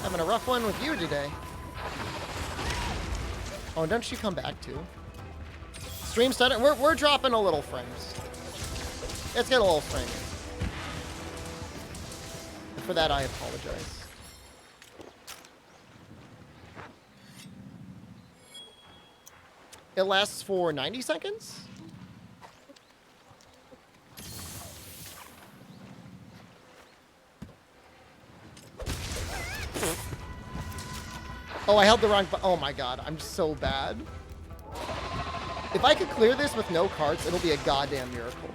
Having a rough one with you today. Oh, don't you come back too? Stream stutter. We're dropping a little frames. Let's get a little frame. And for that, I apologize. It lasts for 90 seconds? Oh, I held the wrong button. Oh my god, I'm so bad. If I could clear this with no carts, it'll be a goddamn miracle.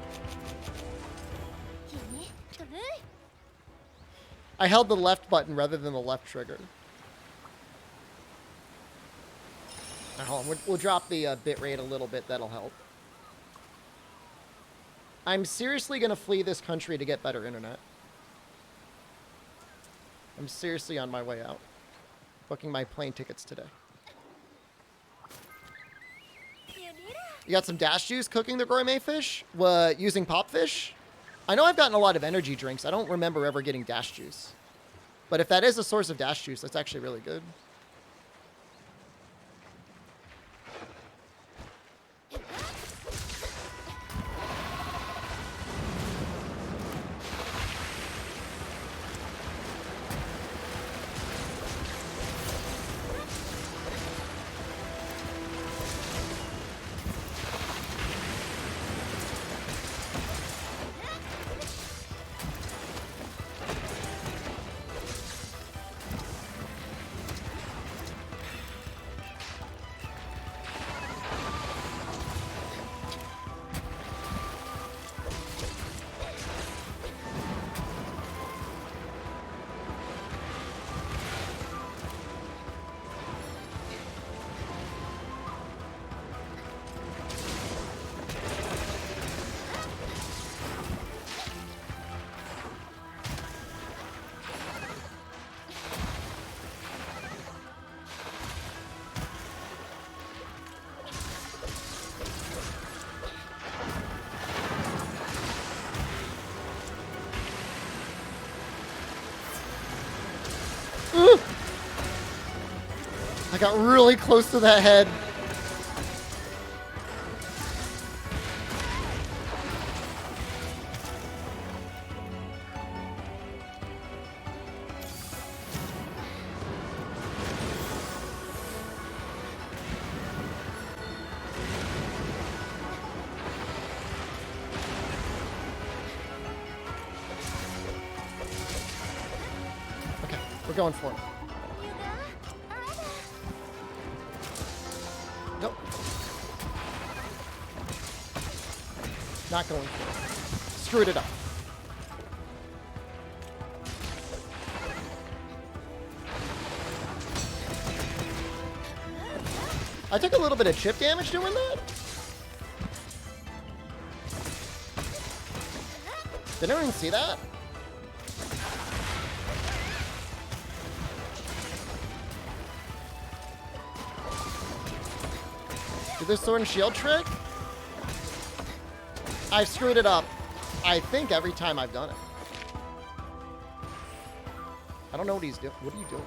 I held the left button rather than the left trigger. Now, hold on, we'll drop the bit rate a little bit, that'll help. I'm seriously gonna flee this country to get better internet. I'm seriously on my way out. Booking my plane tickets today. You got some dash juice cooking the gourmet fish? Using pop fish? I know I've gotten a lot of energy drinks. I don't remember ever getting dash juice. But if that is a source of dash juice, that's actually really good. I got really close to that head. Okay, we're going for it. Nope. Not going for it. Screwed it up. I took a little bit of chip damage doing that. Did anyone see that? Did this sword and shield trick? I've screwed it up, I think, every time I've done it. I don't know what he's doing. What are you doing?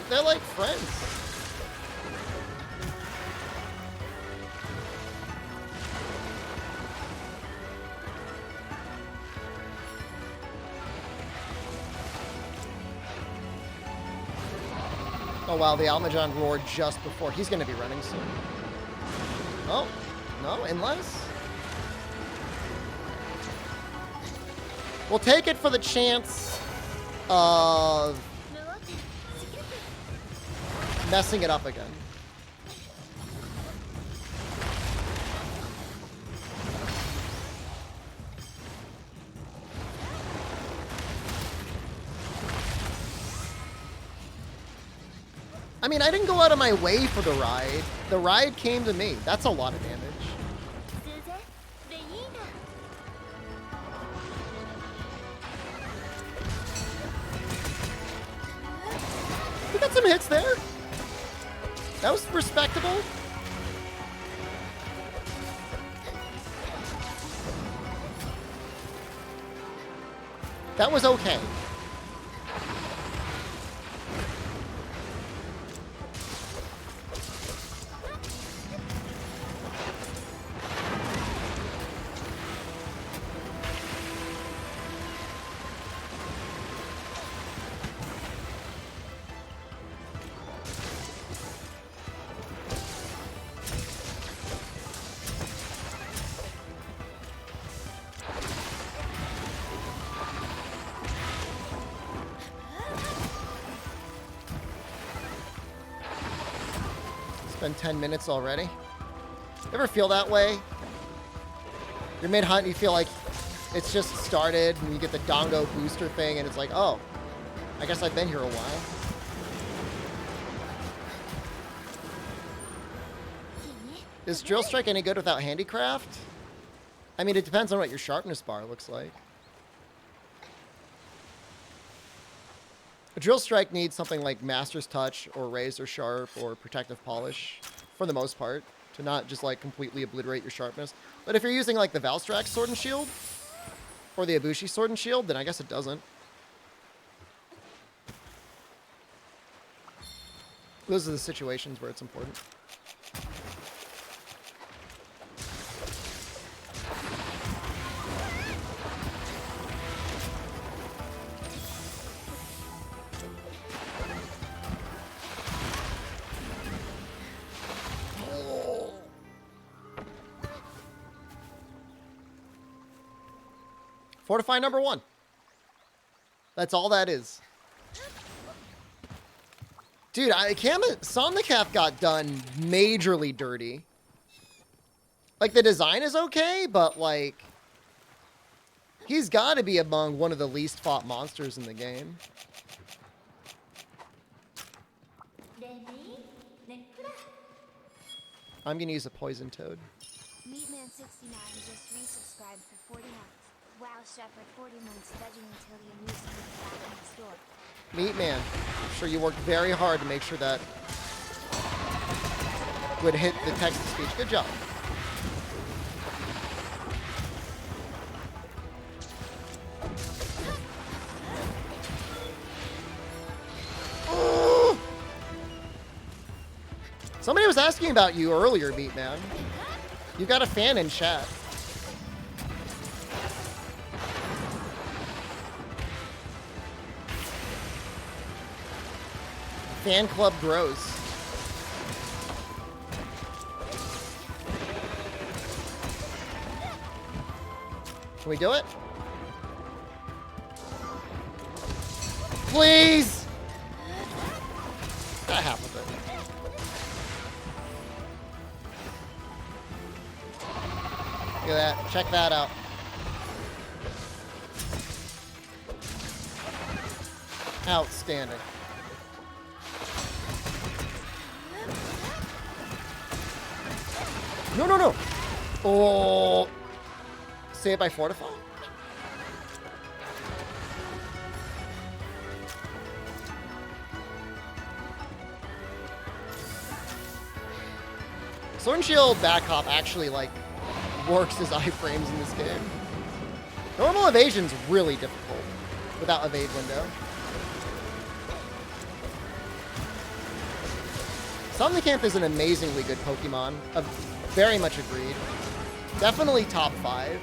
They're like friends. Oh wow, the Almajon roared just before. He's gonna be running soon. Oh, no, unless... We'll take it for the chance of messing it up again. I mean, I didn't go out of my way for the ride. The ride came to me. That's a lot of damage. We got some hits there. That was respectable. That was okay. Been 10 minutes already. Ever feel that way? You're mid-hunt and you feel like it's just started and you get the Dongo booster thing and it's like, oh, I guess I've been here a while. Is Drill Strike any good without Handicraft? I mean, it depends on what your sharpness bar looks like. A Drill Strike needs something like Master's Touch or Razor Sharp or Protective Polish, for the most part, to not just like completely obliterate your sharpness. But if you're using like the Valstrax Sword and Shield, or the Ibushi Sword and Shield, then I guess it doesn't. Those are the situations where it's important. Fortify number 1. That's all that is. Dude, Somnicath got done majorly dirty. Like, the design is okay, but, like, he's got to be among one of the least fought monsters in the game. I'm going to use a Poison Toad. Meet me Meatman69 just resubscribed for 40 months. Wow, Shepard 40 months vegging until the amusement back in the store. Meatman, I'm sure you worked very hard to make sure that would hit the text-to-speech. Good job. Oh! Somebody was asking about you earlier, Meatman. You got a fan in chat. Fan club grows. Can we do it? Please! Got half of it. Look at that. Check that out. Outstanding. No, no, no. Oh. Save by Fortify? Sword and Shield back hop actually, like, works as iframes in this game. Normal evasion's really difficult without evade window. Somnicanth is an amazingly good Pokemon. Very much agreed. Definitely top 5.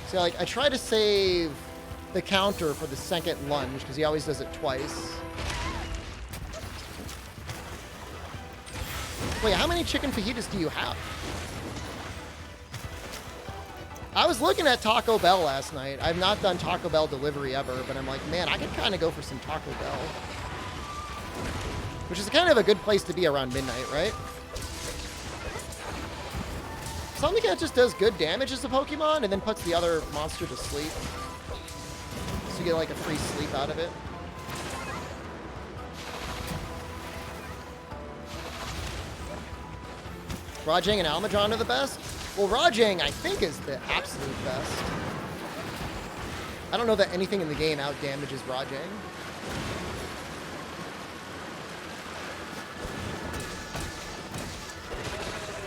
So, like, I try to save the counter for the second lunge, because he always does it twice. Wait, how many chicken fajitas do you have? I was looking at Taco Bell last night. I've not done Taco Bell delivery ever, but I'm like, man, I could kind of go for some Taco Bell. Which is kind of a good place to be around midnight, right? Somnicanth just does good damage as a Pokemon and then puts the other monster to sleep. So you get like a free sleep out of it. Rajang and Almudron are the best? Well, Rajang, I think, is the absolute best. I don't know that anything in the game out-damages Rajang.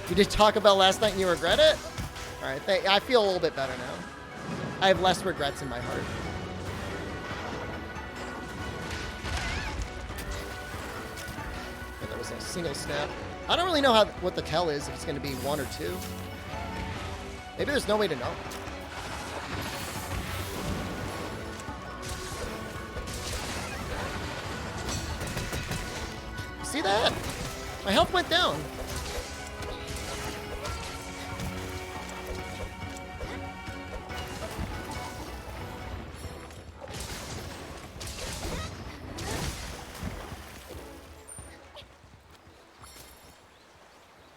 You did talk about last night and you regret it? Alright, I feel a little bit better now. I have less regrets in my heart. But that was a single snap. I don't really know what the tell is, if it's going to be 1 or 2. Maybe there's no way to know. See that? My health went down.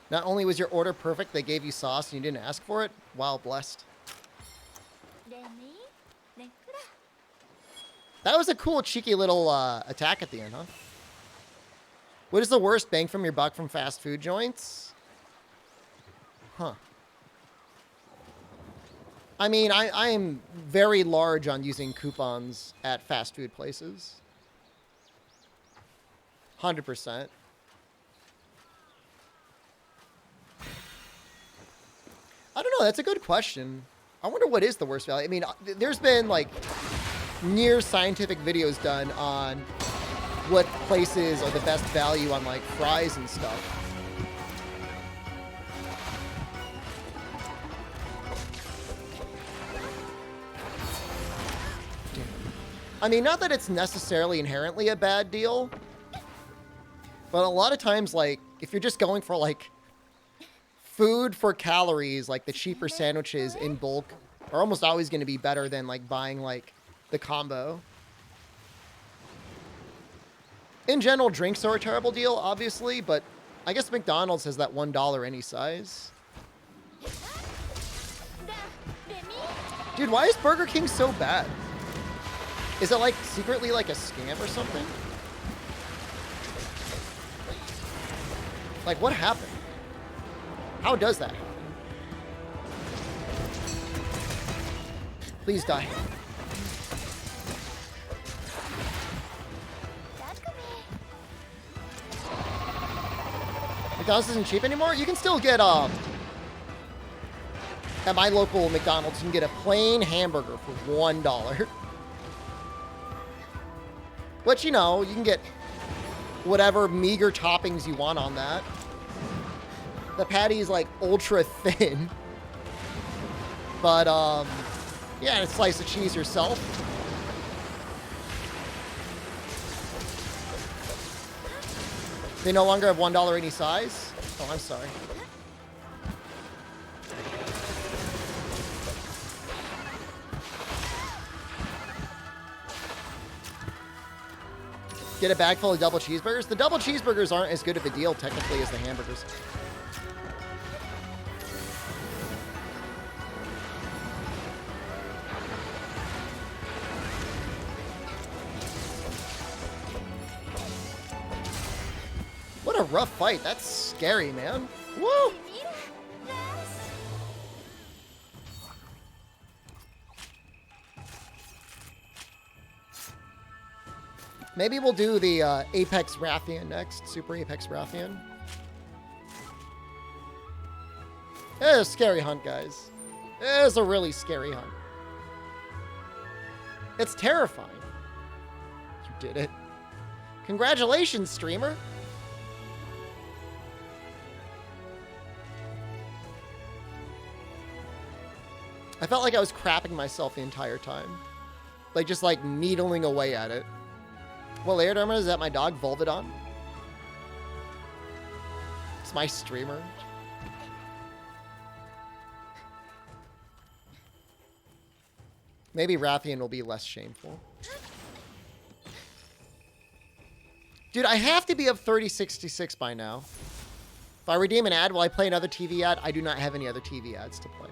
Not only was your order perfect, they gave you sauce and you didn't ask for it. Wow, blessed. That was a cool, cheeky little attack at the end, huh? What is the worst bang from your buck from fast food joints? Huh. I mean, I am very large on using coupons at fast food places. 100%. I don't know. That's a good question. I wonder what is the worst value. I mean, there's been, like, near scientific videos done on what places are the best value on, like, fries and stuff. I mean, not that it's necessarily inherently a bad deal, but a lot of times, like, if you're just going for, like, food for calories, like the cheaper sandwiches in bulk are almost always going to be better than like buying like the combo. In general, drinks are a terrible deal, obviously, but I guess McDonald's has that $1 any size. Dude, why is Burger King so bad? Is it like secretly like a scam or something? Like what happened? How does that happen? Please die. McDonald's isn't cheap anymore? You can still get, at my local McDonald's, you can get a plain hamburger for $1. Which, you know, you can get whatever meager toppings you want on that. The patty is, like, ultra thin. But, yeah, and a slice of cheese yourself. They no longer have $1 any size? Oh, I'm sorry. Get a bag full of double cheeseburgers? The double cheeseburgers aren't as good of a deal, technically, as the hamburgers. What a rough fight. That's scary, man. Woo! Maybe we'll do the Apex Rathian next. Super Apex Rathian. It is a scary hunt, guys. It is a really scary hunt. It's terrifying. You did it. Congratulations, streamer. I felt like I was crapping myself the entire time. Like, just like needling away at it. What layered armor is that my dog Volvidon? It's my streamer. Maybe Rathian will be less shameful. Dude, I have to be up 3066 by now. If I redeem an ad, will I play another TV ad? I do not have any other TV ads to play.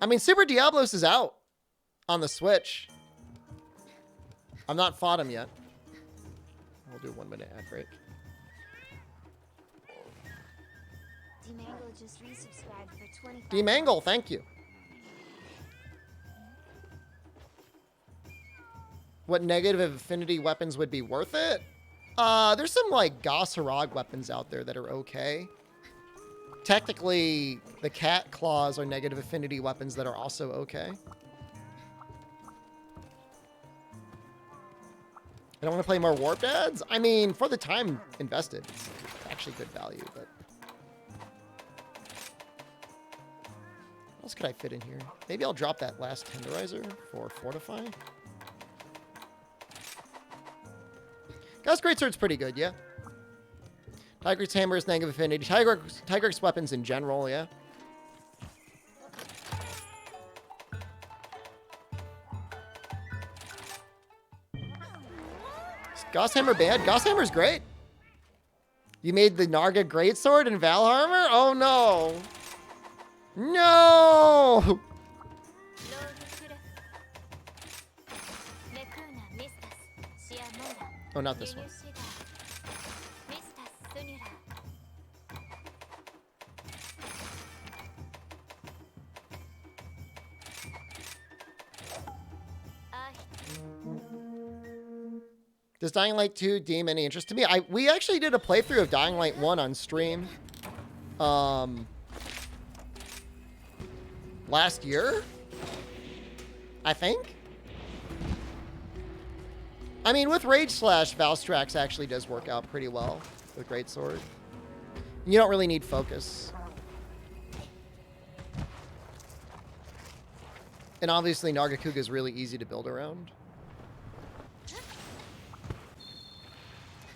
I mean, Super Diablos is out on the Switch. I've not fought him yet. We'll do a 1-minute ad break. D-Mangle just resubscribed for 25. D-Mangle, thank you. What negative affinity weapons would be worth it? There's some, like, Gauss Harag weapons out there that are okay. Technically, the cat claws are negative affinity weapons that are also okay. I don't want to play more warped ads? I mean, for the time invested, it's actually good value, but... What else could I fit in here? Maybe I'll drop that last tenderizer for Fortify. Gauss Greatsword's pretty good, yeah. Tigrex Hammer is negative affinity. Tigrex weapons in general, yeah. Is Gauss Hammer bad? Gauss Hammer's great. You made the Narga Greatsword in Valharmer? Oh no. No! Oh, not this one. Does Dying Light 2 deem any interest to me? We actually did a playthrough of Dying Light 1 on stream. Last year? I think? I mean, with Rage Slash, Valstrax actually does work out pretty well with Greatsword. You don't really need focus. And obviously, Nargacuga is really easy to build around.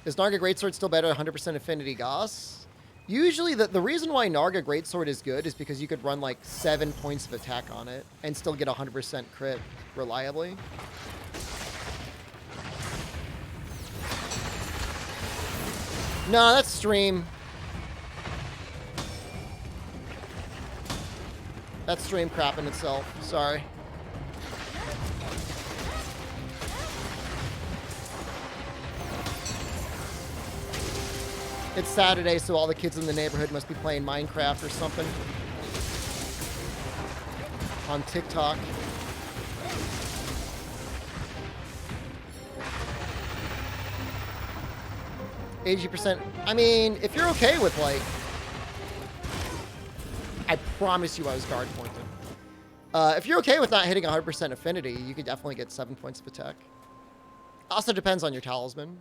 Is Narga Greatsword still better at 100% affinity Gauss? Usually, the reason why Narga Greatsword is good is because you could run like 7 points of attack on it and still get 100% crit reliably. No, that's stream. That's stream crap in itself. Sorry. It's Saturday, so all the kids in the neighborhood must be playing Minecraft or something. On TikTok. %. I mean, if you're okay with, like... I promise you I was guard pointed. If you're okay with not hitting 100% affinity, you could definitely get 7 points of attack. Also depends on your talisman.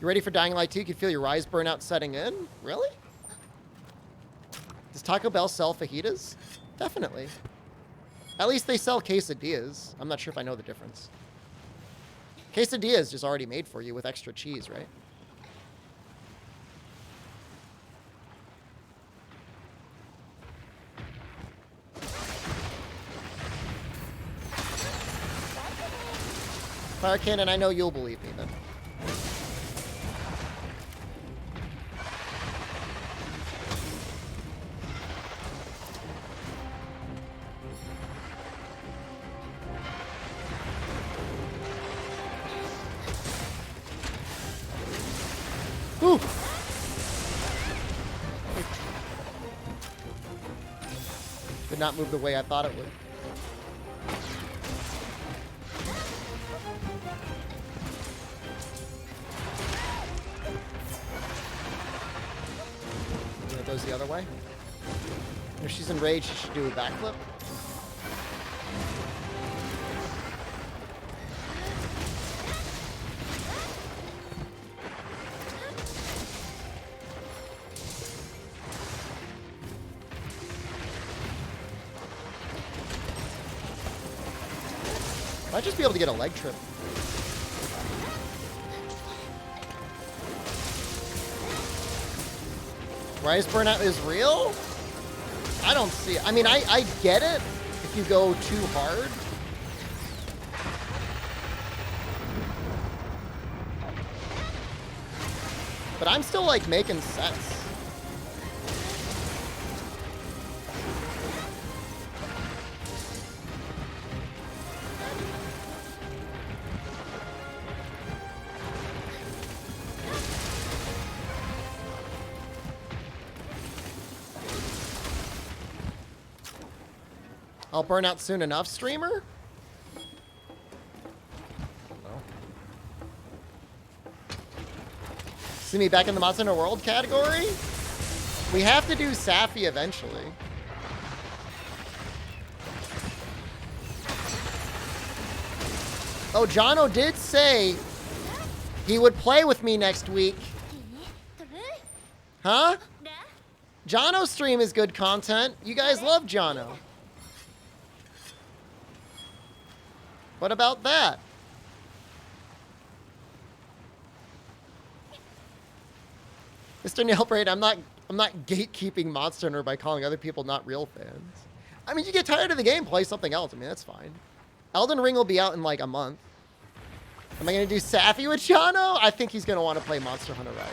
You ready for Dying Light 2? You can feel your rise burnout setting in? Really? Does Taco Bell sell fajitas? Definitely. At least they sell quesadillas. I'm not sure if I know the difference. Quesadilla is just already made for you with extra cheese, right? Fire Cannon, I know you'll believe me then. Whew. Did not move the way I thought it would. It goes the other way. If she's enraged, she should do a backflip. Might just be able to get a leg trip. Rise burnout is real? I don't see it. I mean, I get it if you go too hard. But I'm still, like, making sets. I'll burn out soon enough, streamer? No. See me back in the Monster Hunter World category? We have to do Safi eventually. Oh, Jono did say he would play with me next week. Huh? Jono's stream is good content. You guys love Jono. What about that? Mr. Nailbraid, I'm not gatekeeping Monster Hunter by calling other people not real fans. I mean, you get tired of the game, play something else. I mean, that's fine. Elden Ring will be out in like a month. Am I going to do Safi with Jono? I think he's going to want to play Monster Hunter Rise.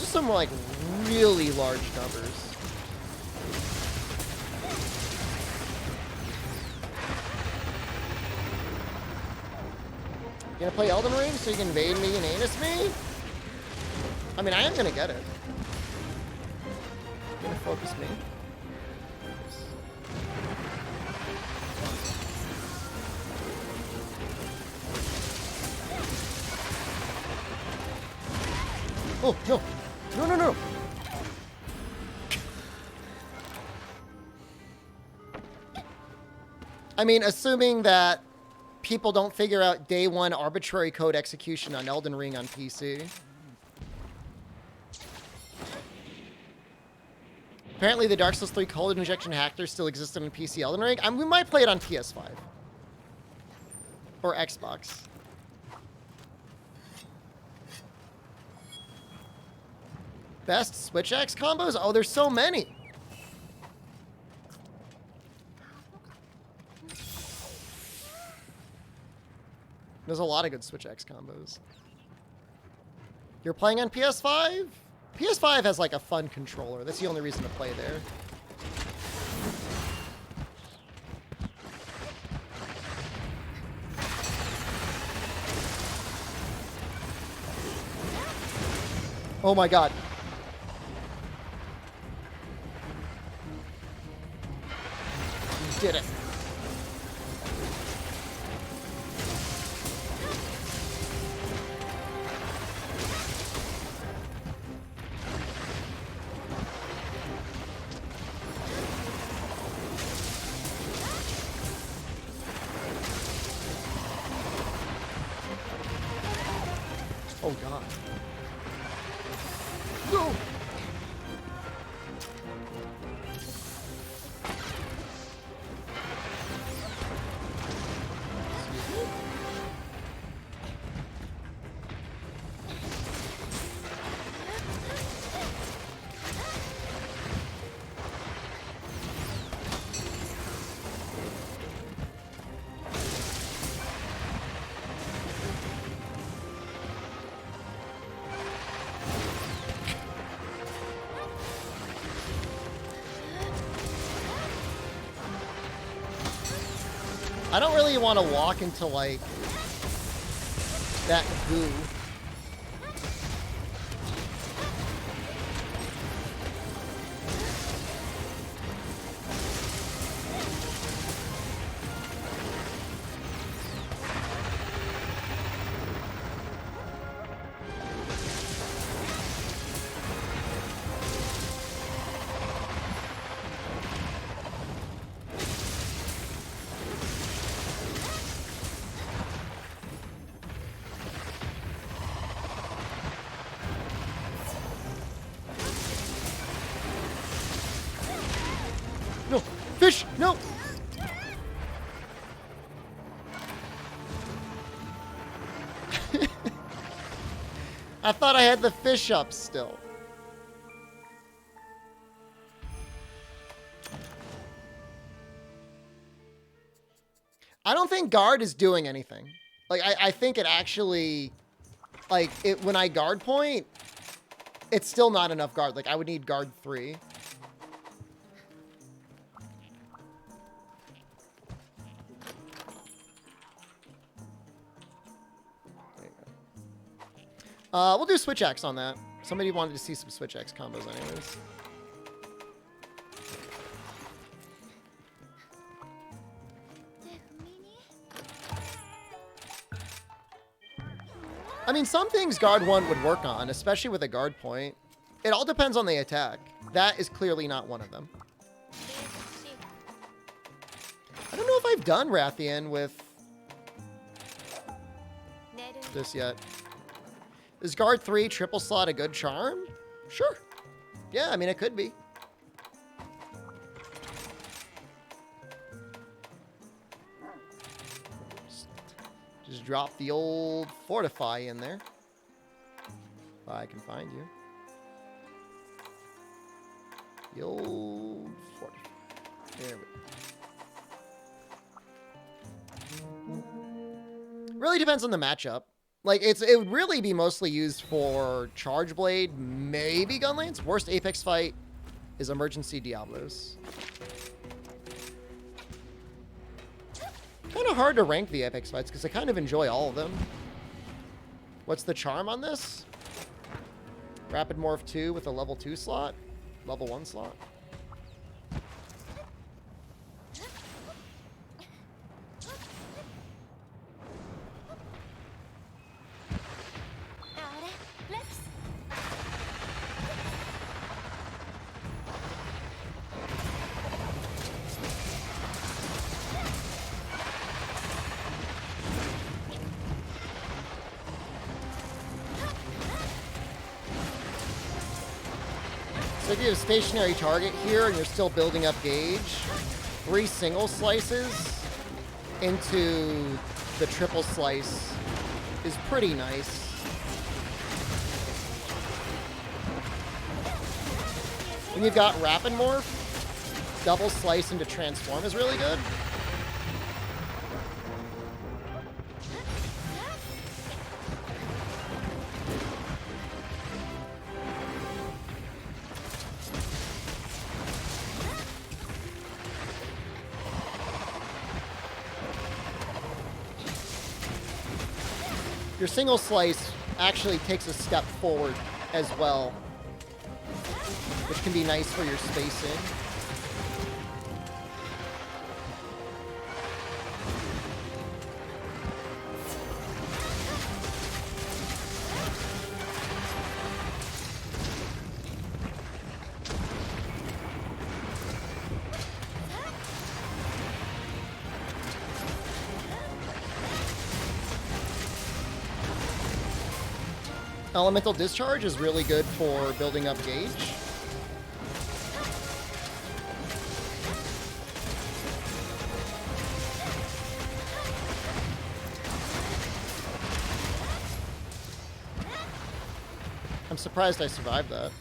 Some like really large numbers. You gonna play Elden Ring so you can invade me and anus me? I mean, I am gonna get it. You're gonna focus me. Oh, no. No, no, no. I mean, assuming that people don't figure out day one arbitrary code execution on Elden Ring on PC. Apparently the Dark Souls 3 code injection hacker still existed on PC Elden Ring. We might play it on PS5. Or Xbox. Best Switch X combos? Oh, there's so many. There's a lot of good Switch X combos. You're playing on PS5? PS5 has like a fun controller. That's the only reason to play there. Oh my god. You did it. Oh god. No! I don't really want to walk into, like, that goo. No! Fish! No! I thought I had the fish up still. I don't think guard is doing anything. Like, I think it actually, like, when I guard point, it's still not enough guard. Like, I would need guard 3. We'll do Switch X on that. Somebody wanted to see some Switch X combos anyways. I mean, some things guard 1 would work on, especially with a guard point. It all depends on the attack. That is clearly not one of them. I don't know if I've done Rathian with this yet. Is guard 3 triple slot a good charm? Sure. Yeah, I mean, it could be. Just drop the old fortify in there. If I can find you. The old fortify. There we go. Really depends on the matchup. Like, it would really be mostly used for Charge Blade, maybe Gunlance. Worst Apex fight is Emergency Diablos. Kind of hard to rank the Apex fights because I kind of enjoy all of them. What's the charm on this? Rapid Morph 2 with a level 2 slot? Level 1 slot? So if you have a stationary target here and you're still building up gauge, 3 single slices into the triple slice is pretty nice. When you've got Rapid Morph, double slice into transform is really good. Your single slice actually takes a step forward as well, which can be nice for your spacing. Elemental Discharge is really good for building up gauge. I'm surprised I survived that.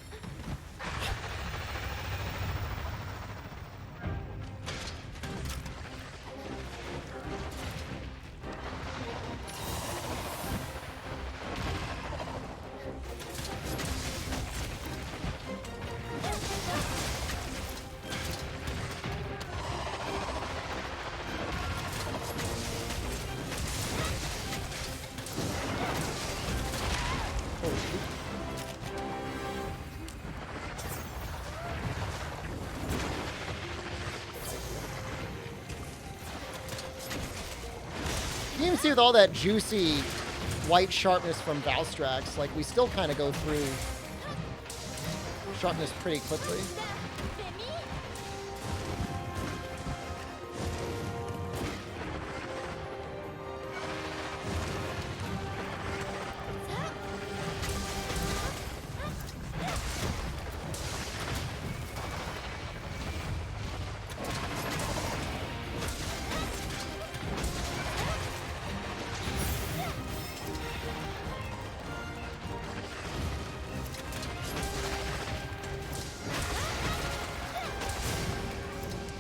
You can see with all that juicy white sharpness from Valstrax, like we still kind of go through sharpness pretty quickly.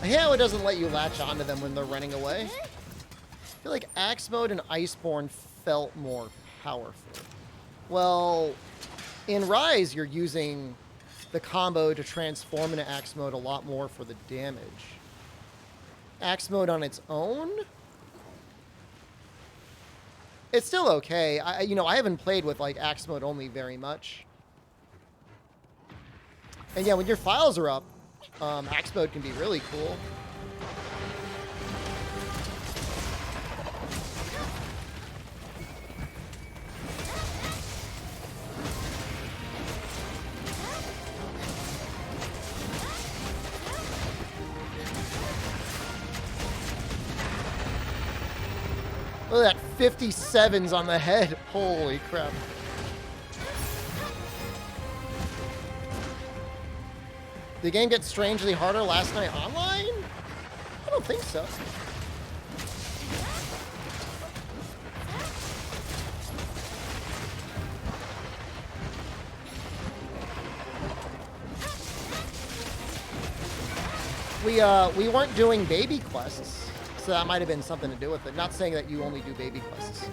I hate how it doesn't let you latch onto them when they're running away. I feel like Axe Mode and Iceborne felt more powerful. Well, in Rise, you're using the combo to transform into Axe Mode a lot more for the damage. Axe Mode on its own? It's still okay. I haven't played with like Axe Mode only very much. And yeah, when your files are up, Axe Mode can be really cool. Look at that 57s on the head. Holy crap. Did the game get strangely harder last night online? I don't think so. We weren't doing baby quests, so that might have been something to do with it. Not saying that you only do baby quests.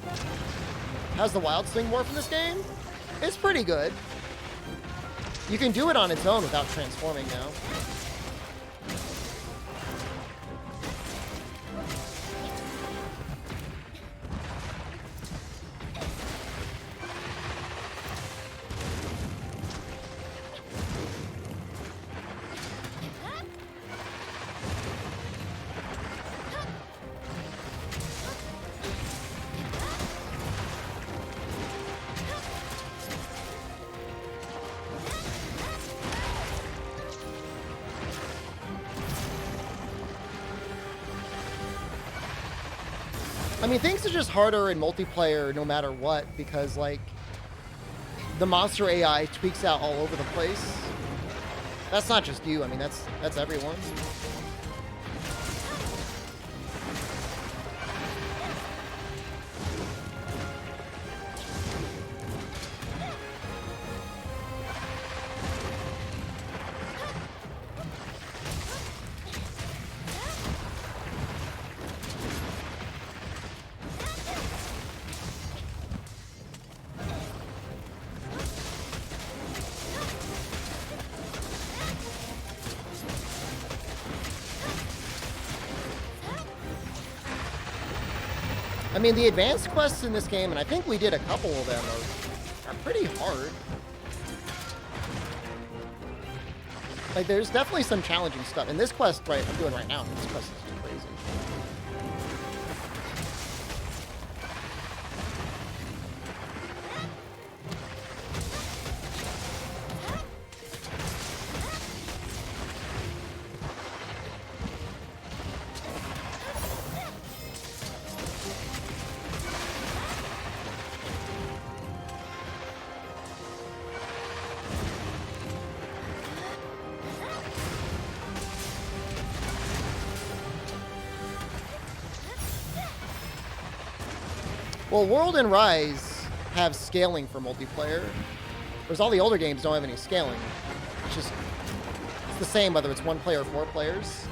How's the Wild Swing morph in this game? It's pretty good. You can do it on its own without transforming now. I mean, things are just harder in multiplayer no matter what, because, like, the monster AI tweaks out all over the place. That's not just you. I mean, that's everyone. I mean, the advanced quests in this game, and I think we did a couple of them, are pretty hard. Like, there's definitely some challenging stuff. And this quest, right, I'm doing right now, this quest is crazy. Well, World and Rise have scaling for multiplayer, whereas all the older games don't have any scaling. It's the same whether it's 1 player or 4 players.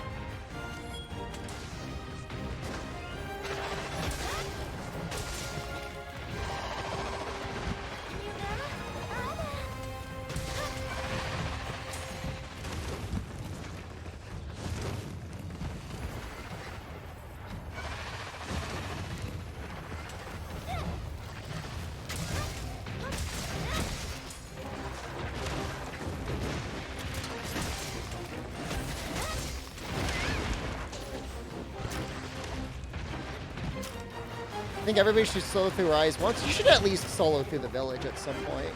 I think everybody should solo through Rise once. You should at least solo through the village at some point.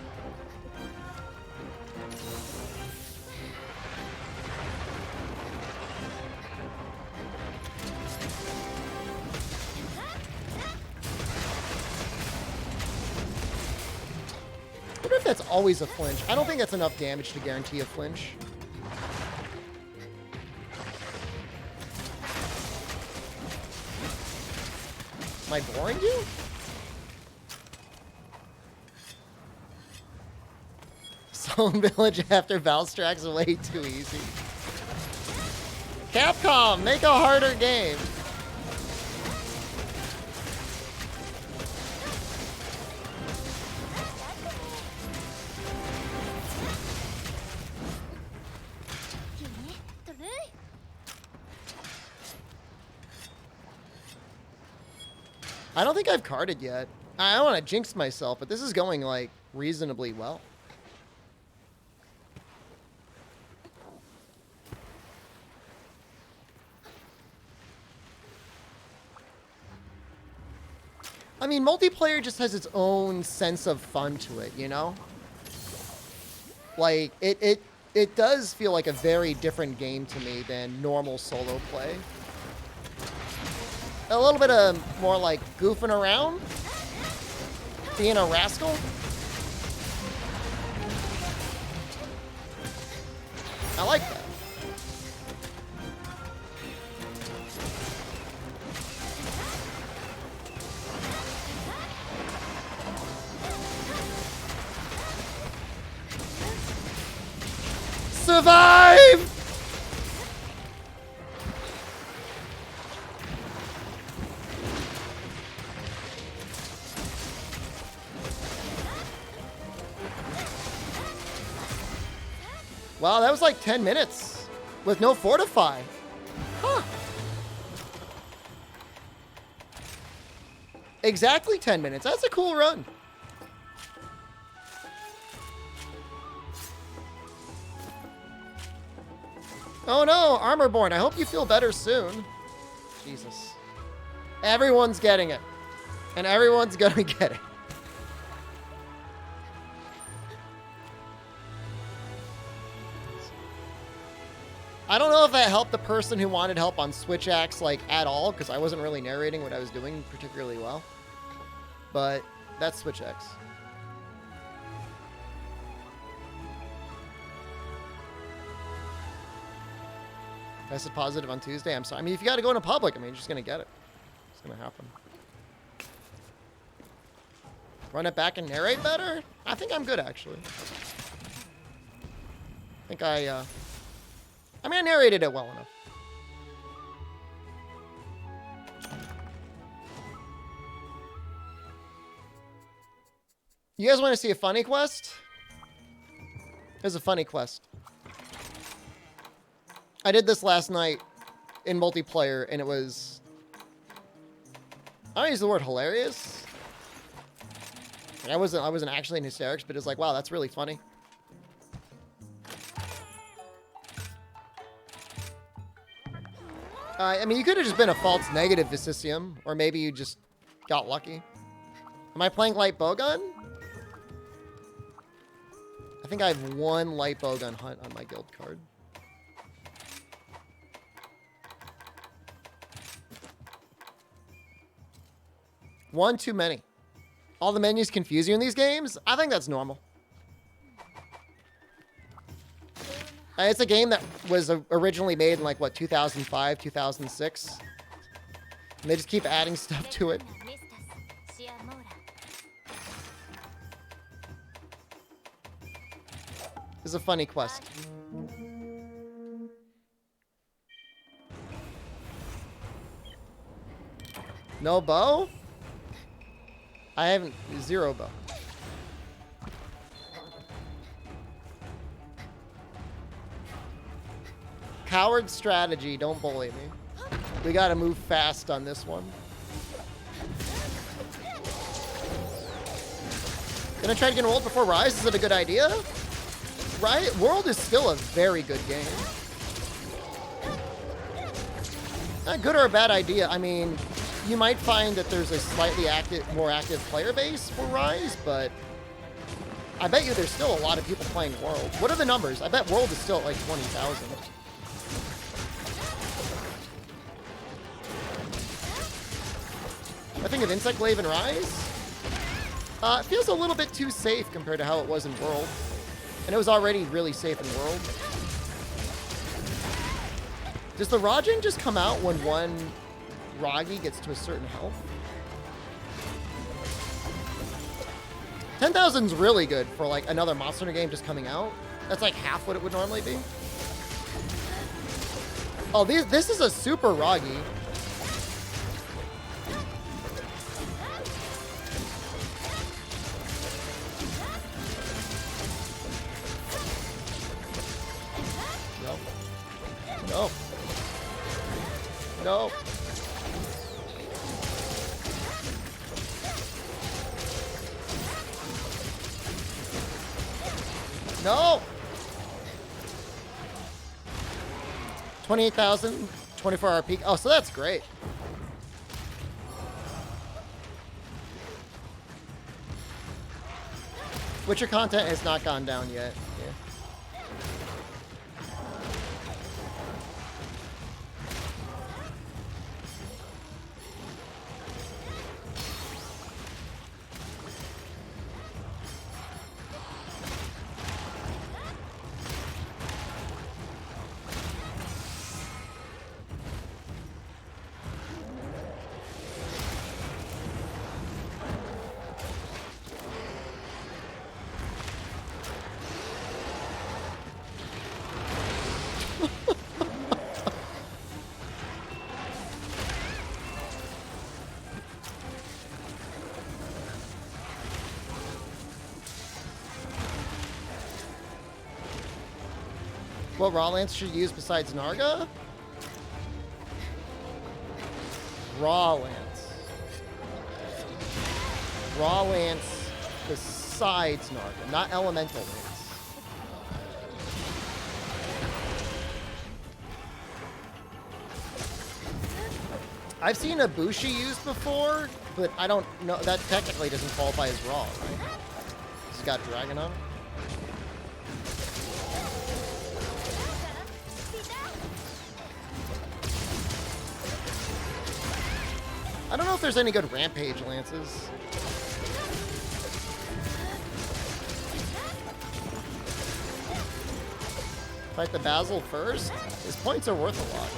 I wonder if that's always a flinch. I don't think that's enough damage to guarantee a flinch. Am I boring you? Zone Village after Valstrac's way too easy. Capcom, make a harder game. I don't think I've carded yet. I don't want to jinx myself, but this is going, like, reasonably well. I mean, multiplayer just has its own sense of fun to it, you know? Like, it does feel like a very different game to me than normal solo play. A little bit of more like goofing around, being a rascal. I like that. Survive! Wow, that was like 10 minutes with no fortify. Huh. Exactly 10 minutes. That's a cool run. Oh no, Armorborn, I hope you feel better soon. Jesus. Everyone's getting it. And everyone's gonna get it. I don't know if that helped the person who wanted help on Switch Axe, like, at all, because I wasn't really narrating what I was doing particularly well. But that's Switch Axe. 。Tested positive on Tuesday. I'm sorry. I mean, if you got to go into public, I mean, you're just going to get it. It's going to happen. Run it back and narrate better? I think I'm good, actually. I think I mean, I narrated it well enough. You guys want to see a funny quest? Here's a funny quest. I did this last night in multiplayer, and it was... I don't use the word hilarious. I wasn't actually in hysterics, but it was like, wow, that's really funny. I mean, you could have just been a false negative Vicisium, or maybe you just got lucky. Am I playing light bowgun? I think I have one light bowgun hunt on my guild card. One too many. All the menus confuse you in these games? I think that's normal. It's a game that was originally made in like, what, 2005, 2006? And they just keep adding stuff to it. This is a funny quest. No bow? I haven't... Zero bow. Coward strategy, don't bully me. We gotta move fast on this one. Gonna try to get World before Rise? Is it a good idea? Right? World is still a very good game. Not good or a bad idea. I mean, you might find that there's a slightly more active player base for Rise, but I bet you there's still a lot of people playing World. What are the numbers? I bet World is still at like 20,000. I think of Insect Glaive and Rise. It feels a little bit too safe compared to how it was in World. And it was already really safe in World. Does the Rajin just come out when one Ragi gets to a certain health? 10,000's really good for like another Monster Hunter game just coming out. That's like half what it would normally be. Oh, this is a super Ragi. No. No. No. 28,000, 24-hour peak. Oh, so that's great. Witcher content has not gone down yet. Yeah. What Raw Lance should you use besides Narga? Raw Lance. Raw Lance besides Narga, not Elemental Lance. I've seen a Bushi used before, but I don't know. That technically doesn't qualify as Raw, right? It's got Dragon on it. I don't know if there's any good Rampage Lances. Fight the Basil first. His points are worth a lot.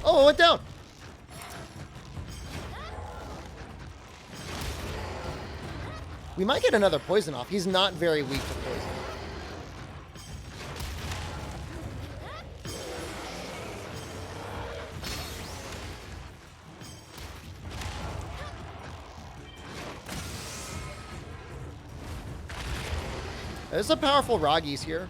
Oh, it went down. We might get another poison off. He's not very weak to poison. There's some powerful Ragis here.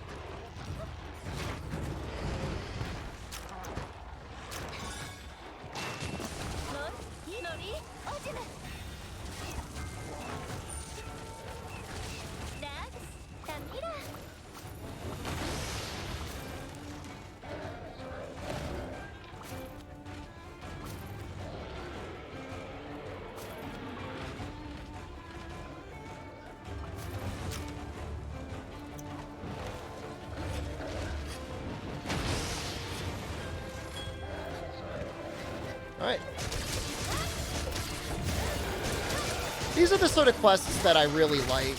Alright. These are the sort of quests that I really like.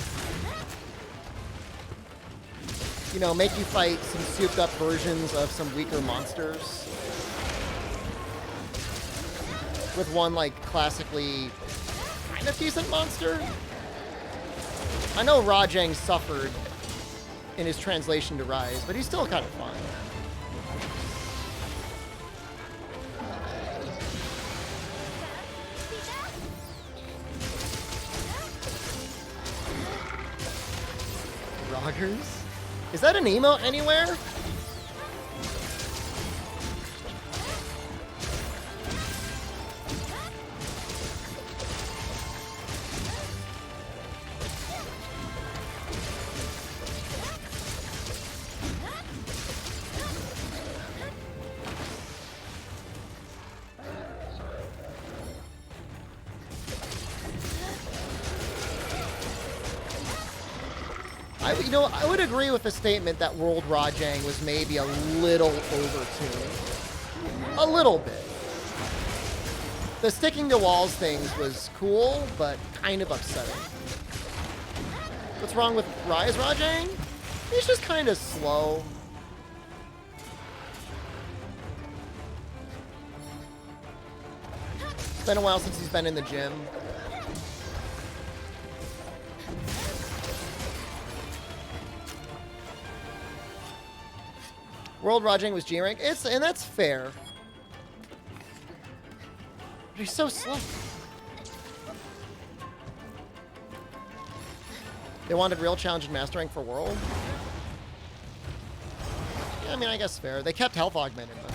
You know, make you fight some souped up versions of some weaker monsters. With one, like, classically kind of decent monster. I know Rajang suffered in his translation to Rise, but he's still kind of fun. Roggers? Is that an emote anywhere? I would agree with the statement that World Rajang was maybe a little overtuned. A little bit. The sticking to walls things was cool, but kind of upsetting. What's wrong with Rise Rajang? He's just kind of slow. It's been a while since he's been in the gym. World Rajang was G rank. And that's fair. But he's so slow. They wanted real challenge and master rank for World. Yeah, I mean, I guess fair. They kept health augmented, but.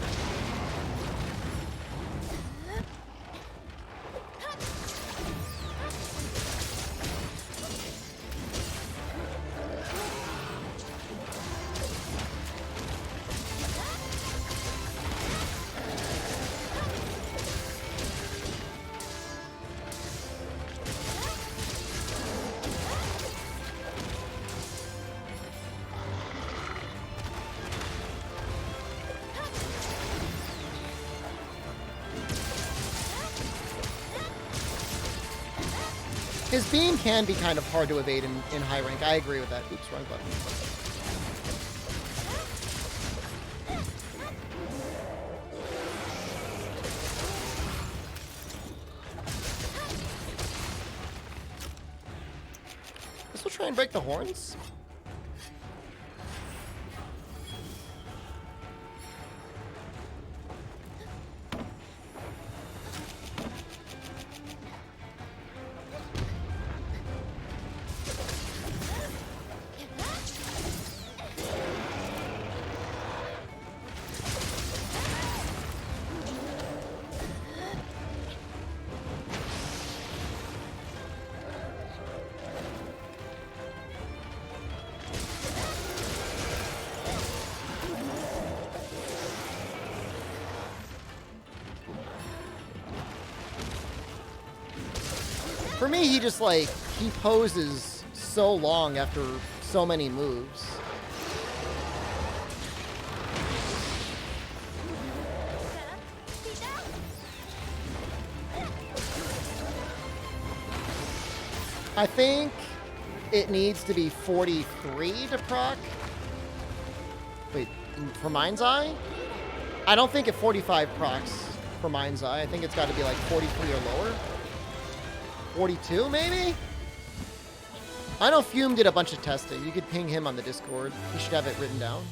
His beam can be kind of hard to evade in high rank. I agree with that. Oops, wrong button. This will try and break the horns. For me, he just, like, he poses so long after so many moves. I think it needs to be 43 to proc. Wait, for Mind's Eye? I don't think at 45 procs for Mind's Eye. I think it's got to be like 43 or lower. 42 maybe? I know Fume did a bunch of testing. You could ping him on the Discord. He should have it written down.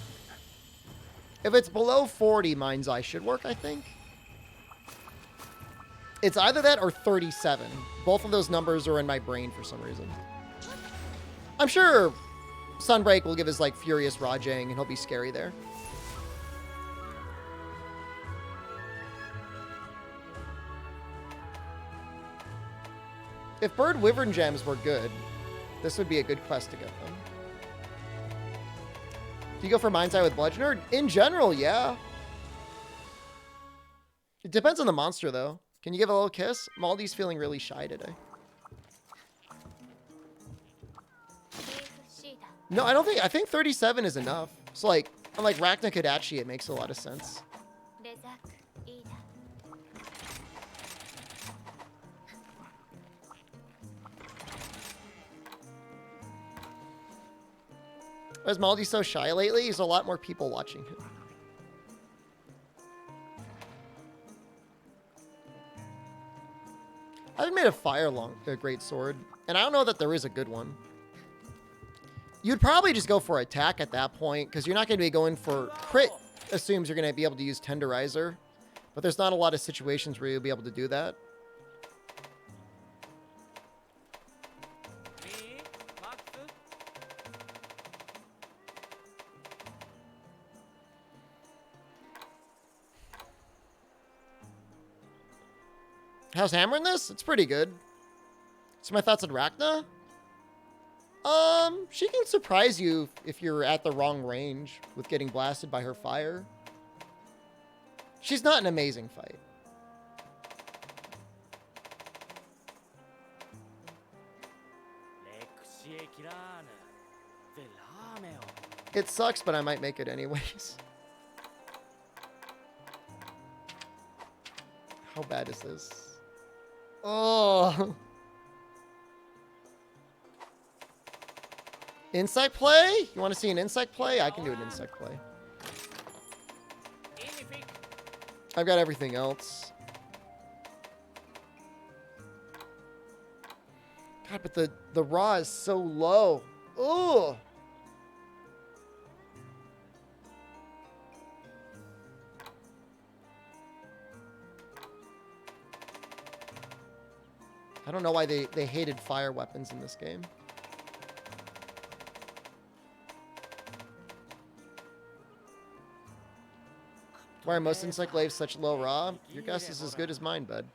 If it's below 40, Mind's Eye should work, I think. It's either that or 37. Both of those numbers are in my brain for some reason. I'm sure Sunbreak will give us like Furious Rajang and he'll be scary there. If Bird Wyvern Gems were good, this would be a good quest to get them. Do you go for Mind's Eye with Bludgeoner? In general, yeah. It depends on the monster, though. Can you give a little kiss? Maldi's feeling really shy today. No, I don't think... I think 37 is enough. So, like, unlike Rachna Kodachi, it makes a lot of sense. Why is Maldi so shy lately? There's a lot more people watching him. I haven't made a great sword, and I don't know that there is a good one. You'd probably just go for attack at that point, because you're not going to be going for crit. Assumes you're going to be able to use Tenderizer, but there's not a lot of situations where you'll be able to do that. How's hammering this? It's pretty good. So my thoughts on Rachna? She can surprise you if you're at the wrong range with getting blasted by her fire. She's not an amazing fight. It sucks, but I might make it anyways. How bad is this? Oh. Insect play? You want to see an insect play? I can do an insect play. I've got everything else. God, but the raw is so low. Ugh. I don't know why they hated fire weapons in this game. Why are most insect glaives such low raw? Your guess is as good as mine, bud.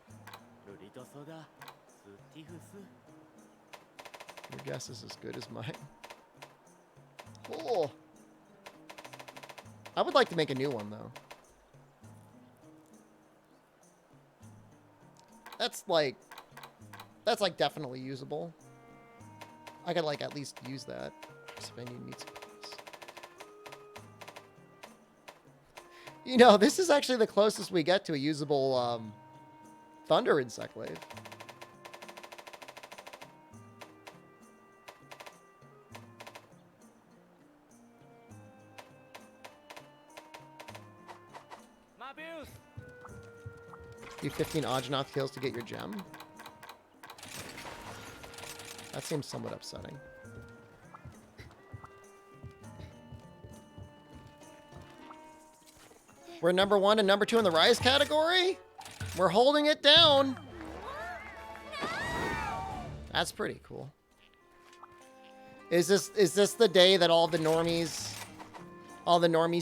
Your guess is as good as mine. Oh. I would like to make a new one, though. That's like definitely usable. I could like at least use that if I need meat supplies. You know, this is actually the closest we get to a usable thunder insect glaive. Do 15 Ajnath kills to get your gem? That seems somewhat upsetting. We're number 1 and number 2 in the Rise category? We're holding it down. That's pretty cool. Is this the day that all the normie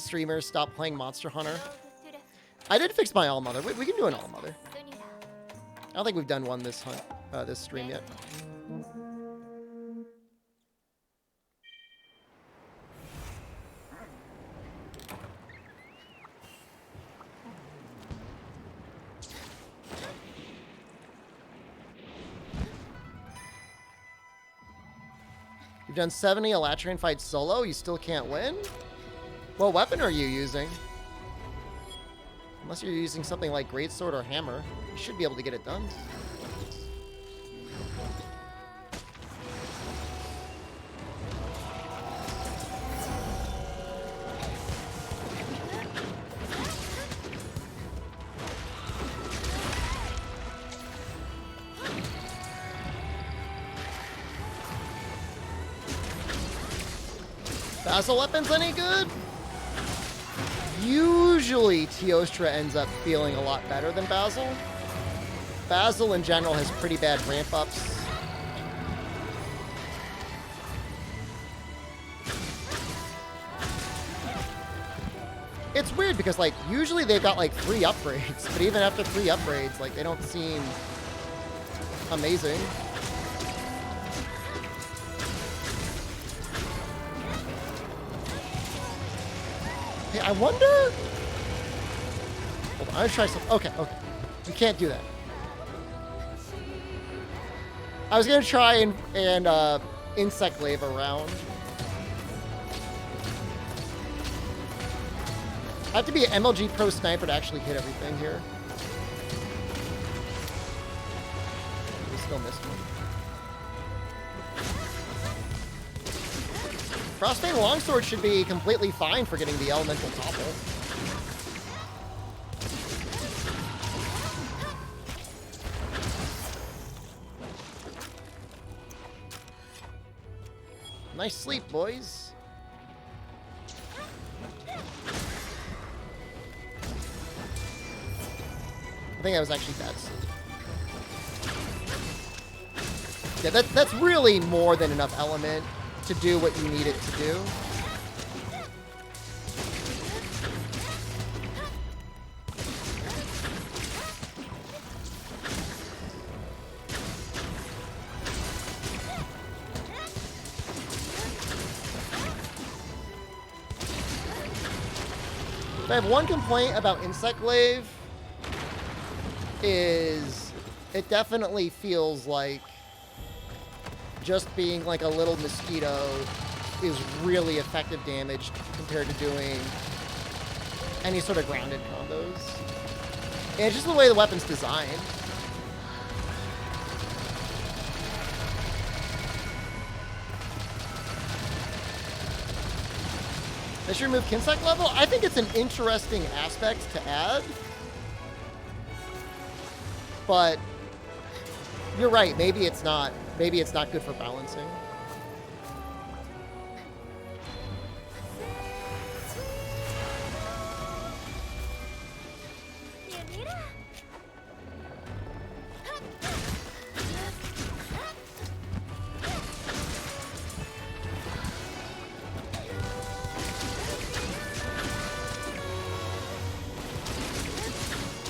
streamers stop playing Monster Hunter? I did fix my All-Mother. We can do an All-Mother. I don't think we've done one this stream yet. You've done 70 Elatrian fights solo, you still can't win? What weapon are you using? Unless you're using something like Greatsword or Hammer, you should be able to get it done. Basil weapons any good? Usually Teostra ends up feeling a lot better than Basil. Basil in general has pretty bad ramp ups. It's weird because like usually they've got like 3 upgrades, but even after 3 upgrades, like they don't seem amazing. Hey, I wonder... Hold on, I'm gonna try something. Okay. You can't do that. I was gonna try and insect lave around. I have to be an MLG Pro Sniper to actually hit everything here. We still missed one. Frostbane Longsword should be completely fine for getting the Elemental Topple. Nice sleep, boys. I think that was actually bad sleep. Yeah, that's really more than enough element to do what you need it to do. I have one complaint about Insect Glaive is it definitely feels like just being like a little mosquito is really effective damage compared to doing any sort of grounded combos. And it's just the way the weapon's designed. They should remove Kinsect level? I think it's an interesting aspect to add. But you're right, maybe it's not good for balancing.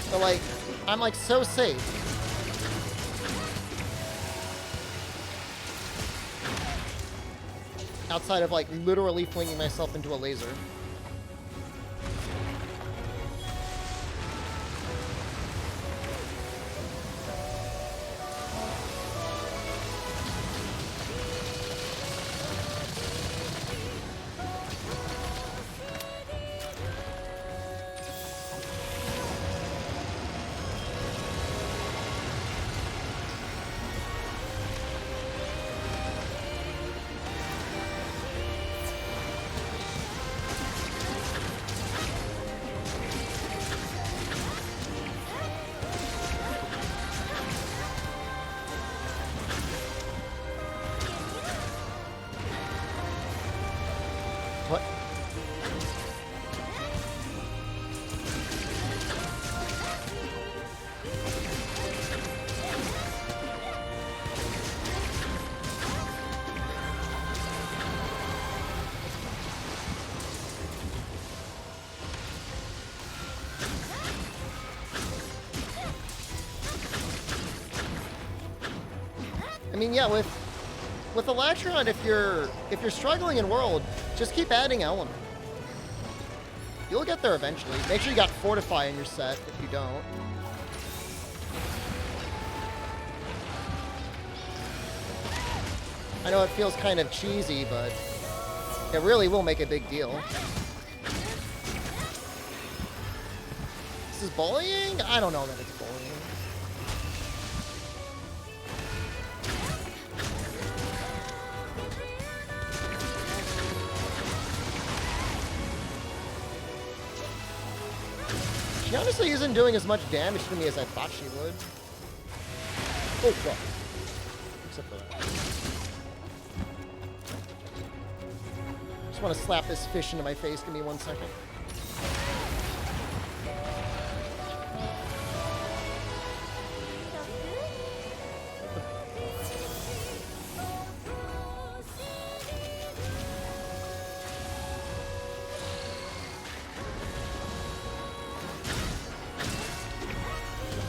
So like, I'm like so safe. Outside of like literally flinging myself into a laser. What? I mean, yeah, with Electron, if you're struggling in World, just keep adding element. You'll get there eventually. Make sure you got Fortify in your set if you don't. I know it feels kind of cheesy, but it really will make a big deal. This is bullying? I don't know that it's bullying. She honestly isn't doing as much damage to me as I thought she would. Oh, fuck. Except for that. Just want to slap this fish into my face. Give me 1 second.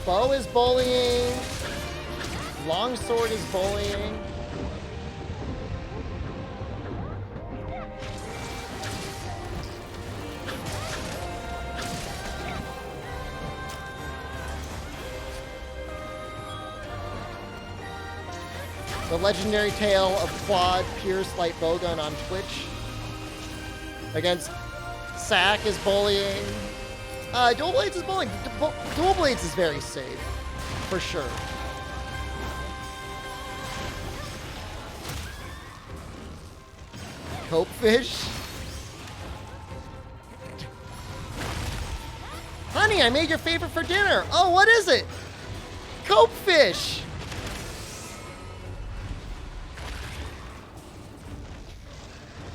Bow is bullying. Longsword is bullying. The legendary tale of Quad Pierce Light Bowgun on Twitch against Sack is bullying. Dual Blades is bullying. Dual Blades is very safe, for sure. Copefish? Honey, I made your favorite for dinner. Oh, what is it? Copefish.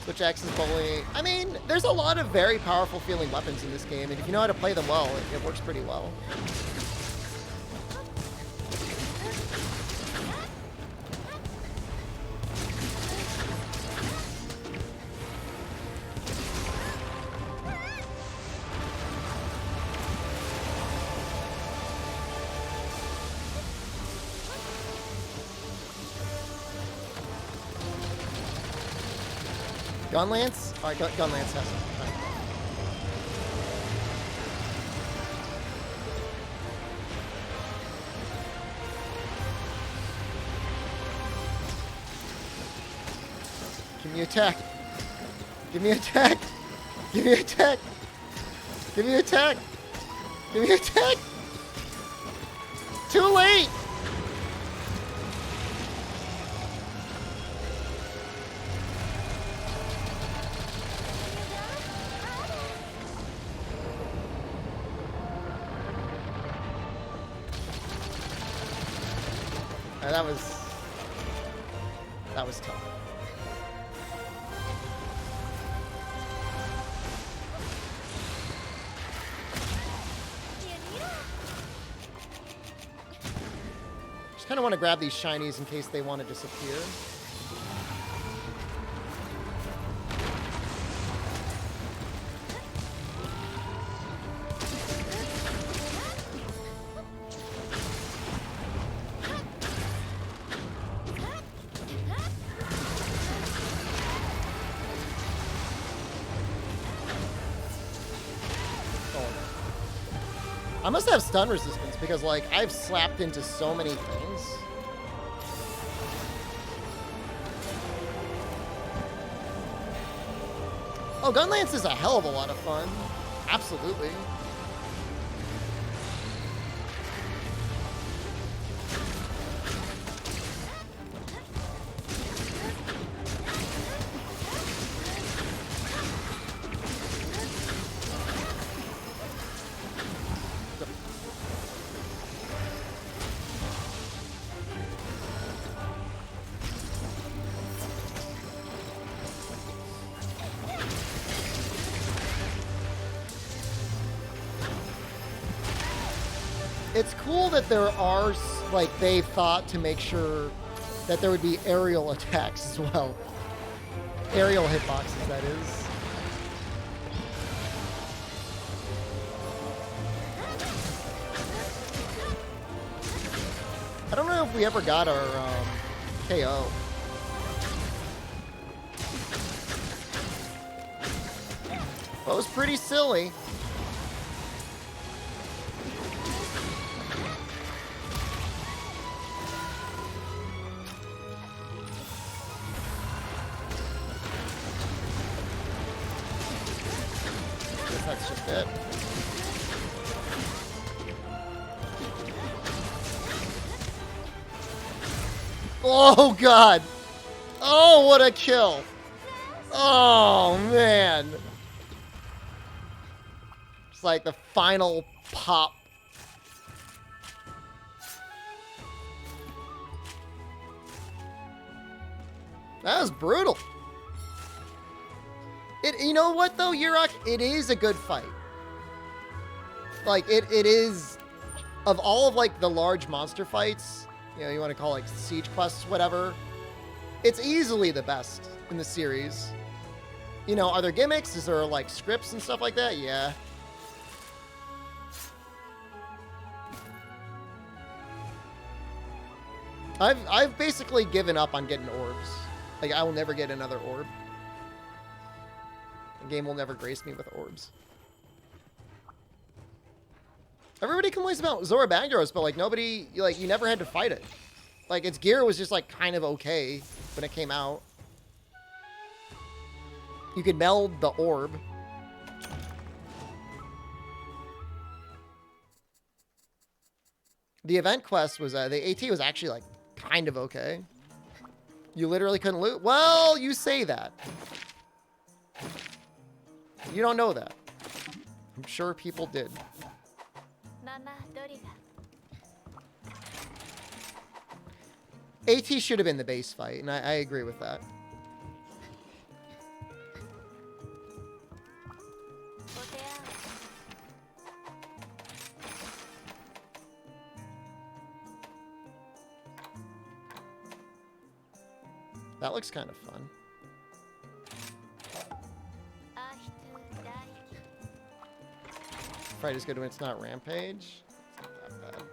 Switch X is bullying. I mean, there's a lot of very powerful feeling weapons in this game, and if you know how to play them well, it works pretty well. Gunlance? Alright, Gunlance has some. Right. Give me attack. Give me attack. Give me attack. Give me attack. Give me attack. Too late. That was tough. Just kind of want to grab these shinies in case they want to disappear. I must have stun resistance because, like, I've slapped into so many things. Oh, Gunlance is a hell of a lot of fun. Absolutely. It's cool that there are, like, they thought to make sure that there would be aerial attacks as well. Aerial hitboxes, that is. I don't know if we ever got our KO. That was pretty silly. that's just it. Oh, God. Oh, what a kill. Oh, man. It's like the final pop. That was brutal. You know what, though, Yurok? It is a good fight. Like, it is, of all of, like, the large monster fights, you know, you want to call, like, siege quests, whatever, it's easily the best in the series. You know, are there gimmicks? Is there, like, scripts and stuff like that? Yeah. I've basically given up on getting orbs. Like, I will never get another orb. The game will never grace me with orbs. Everybody complains about Zora Bagdaros, but, like, nobody, like, you never had to fight it. Like, its gear was just, like, kind of okay when it came out. You could meld the orb. The event quest was, the AT was actually, like, kind of okay. You literally couldn't loot? Well, you say that. You don't know that. I'm sure people did. AT should have been the base fight, and I agree with that. That looks kind of fun. Fight is good when it's not Rampage. It's not that bad.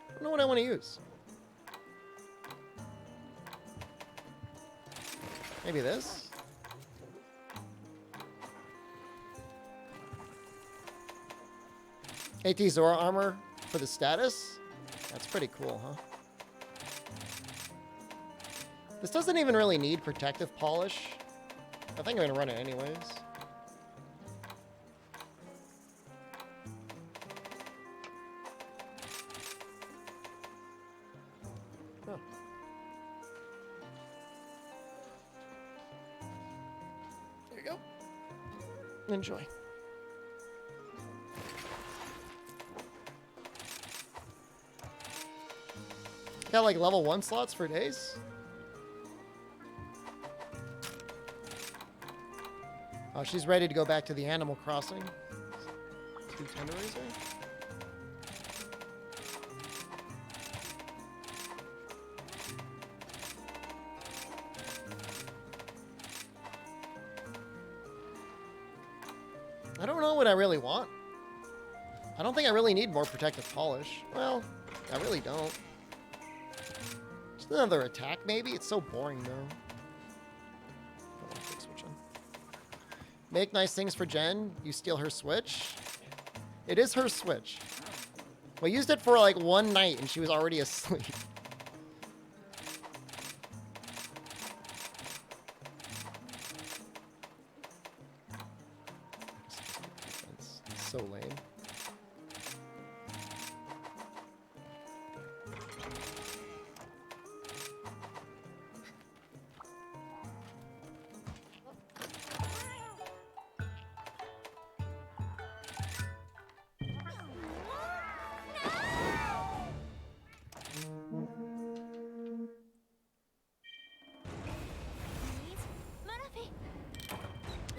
I don't know what I want to use. Maybe this? AT Zora armor for the status? That's pretty cool, huh? This doesn't even really need protective polish. I think I'm going to run it anyways. Huh. There you go. Enjoy. Got like level 1 slots for days? Oh, she's ready to go back to the Animal Crossing. 2 tenderizer. I don't know what I really want. I don't think I really need more protective polish. Well, I really don't. Just another attack, maybe? It's so boring, though. Make nice things for Jen. You steal her Switch. It is her Switch. We used it for like 1 night and she was already asleep. It's so lame.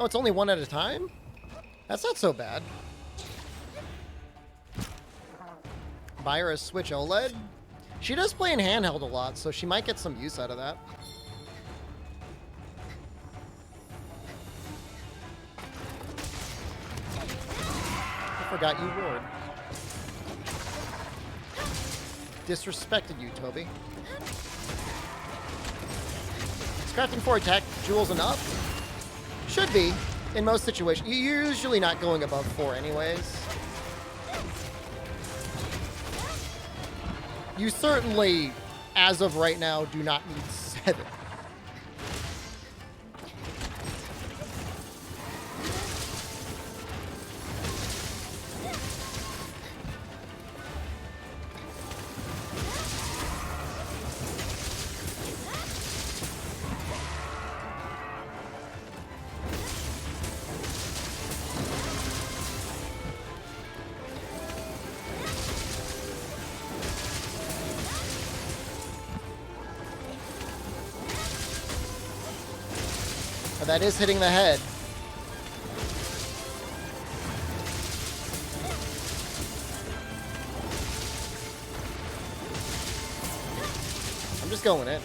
Oh, it's only 1 at a time? That's not so bad. Buy her a Switch OLED? She does play in handheld a lot, so she might get some use out of that. I forgot you roared. Disrespected you, Toby. Is crafting 4 attack jewels enough? Should be, in most situations. You're usually not going above 4 anyways. You certainly, as of right now, do not need 7. that is hitting the head. I'm just going in.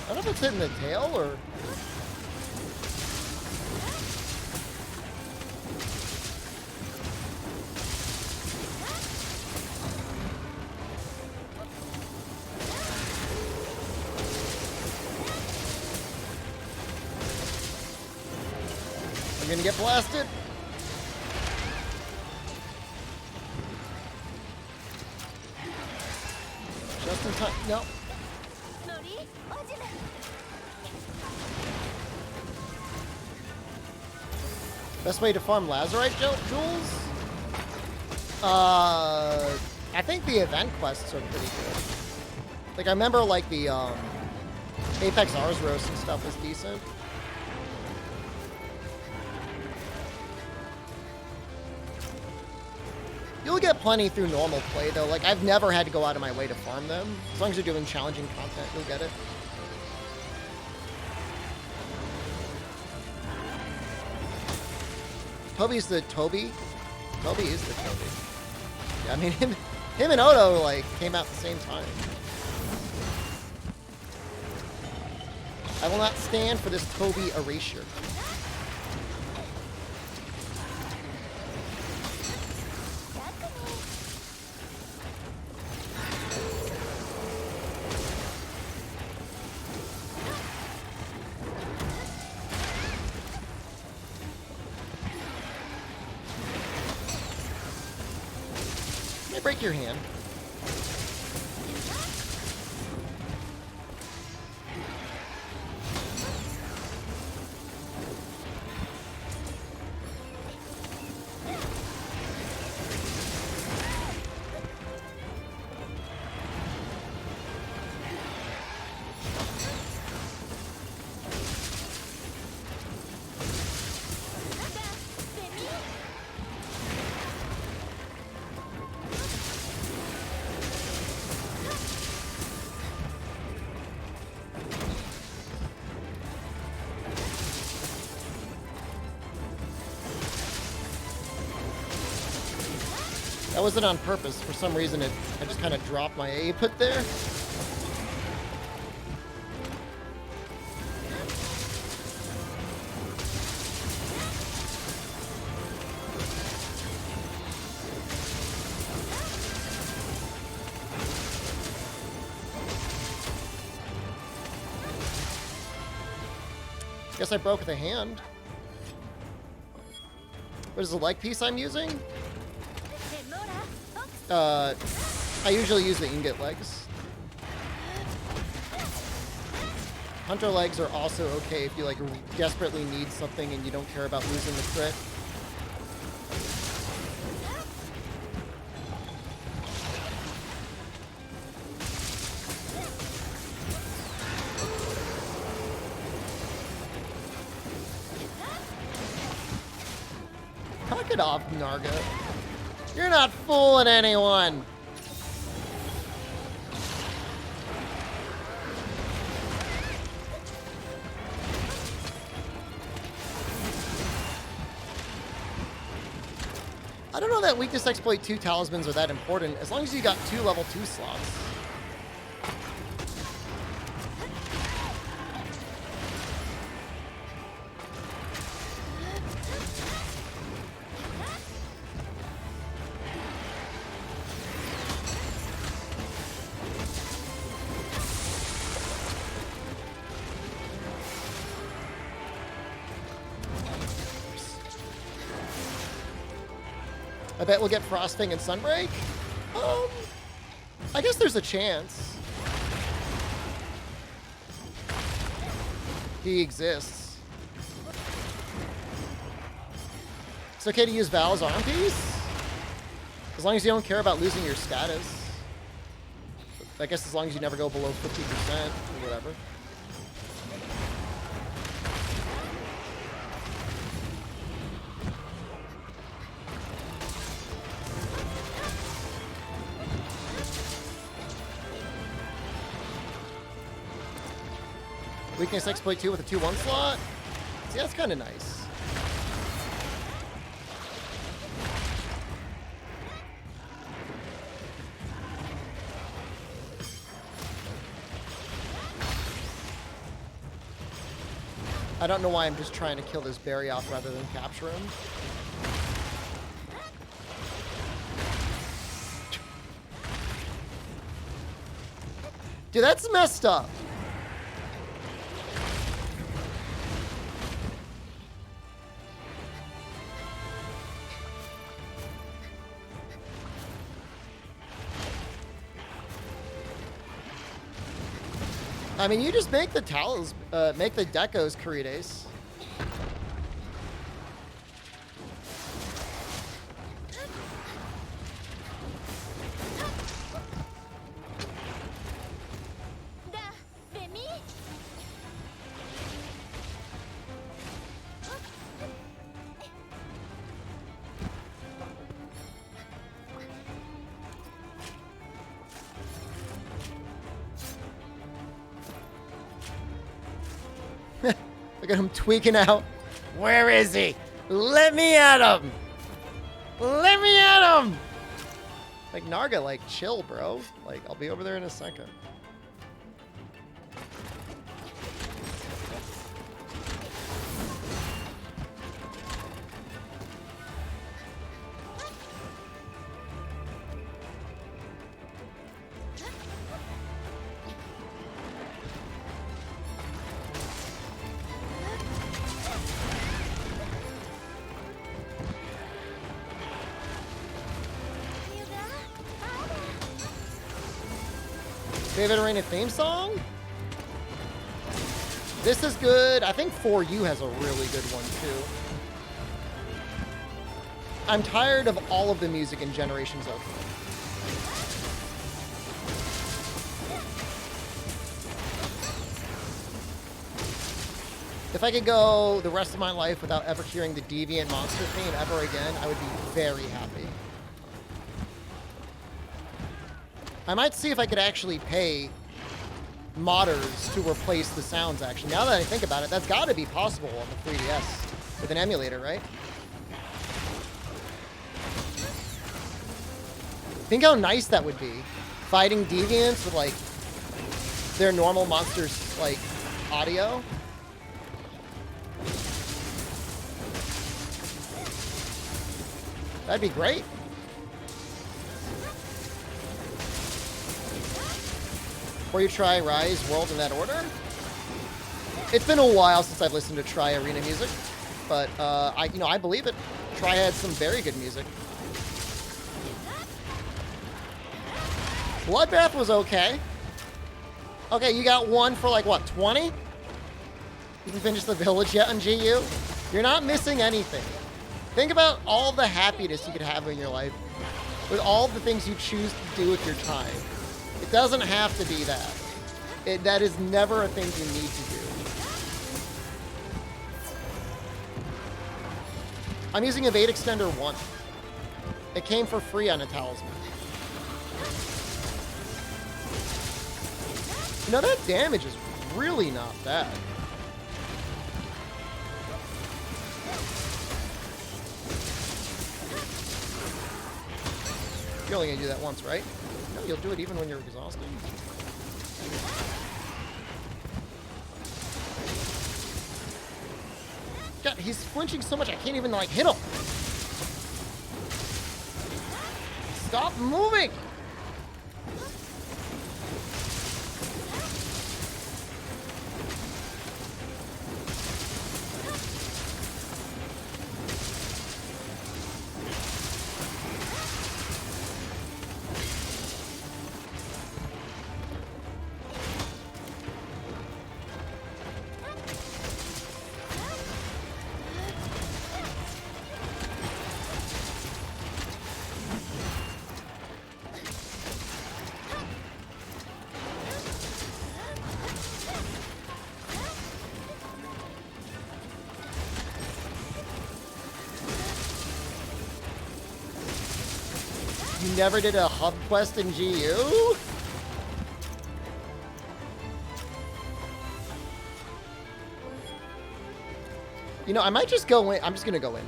I don't know if it's hitting the tail or... I'm gonna get blasted. Just in time. No. Best way to farm Lazarite jewels? I think the event quests are pretty good. Like, I remember, like, the, Apex Arsros and stuff was decent. You'll get plenty through normal play, though. Like, I've never had to go out of my way to farm them. As long as you're doing challenging content, you'll get it. Toby's the Toby. Toby is the Toby. Yeah, I mean, him and Odo, like, came out at the same time. I will not stand for this Toby erasure. Break your hand. That wasn't on purpose. For some reason, I just kind of dropped my A put there. Guess I broke the hand. What is the leg piece I'm using? I usually use the ingot legs. Hunter legs are also okay if you like desperately need something and you don't care about losing the crit. Knock it off, Narga. You're not fooling anyone. I don't know that weakness exploit 2 talismans are that important, as long as you got 2 level 2 slots. I bet we'll get Frosting and Sunbreak. I guess there's a chance. He exists. It's okay to use Val's arm piece, as long as you don't care about losing your status. I guess as long as you never go below 50% or whatever. Weakness exploit 2 with a 2-1 slot. See, that's kind of nice. I don't know why I'm just trying to kill this berry off rather than capture him. Dude, that's messed up. I mean, you just make the towels, make the decos Kurides. Look at him tweaking out. Where is he? Let me at him! Let me at him! Like, Narga, like, chill, bro. Like, I'll be over there in a second. Favorite Arena theme song? This is good. I think For You has a really good one, too. I'm tired of all of the music in Generations of. If I could go the rest of my life without ever hearing the Deviant monster theme ever again, I would be very happy. I might see if I could actually pay modders to replace the sounds, actually. Now that I think about it, that's got to be possible on the 3DS with an emulator, right? Think how nice that would be. Fighting Deviants with, like, their normal monsters, like, audio. That'd be great. Or you try Rise World in that order. It's been a while since I've listened to Tri Arena music, but I believe it. Tri had some very good music. Bloodbath was okay. Okay, you got one for like what, 20? You can finish the village yet on GU? You're not missing anything. Think about all the happiness you could have in your life with all the things you choose to do with your time. It doesn't have to be that. That is never a thing you need to do. I'm using Evade Extender 1. It came for free on a talisman. You know, that damage is really not bad. You're only gonna do that once, right? No, you'll do it even when you're exhausted. God, he's flinching so much I can't even, like, hit him. Stop moving! never did a hub quest in GU? You know, I might just go in. I'm just gonna go in.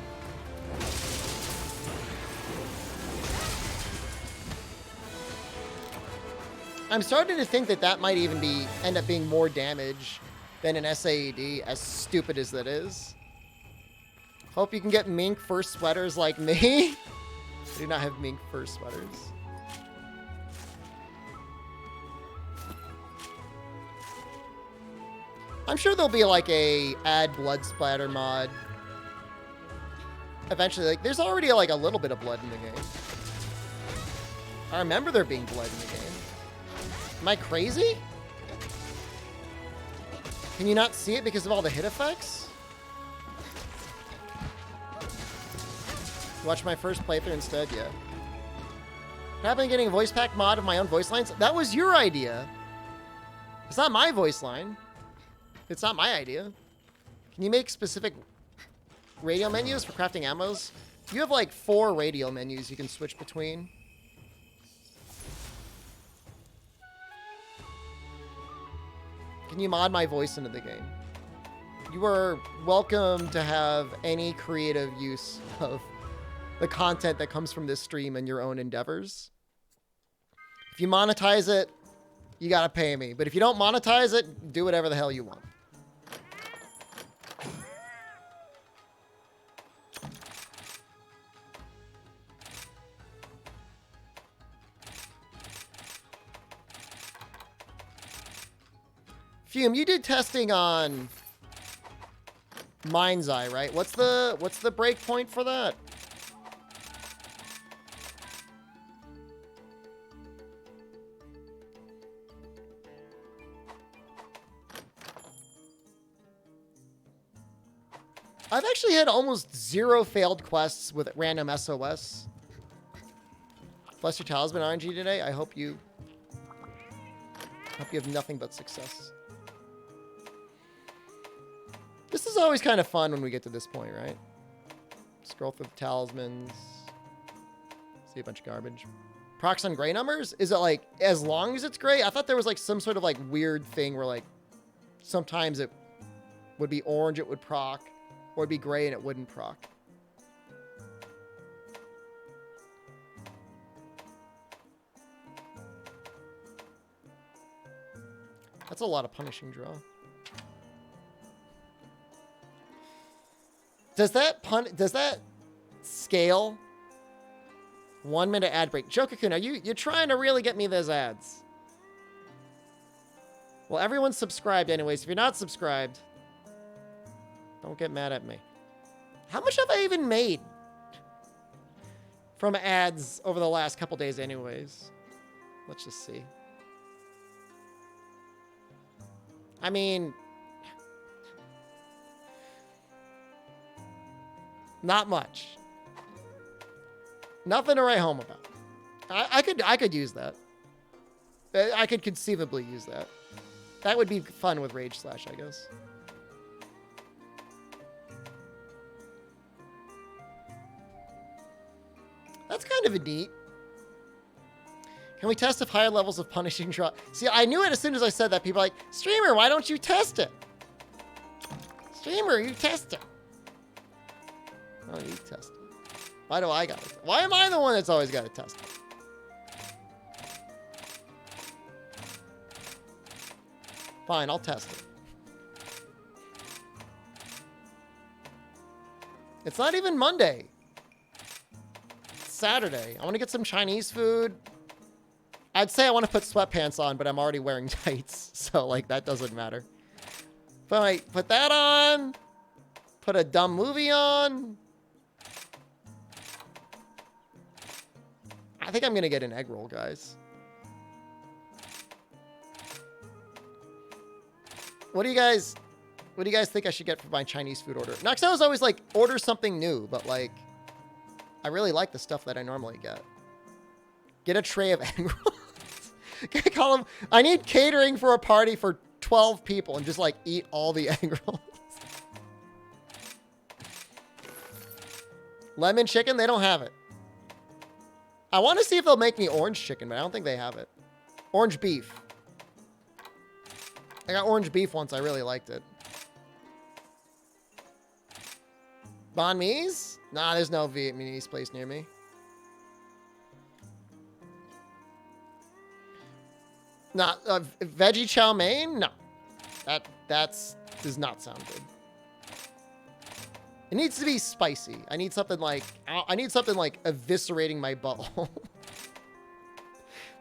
I'm starting to think that that might even end up being more damage than an SAED, as stupid as that is. Hope you can get mink fur sweaters like me. I do not have mink fur sweaters. I'm sure there'll be like a add blood splatter mod. Eventually, like there's already like a little bit of blood in the game. I remember there being blood in the game. Am I crazy? Can you not see it because of all the hit effects? Watch my first playthrough instead, yeah. What happened to getting a voice pack mod of my own voice lines? That was your idea. It's not my voice line. It's not my idea. Can you make specific radio menus for crafting ammos? You have like 4 radio menus you can switch between. Can you mod my voice into the game? You are welcome to have any creative use of the content that comes from this stream and your own endeavors. If you monetize it, you gotta pay me. But if you don't monetize it, do whatever the hell you want. Fume, you did testing on Mind's Eye, right? What's the break point for that? I've actually had almost 0 failed quests with random SOS. Bless your talisman RNG today. I hope you have nothing but success. This is always kind of fun when we get to this point, right? Scroll through the talismans. See a bunch of garbage. Procs on gray numbers? Is it like, as long as it's gray? I thought there was like some sort of like weird thing where like sometimes it would be orange, it would proc. Or it'd be gray and it wouldn't proc. That's a lot of punishing draw. Does that scale? 1 minute ad break. Jokakun, are you're trying to really get me those ads? Well, everyone's subscribed anyways. If you're not subscribed, don't get mad at me. How much have I even made from ads over the last couple days anyways? Let's just see. I mean, not much. Nothing to write home about. I could use that. I could conceivably use that. That would be fun with Rage Slash, I guess. That's kind of a neat. Can we test if higher levels of punishing draw? See, I knew it as soon as I said that. People are like, streamer, why don't you test it? Streamer, you test it. Oh, you test it. Why do I got it? Why am I the one that's always got to test it? Fine, I'll test it. It's not even Monday. It's Saturday. I want to get some Chinese food. I'd say I want to put sweatpants on, but I'm already wearing tights. So, like, that doesn't matter. But I put that on. Put a dumb movie on. I think I'm going to get an egg roll, guys. What do you guys think I should get for my Chinese food order? Next, I was always like, order something new, but like, I really like the stuff that I normally get. Get a tray of egg rolls. Call them, I need catering for a party for 12 people and just like eat all the egg rolls. Lemon chicken, they don't have it. I want to see if they'll make me orange chicken, but I don't think they have it. Orange beef. I got orange beef once. I really liked it. Banh mi's? Nah, there's no Vietnamese place near me. Not veggie chow mein? No. Does not sound good. It needs to be spicy. I need something like eviscerating my butthole.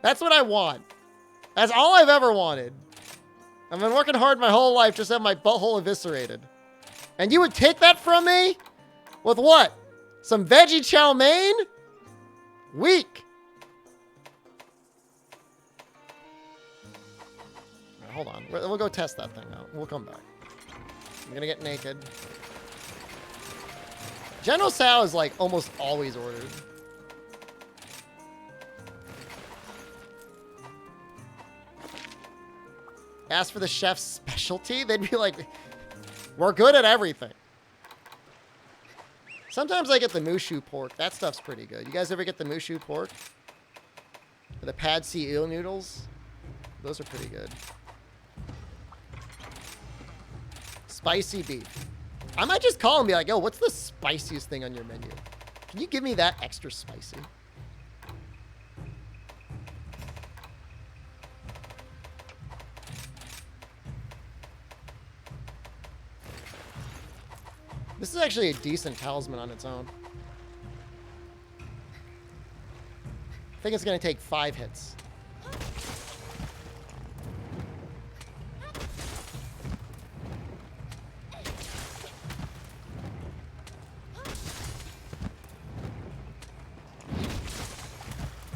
That's what I want. That's all I've ever wanted. I've been working hard my whole life just to have my butthole eviscerated. And you would take that from me? With what? Some veggie chow mein? Weak. Right, hold on. We'll go test that thing out. We'll come back. I'm gonna get naked. General Tso is like almost always ordered. Ask for the chef's specialty, they'd be like, we're good at everything. Sometimes I get the mushu pork. That stuff's pretty good. You guys ever get the mushu pork? Or the pad see eel noodles? Those are pretty good. Spicy beef. I might just call and be like, yo, what's the spiciest thing on your menu? Can you give me that extra spicy? This is actually a decent talisman on its own. I think it's going to take 5 hits.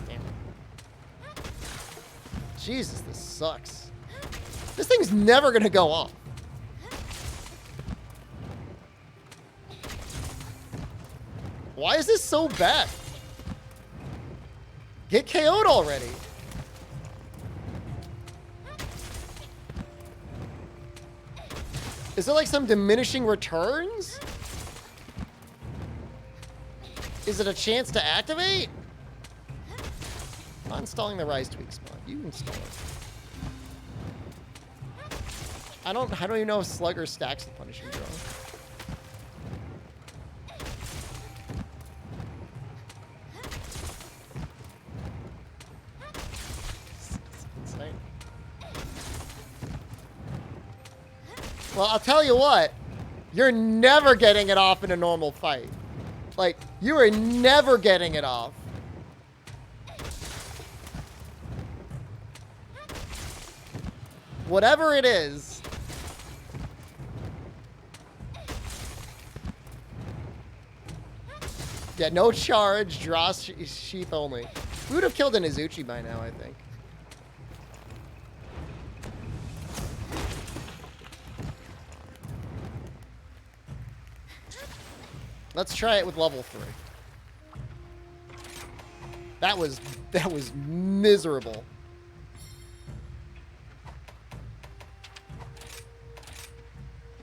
Damn. Jesus, this sucks. This thing's never going to go off. Why is this so bad? Get KO'd already. Is there like some diminishing returns? Is it a chance to activate? I'm not installing the Rise Tweaks mod. You install it. I don't even know if Slugger stacks the Punishing Draw. Well, I'll tell you what, you're never getting it off in a normal fight. Like, you are never getting it off. Whatever it is. Yeah, no charge, draw sheath only. We would have killed an Izuchi by now, I think. Let's try it with level 3. That was miserable.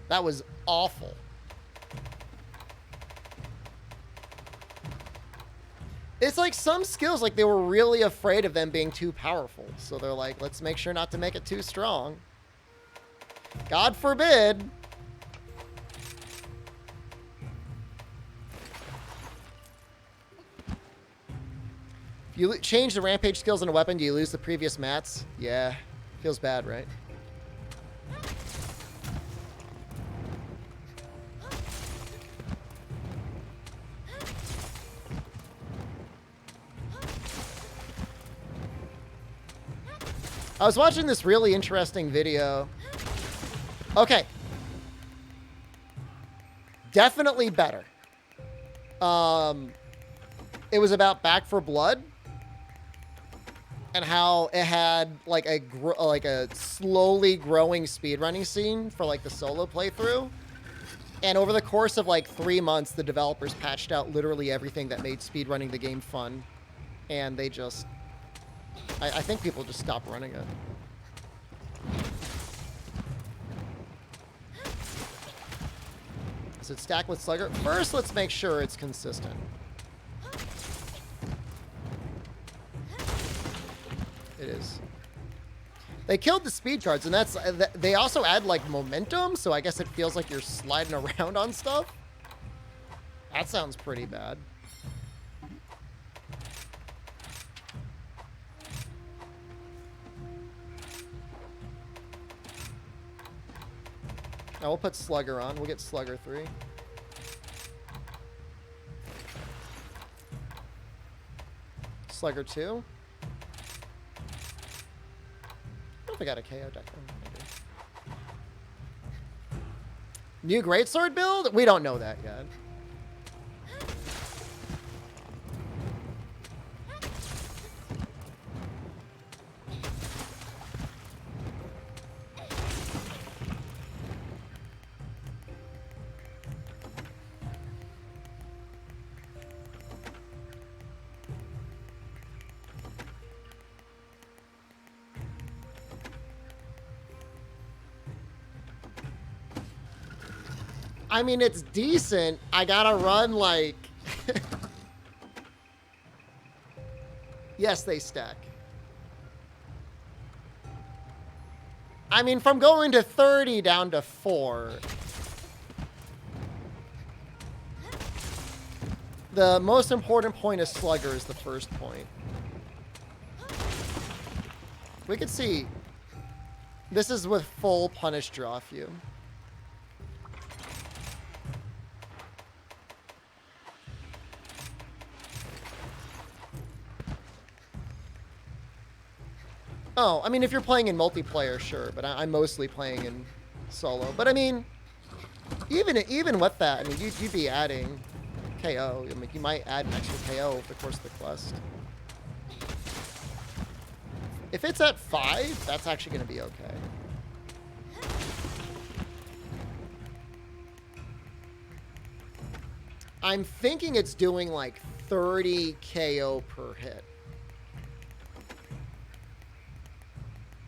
That was awful. It's like some skills, like they were really afraid of them being too powerful. So they're like, let's make sure not to make it too strong. God forbid. You change the rampage skills in a weapon, do you lose the previous mats? Yeah. Feels bad, right? I was watching this really interesting video. Okay. Definitely better. It was about Back for Blood. And how it had like a slowly growing speedrunning scene for like the solo playthrough. And over the course of like 3 months, the developers patched out literally everything that made speedrunning the game fun. And they just... I think people just stopped running it. Is it stacked with Slugger? First, let's make sure it's consistent. It is. They killed the speed cards, and that's they also add like momentum, so I guess it feels like you're sliding around on stuff. That sounds pretty bad. Now we'll put Slugger on. We'll get Slugger 3. Slugger 2. I don't know if I got a KO deck. Oh, new Greatsword build? We don't know that yet. I mean, it's decent. I gotta run like... Yes, they stack. I mean, from going to 30 down to 4... The most important point of Slugger is the first point. We could see... This is with full punish draw few. Oh, I mean, if you're playing in multiplayer, sure, but I'm mostly playing in solo. But I mean, even with that, I mean, you'd be adding KO. I mean, you might add an extra KO over the course of the quest. If it's at 5, that's actually going to be okay. I'm thinking it's doing like 30 KO per hit.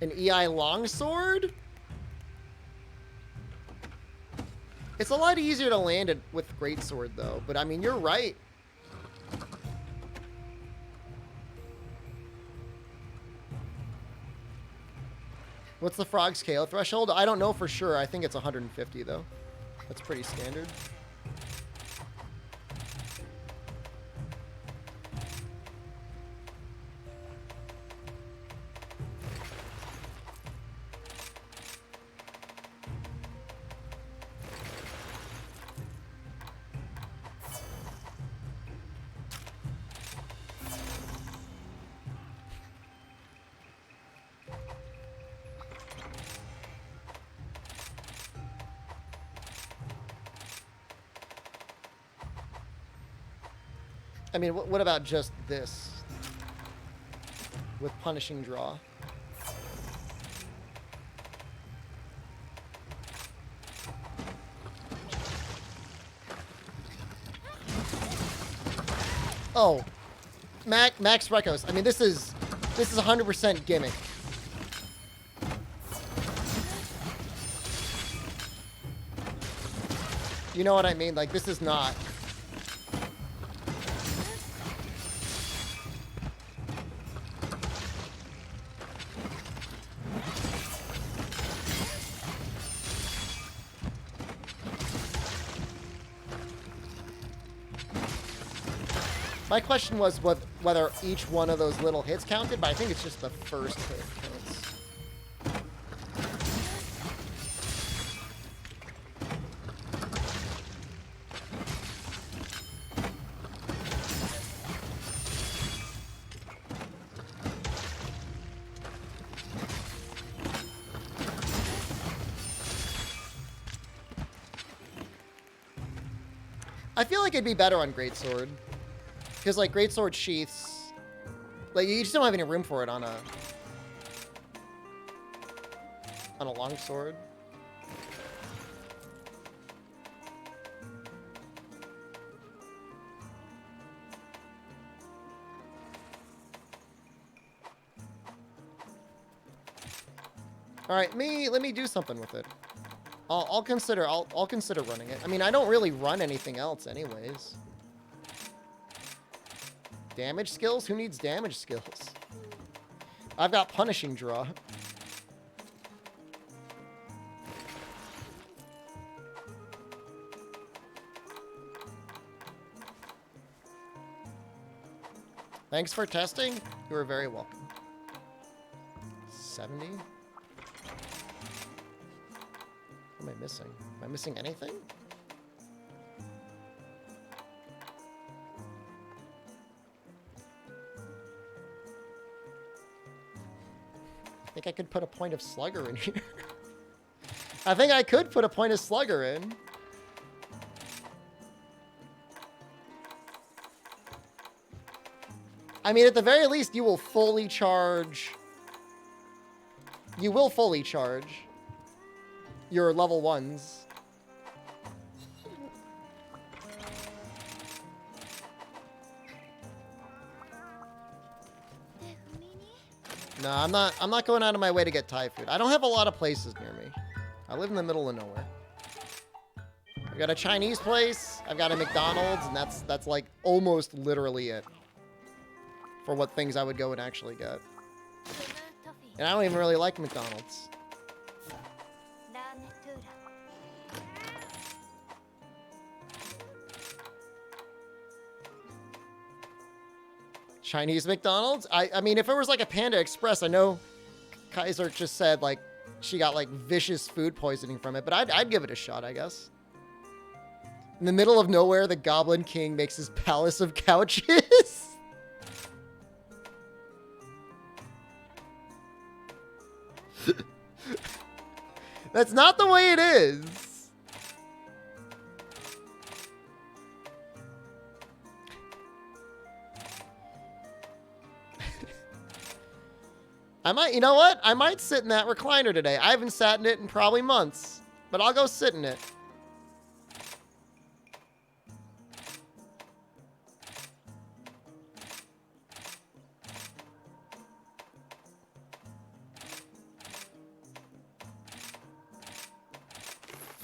An EI longsword? It's a lot easier to land it with greatsword, though. But I mean, you're right. What's the frog's KO threshold? I don't know for sure. I think it's 150, though. That's pretty standard. I mean, what about just this? With punishing draw. Oh. Max Recos. I mean, this is 100% gimmick. You know what I mean? Like, this is not... My question was whether each one of those little hits counted, but I think it's just the first hit counts. I feel like it'd be better on Greatsword. Because, like, Greatsword sheaths... Like, you just don't have any room for it on a... on a longsword. Alright, let me do something with it. I'll consider running it. I mean, I don't really run anything else anyways. Damage skills? Who needs damage skills? I've got punishing draw. Thanks for testing. You are very welcome. 70? What am I missing? Am I missing anything? I think I could put a point of slugger in here. I think I could put a point of slugger in. I mean, at the very least, you will fully charge. You will fully charge your level 1s. No, I'm not going out of my way to get Thai food. I don't have a lot of places near me. I live in the middle of nowhere. I've got a Chinese place, I've got a McDonald's, and that's like almost literally it for what things I would go and actually get. And I don't even really like McDonald's. Chinese McDonald's? I mean, if it was like a Panda Express, I know Kaiser just said, like, she got, like, vicious food poisoning from it, but I'd give it a shot, I guess. In the middle of nowhere, the Goblin King makes his palace of couches. That's not the way it is. I might, you know what? I might sit in that recliner today. I haven't sat in it in probably months, but I'll go sit in it.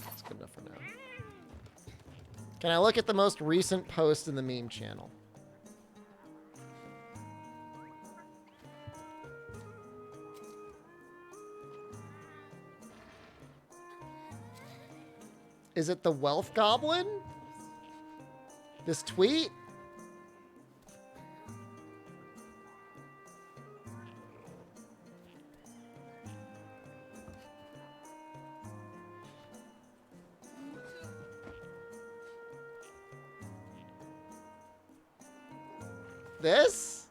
That's good enough for now. Can I look at the most recent post in the meme channel? Is it the Wealth Goblin? This tweet? This?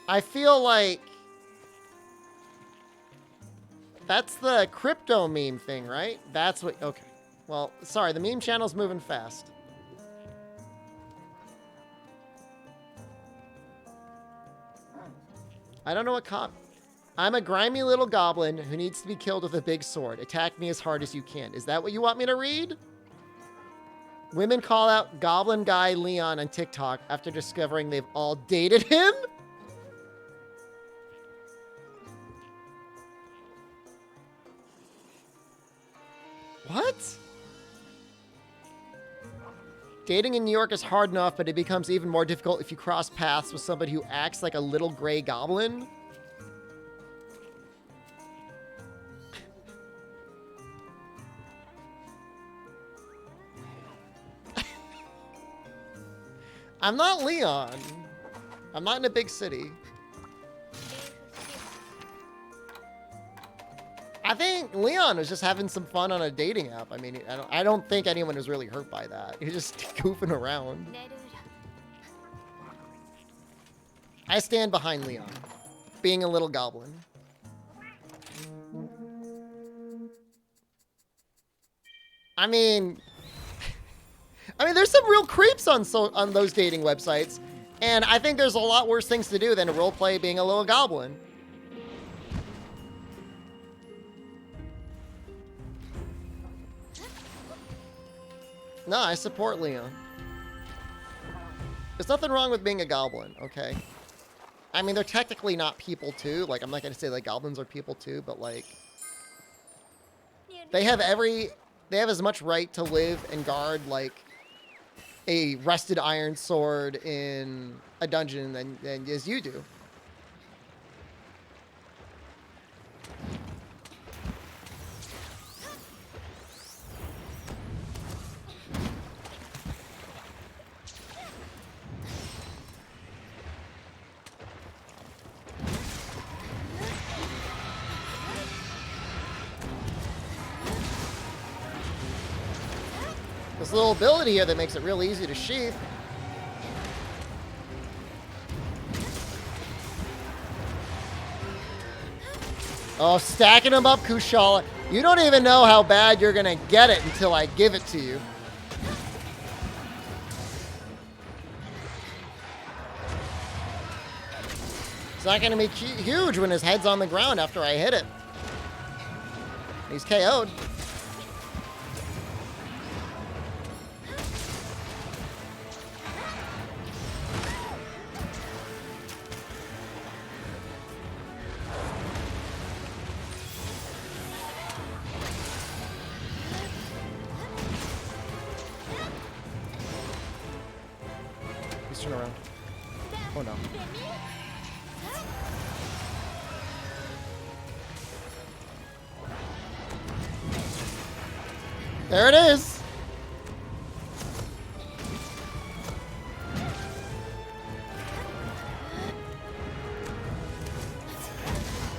I feel like that's the crypto meme thing, right? That's what, okay. Well, sorry, the meme channel's moving fast. I don't know what I'm a grimy little goblin who needs to be killed with a big sword. Attack me as hard as you can. Is that what you want me to read? Women call out Goblin Guy Leon on TikTok after discovering they've all dated him? What? Dating in New York is hard enough, but it becomes even more difficult if you cross paths with somebody who acts like a little gray goblin. I'm not Leon. I'm not in a big city. I think Leon was just having some fun on a dating app. I mean, I don't think anyone was really hurt by that. He was just goofing around. I stand behind Leon, being a little goblin. I mean, there's some real creeps on those dating websites, and I think there's a lot worse things to do than to roleplay being a little goblin. No, I support Leon. There's nothing wrong with being a goblin, okay? I mean, they're technically not people too. Like, I'm not gonna say like goblins are people too, but like, they have they have as much right to live and guard like a rusted iron sword in a dungeon than as you do. This little ability here that makes it real easy to sheath. Oh, stacking them up, Kushala. You don't even know how bad you're going to get it until I give it to you. It's not going to be huge when his head's on the ground after I hit it. He's KO'd. Turn around. Oh no. There it is.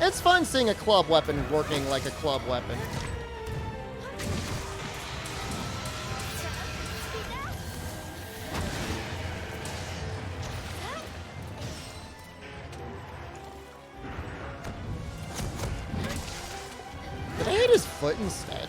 It's fun seeing a club weapon working like a club weapon. Did I hit his foot instead?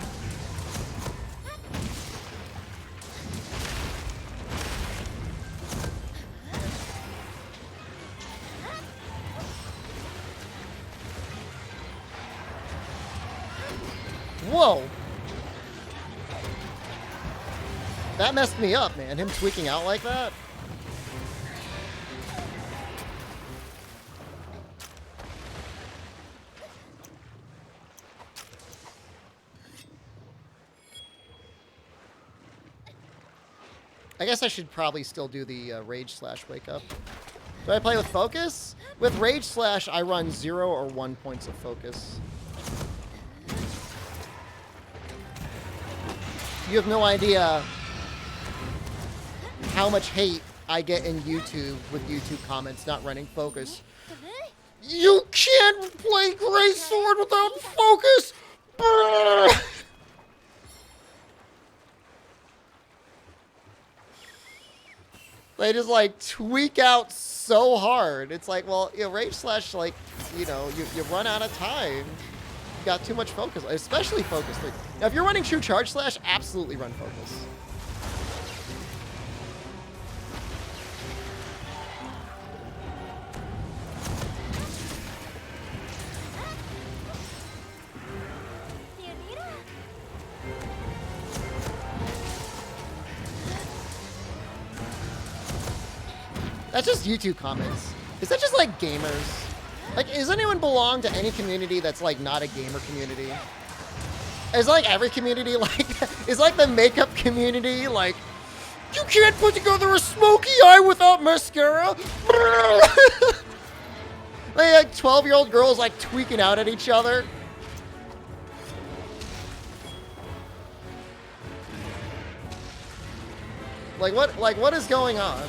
Whoa! That messed me up, man. Him tweaking out like that. I guess I should probably still do the Rage Slash Wake Up. Do I play with Focus? With Rage Slash, I run 0 or 1 points of focus. You have no idea how much hate I get in YouTube with YouTube comments not running focus. You can't play Great Sword without focus! Brrr! They just like tweak out so hard. It's like, well, you know, Rage Slash, like, you know, you run out of time. You got too much focus, especially focus. Like, now, if you're running True Charge Slash, absolutely run focus. That's just YouTube comments. Is that just like gamers? Like, does anyone belong to any community that's like not a gamer community? Is like every community like, is like the makeup community like, you can't put together a smoky eye without mascara? Like 12-year-old girls like tweaking out at each other. Like what is going on?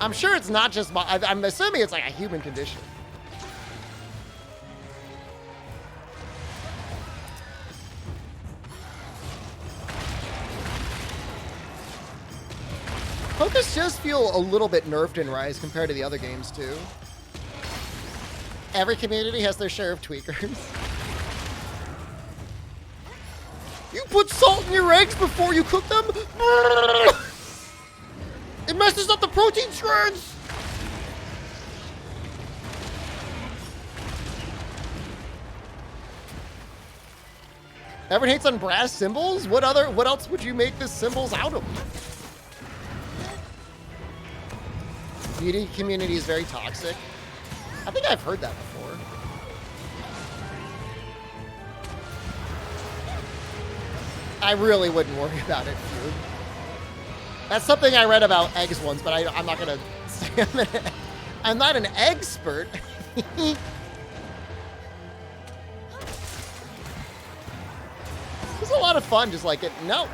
I'm sure it's not just my, I'm assuming it's like a human condition. Focus just feel a little bit nerfed in Rise compared to the other games too. Every community has their share of tweakers. You put salt in your eggs before you cook them? It messes up the protein strands! Everyone hates on brass symbols? What else would you make the symbols out of? Beauty community is very toxic. I think I've heard that before. I really wouldn't worry about it, dude. That's something I read about eggs once, but I'm not gonna. I'm not an expert. It was a lot of fun, just like it. No.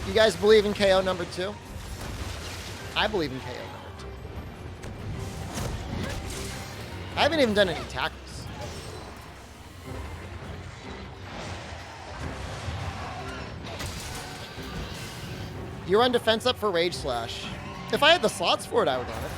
You guys believe in KO number 2? I believe in KO number 2. I haven't even done any tackles. You run defense up for Rage Slash. If I had the slots for it, I would run it.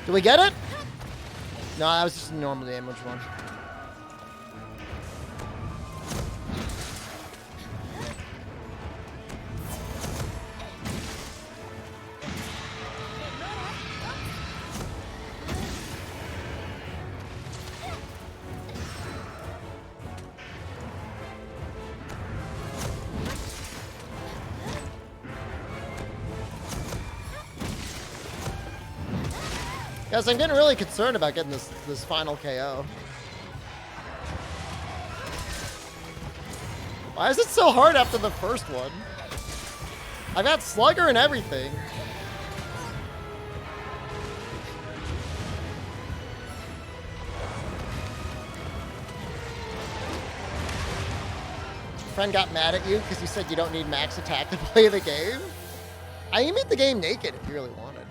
Did we get it? No, that was just a normal damage one. Guys, I'm getting really concerned about getting this final KO. Why is it so hard after the first one? I've got Slugger and everything. Friend got mad at you because you said you don't need max attack to play the game. I can beat the game naked if you really wanted.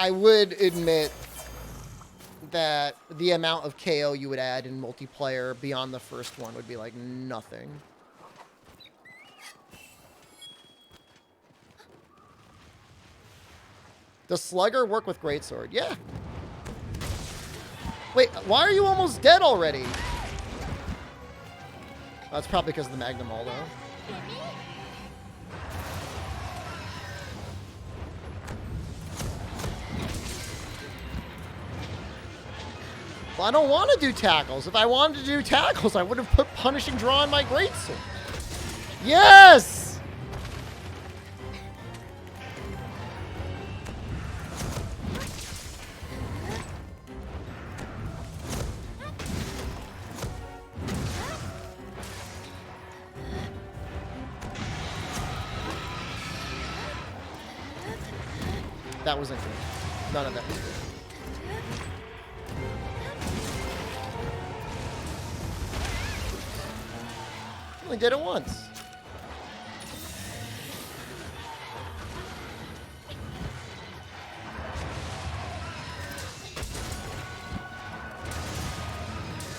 I would admit that the amount of KO you would add in multiplayer beyond the first one would be like nothing. Does Slugger work with Greatsword? Yeah. Wait, why are you almost dead already? That's probably because of the Magnum Aldo. Well, I don't want to do tackles. If I wanted to do tackles, I would have put Punishing Draw on my Greatsword. Yes! That wasn't good. None of that was good. Only did it once.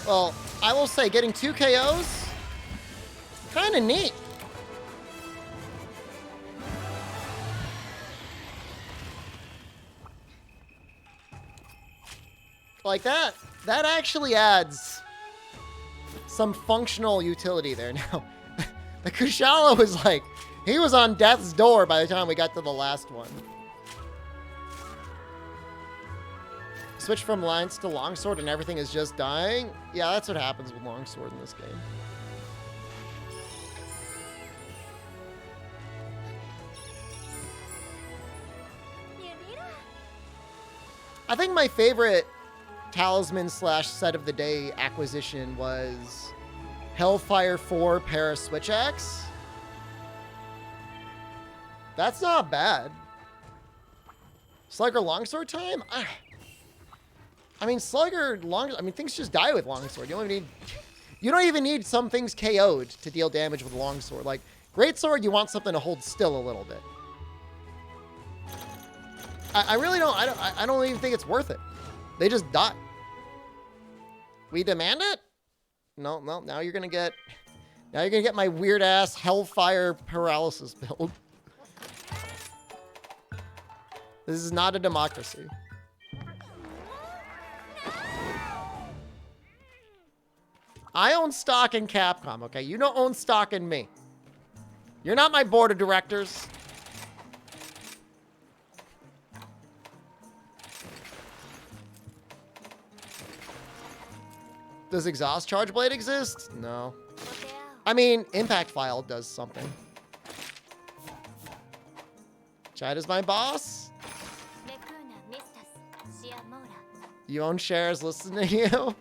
Well, I will say getting 2 KOs, kind of neat. Like that actually adds some functional utility there. Now, the Kushala was like, he was on death's door by the time we got to the last one. Switch from lines to longsword and everything is just dying? Yeah, that's what happens with longsword in this game. I think my favorite talisman slash set of the day acquisition was Hellfire 4 Para Switch Axe. That's not bad. Slugger longsword time? I mean, Slugger things just die with longsword. You don't even need some things KO'd to deal damage with longsword. Like Greatsword, you want something to hold still a little bit. I really don't. I don't even think it's worth it. They just die. We demand it? No. Now you're gonna get my weird ass Hellfire paralysis build. This is not a democracy. I own stock in Capcom, okay? You don't own stock in me. You're not my board of directors. Does Exhaust Charge Blade exist? No. I mean, Impact File does something. Chad is my boss. You own shares, listen to you.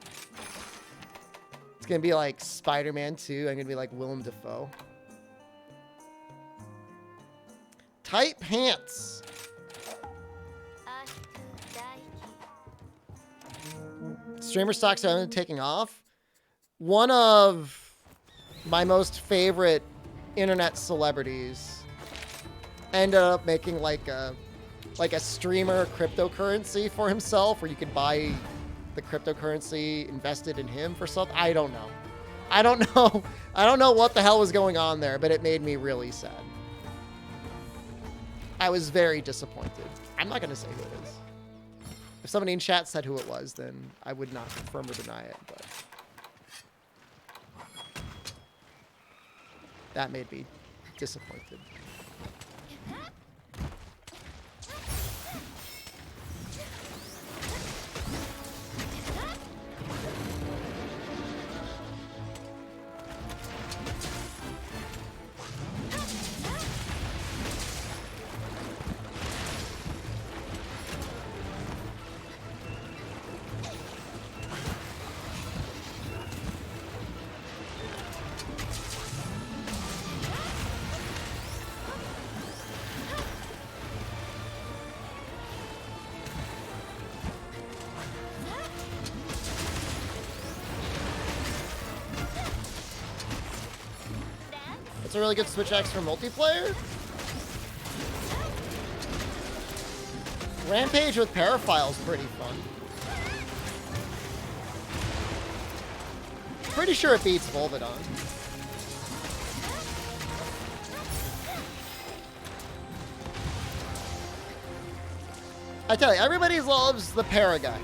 It's gonna be like Spider-Man 2. I'm gonna be like Willem Dafoe. Tight pants. Streamer stocks are taking off. One of my most favorite internet celebrities ended up making like a streamer cryptocurrency for himself, where you could buy the cryptocurrency invested in him for something. I don't know. I don't know what the hell was going on there, but it made me really sad. I was very disappointed. I'm not going to say who it is. If somebody in chat said who it was, then I would not confirm or deny it, but that made me disappointed. It's a really good Switch X for multiplayer. Rampage with Parafile is pretty fun. Pretty sure it beats Volvidon. I tell you, everybody loves the Para guy.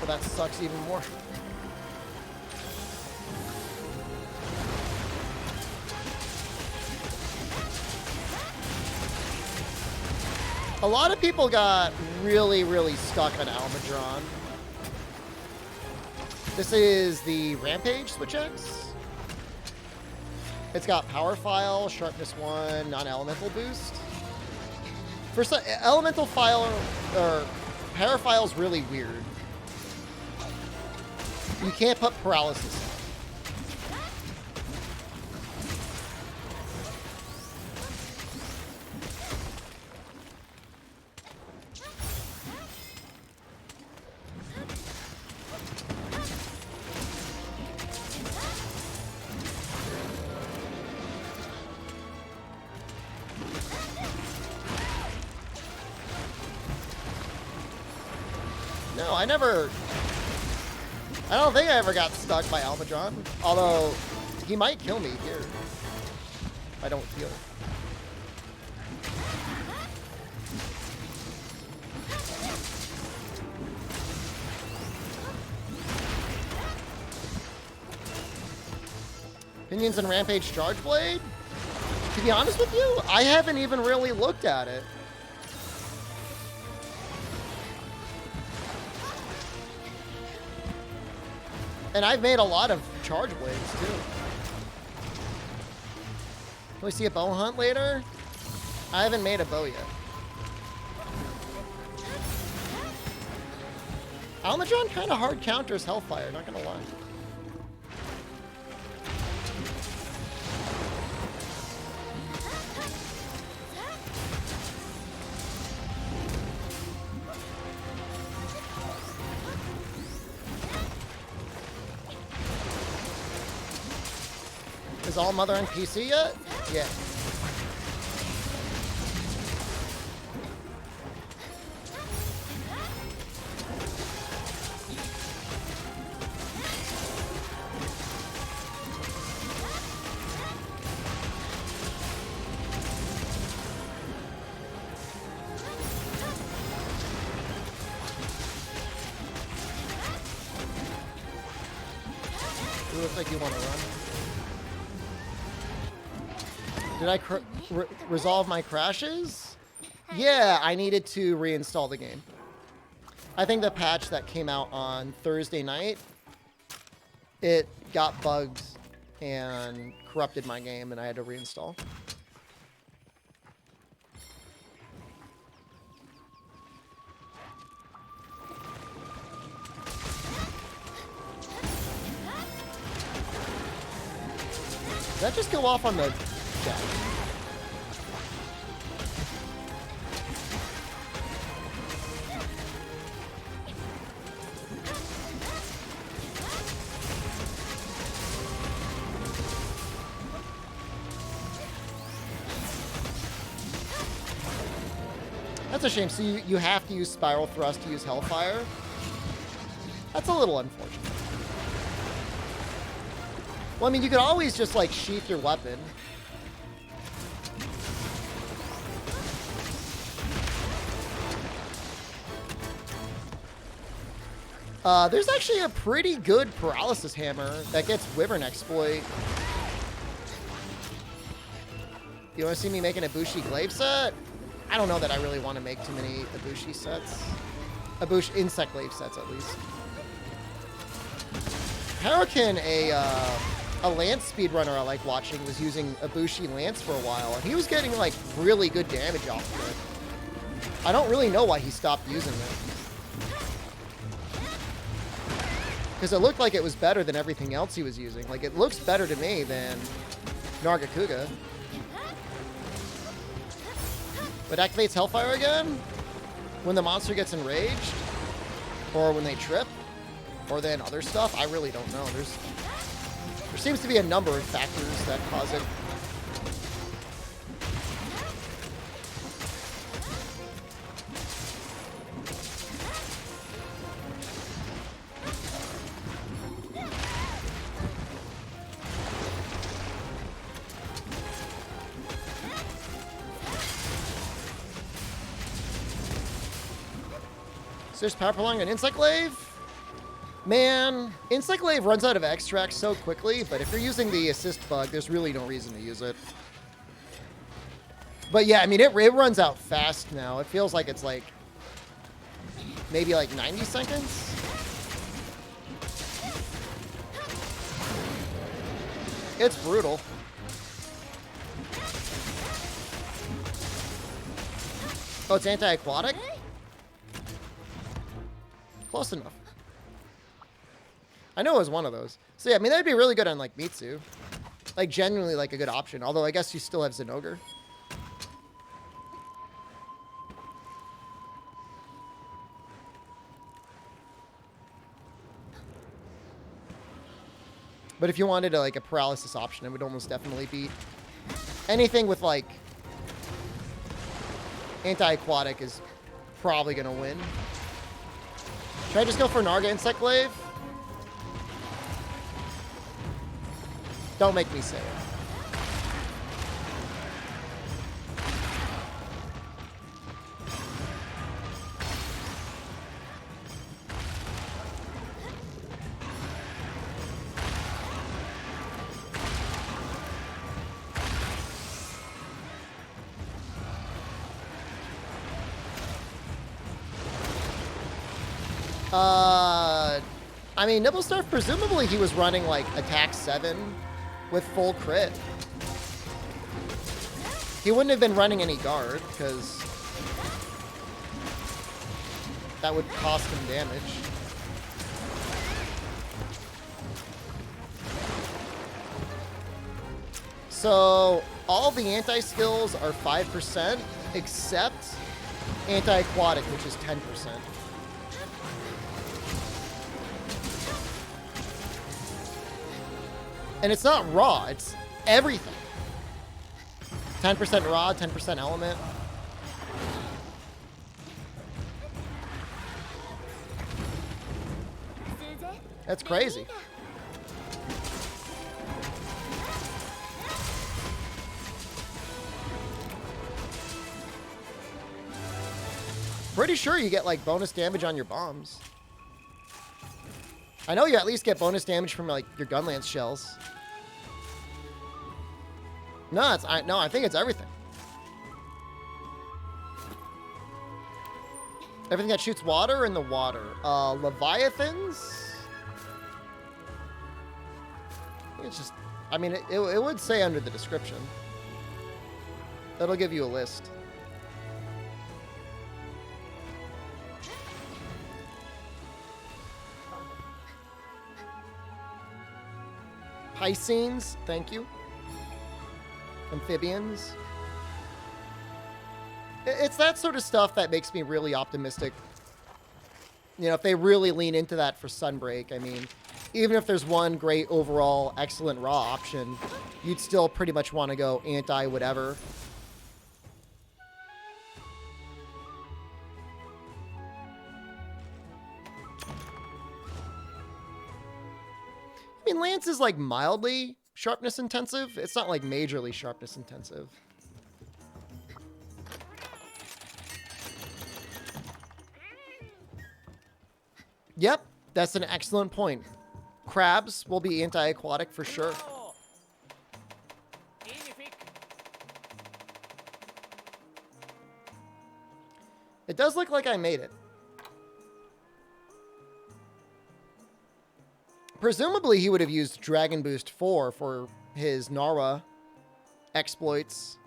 That sucks even more. A lot of people got really, really stuck on Almudron. This is the Rampage Switch X. It's got Power File, Sharpness 1, non-elemental boost. For some, elemental file or Power File is really weird. You can't put paralysis on. No, I don't think I ever got stuck by Almudron. Although, he might kill me here. If I don't heal. Opinions on Rampage Charge Blade? To be honest with you, I haven't even really looked at it. And I've made a lot of Charge Blades, too. Can we see a bow hunt later? I haven't made a bow yet. Almudron kind of hard counters Hellfire, not gonna lie. Is All Mother on PC yet? Yeah. You look like you want to run. Did I resolve my crashes? Yeah, I needed to reinstall the game. I think the patch that came out on Thursday night, it got bugged and corrupted my game, and I had to reinstall. Did that just go off on the deck? That's a shame. So you have to use Spiral Thrust to use Hellfire? That's a little unfortunate. Well, I mean, you could always just, like, sheath your weapon. There's actually a pretty good Paralysis Hammer that gets Wyvern Exploit. You want to see me make an Ibushi Glaive set? I don't know that I really want to make too many Ibushi sets. Ibushi Insect Glaive sets, at least. Hurricane, a Lance speedrunner I like watching, was using Ibushi Lance for a while, and he was getting, like, really good damage off of it. I don't really know why he stopped using it. Because it looked like it was better than everything else he was using. Like, it looks better to me than Nargacuga. But activates Hellfire again? When the monster gets enraged? Or when they trip? Or then other stuff? I really don't know. There seems to be a number of factors that cause it. So there's Power Prolong and Insect Glaive? Man, Insect Glaive runs out of extract so quickly, but if you're using the assist bug, there's really no reason to use it. But yeah, I mean, it runs out fast now. It feels like it's like, maybe like 90 seconds? It's brutal. Oh, it's anti-aquatic? Close enough. I know it was one of those. So yeah, I mean, that'd be really good on, like, Mitsu. Like, genuinely, like, a good option. Although, I guess you still have Zinogre. But if you wanted, like, a paralysis option, it would almost definitely beat anything with, like, anti-aquatic is probably going to win. Should I just go for Narga Insect Glaive? Don't make me say it. I mean, Nibblestarf, presumably he was running, like, attack 7 with full crit. He wouldn't have been running any guard, because that would cost him damage. So, all the anti-skills are 5%, except anti-aquatic, which is 10%. And it's not raw, everything. 10% raw, 10% element. That's crazy. Pretty sure you get like bonus damage on your bombs. I know you at least get bonus damage from like your gunlance shells. No, I think it's everything. Everything that shoots water in the water. Leviathans? It's just, I mean, it would say under the description. That'll give you a list. Piscenes, thank you. Amphibians. It's that sort of stuff that makes me really optimistic. You know, if they really lean into that for Sunbreak, I mean, even if there's one great overall excellent raw option, you'd still pretty much want to go anti-whatever. I mean, Lance is like mildly sharpness intensive. It's not like majorly sharpness intensive. Yep, that's an excellent point. Crabs will be anti-aquatic for sure. It does look like I made it. Presumably, he would have used Dragon Boost 4 for his Narwa exploits.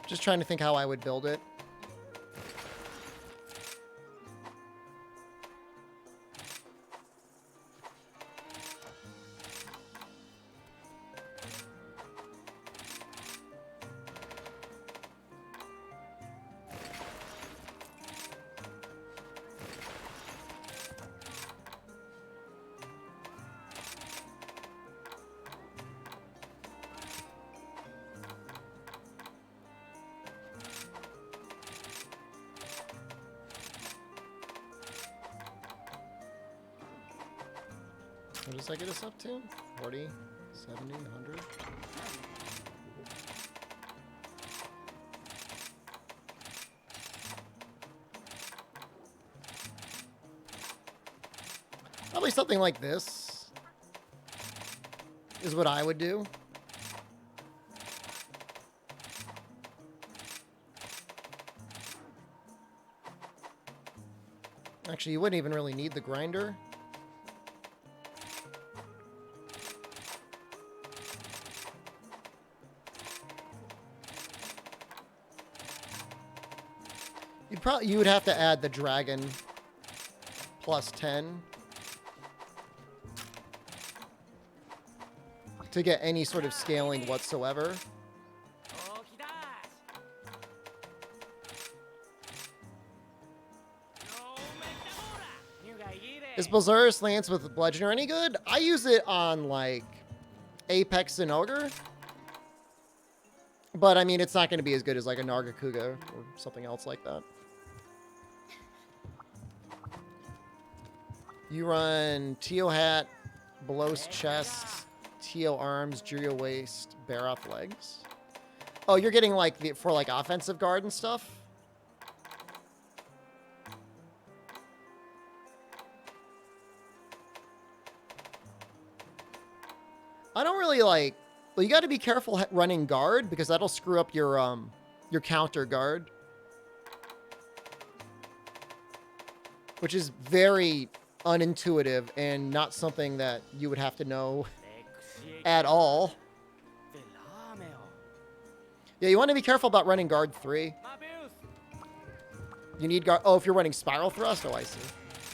Just trying to think how I would build it. What does that get us up to? 40, 70, 100? Probably something like this is what I would do. Actually, you wouldn't even really need the grinder. You would have to add the dragon plus 10 to get any sort of scaling whatsoever. Is Blizzard's Lance with Bludgeoner any good? I use it on like Apex and Ogre. But I mean, it's not going to be as good as like a Nargacuga or something else like that. You run Teo Hat, Belos Chest, Teo Arms, Jirio Waist, Bear Off Legs. Oh, you're getting like for like offensive guard and stuff? I don't really like... Well, you got to be careful running guard because that'll screw up your counter guard. Which is very unintuitive and not something that you would have to know at all. Yeah, you want to be careful about running guard 3. You need guard... Oh, if you're running spiral thrust? Oh, I see.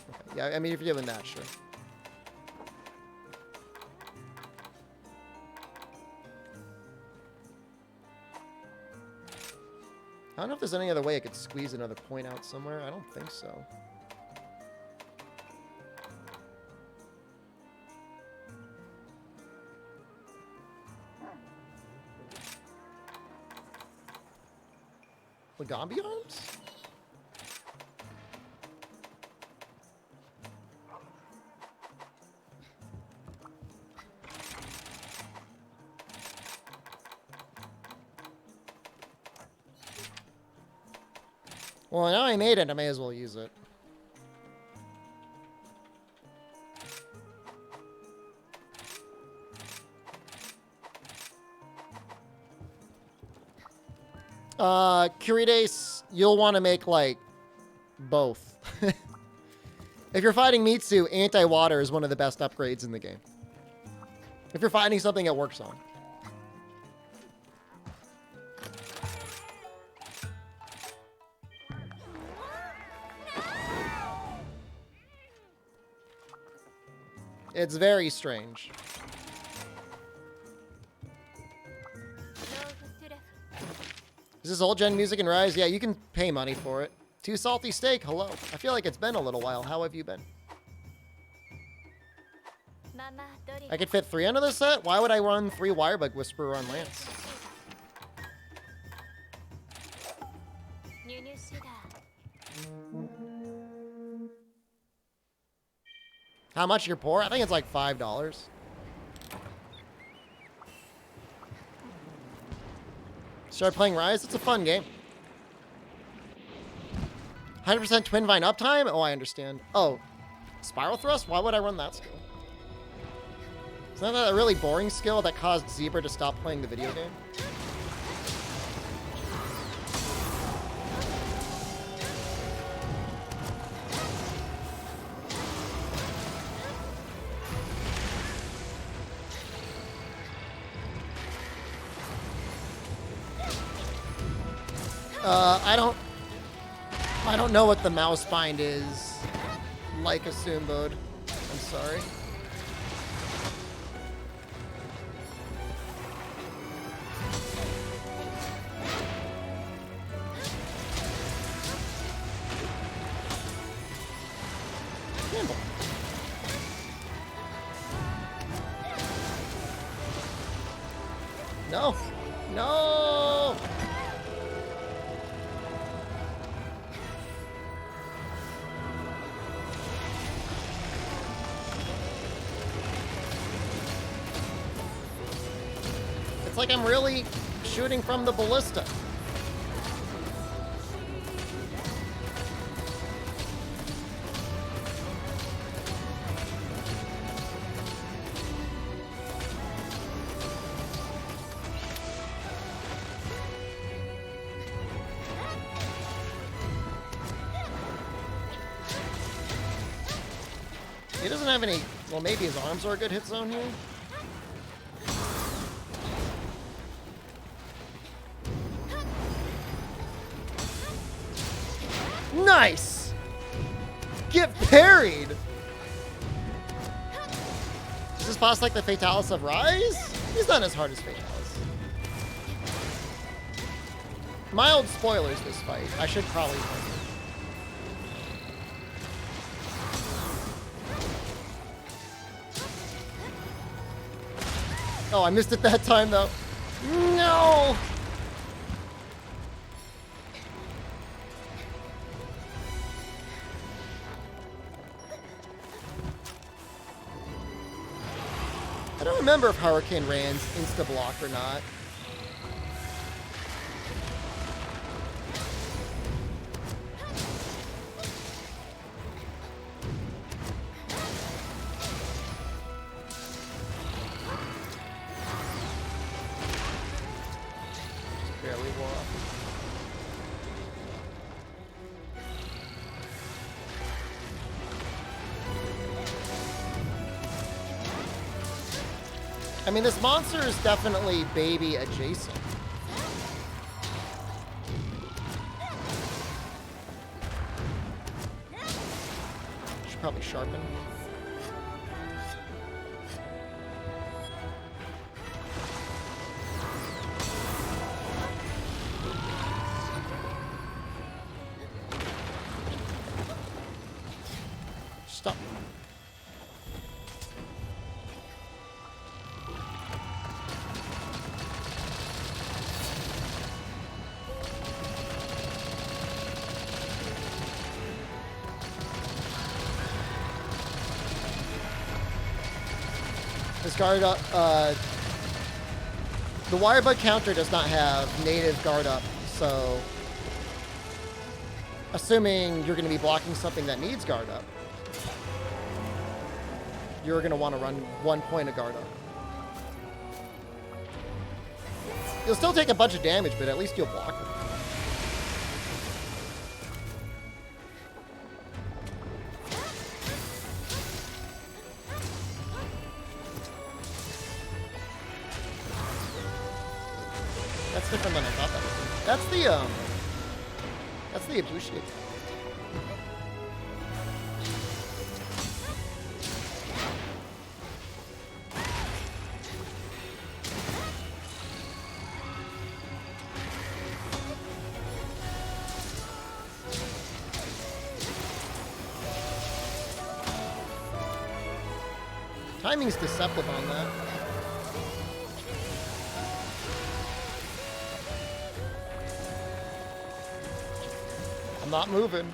Okay. Yeah, I mean, if you're doing that, sure. I don't know if there's any other way I could squeeze another point out somewhere. I don't think so. Lagambi arms? Well, now I made it, I may as well use it. Kurides, you'll want to make, like, both. If you're fighting Mitsu, anti-water is one of the best upgrades in the game. If you're fighting something it works on. It's very strange. Is this old gen music in Rise? Yeah, you can pay money for it. Too salty steak, hello. I feel like it's been a little while. How have you been? I could fit 3 under the set? Why would I run 3 Wirebug Whisperer on Lance? How much you're poor? I think it's like $5. Start playing Rise? It's a fun game. 100% Twin Vine uptime? Oh, I understand. Oh, Spiral Thrust? Why would I run that skill? Isn't that a really boring skill that caused Zebra to stop playing the video game? I don't know what the mouse bind is like a Sumbode. I'm sorry. Campbell. No. No. It's like I'm really shooting from the ballista. He doesn't have any... Well, maybe his arms are a good hit zone here. Nice! Get parried! Is this boss like the Fatalis of Rise? He's not as hard as Fatalis. Mild spoilers this fight. I should probably... Oh, I missed it that time, though. No! I don't remember if Hurricane Rand's insta-blocked or not. I mean, this monster is definitely baby adjacent. Should probably sharpen. Stop. This guard up, the wire bug counter does not have native guard up, so assuming you're going to be blocking something that needs guard up, you're going to want to run 1 point of guard up. You'll still take a bunch of damage, but at least you'll block it. That's different than I thought that would be. That's the Ibushi. Timing's deceptive on that. I'm not moving.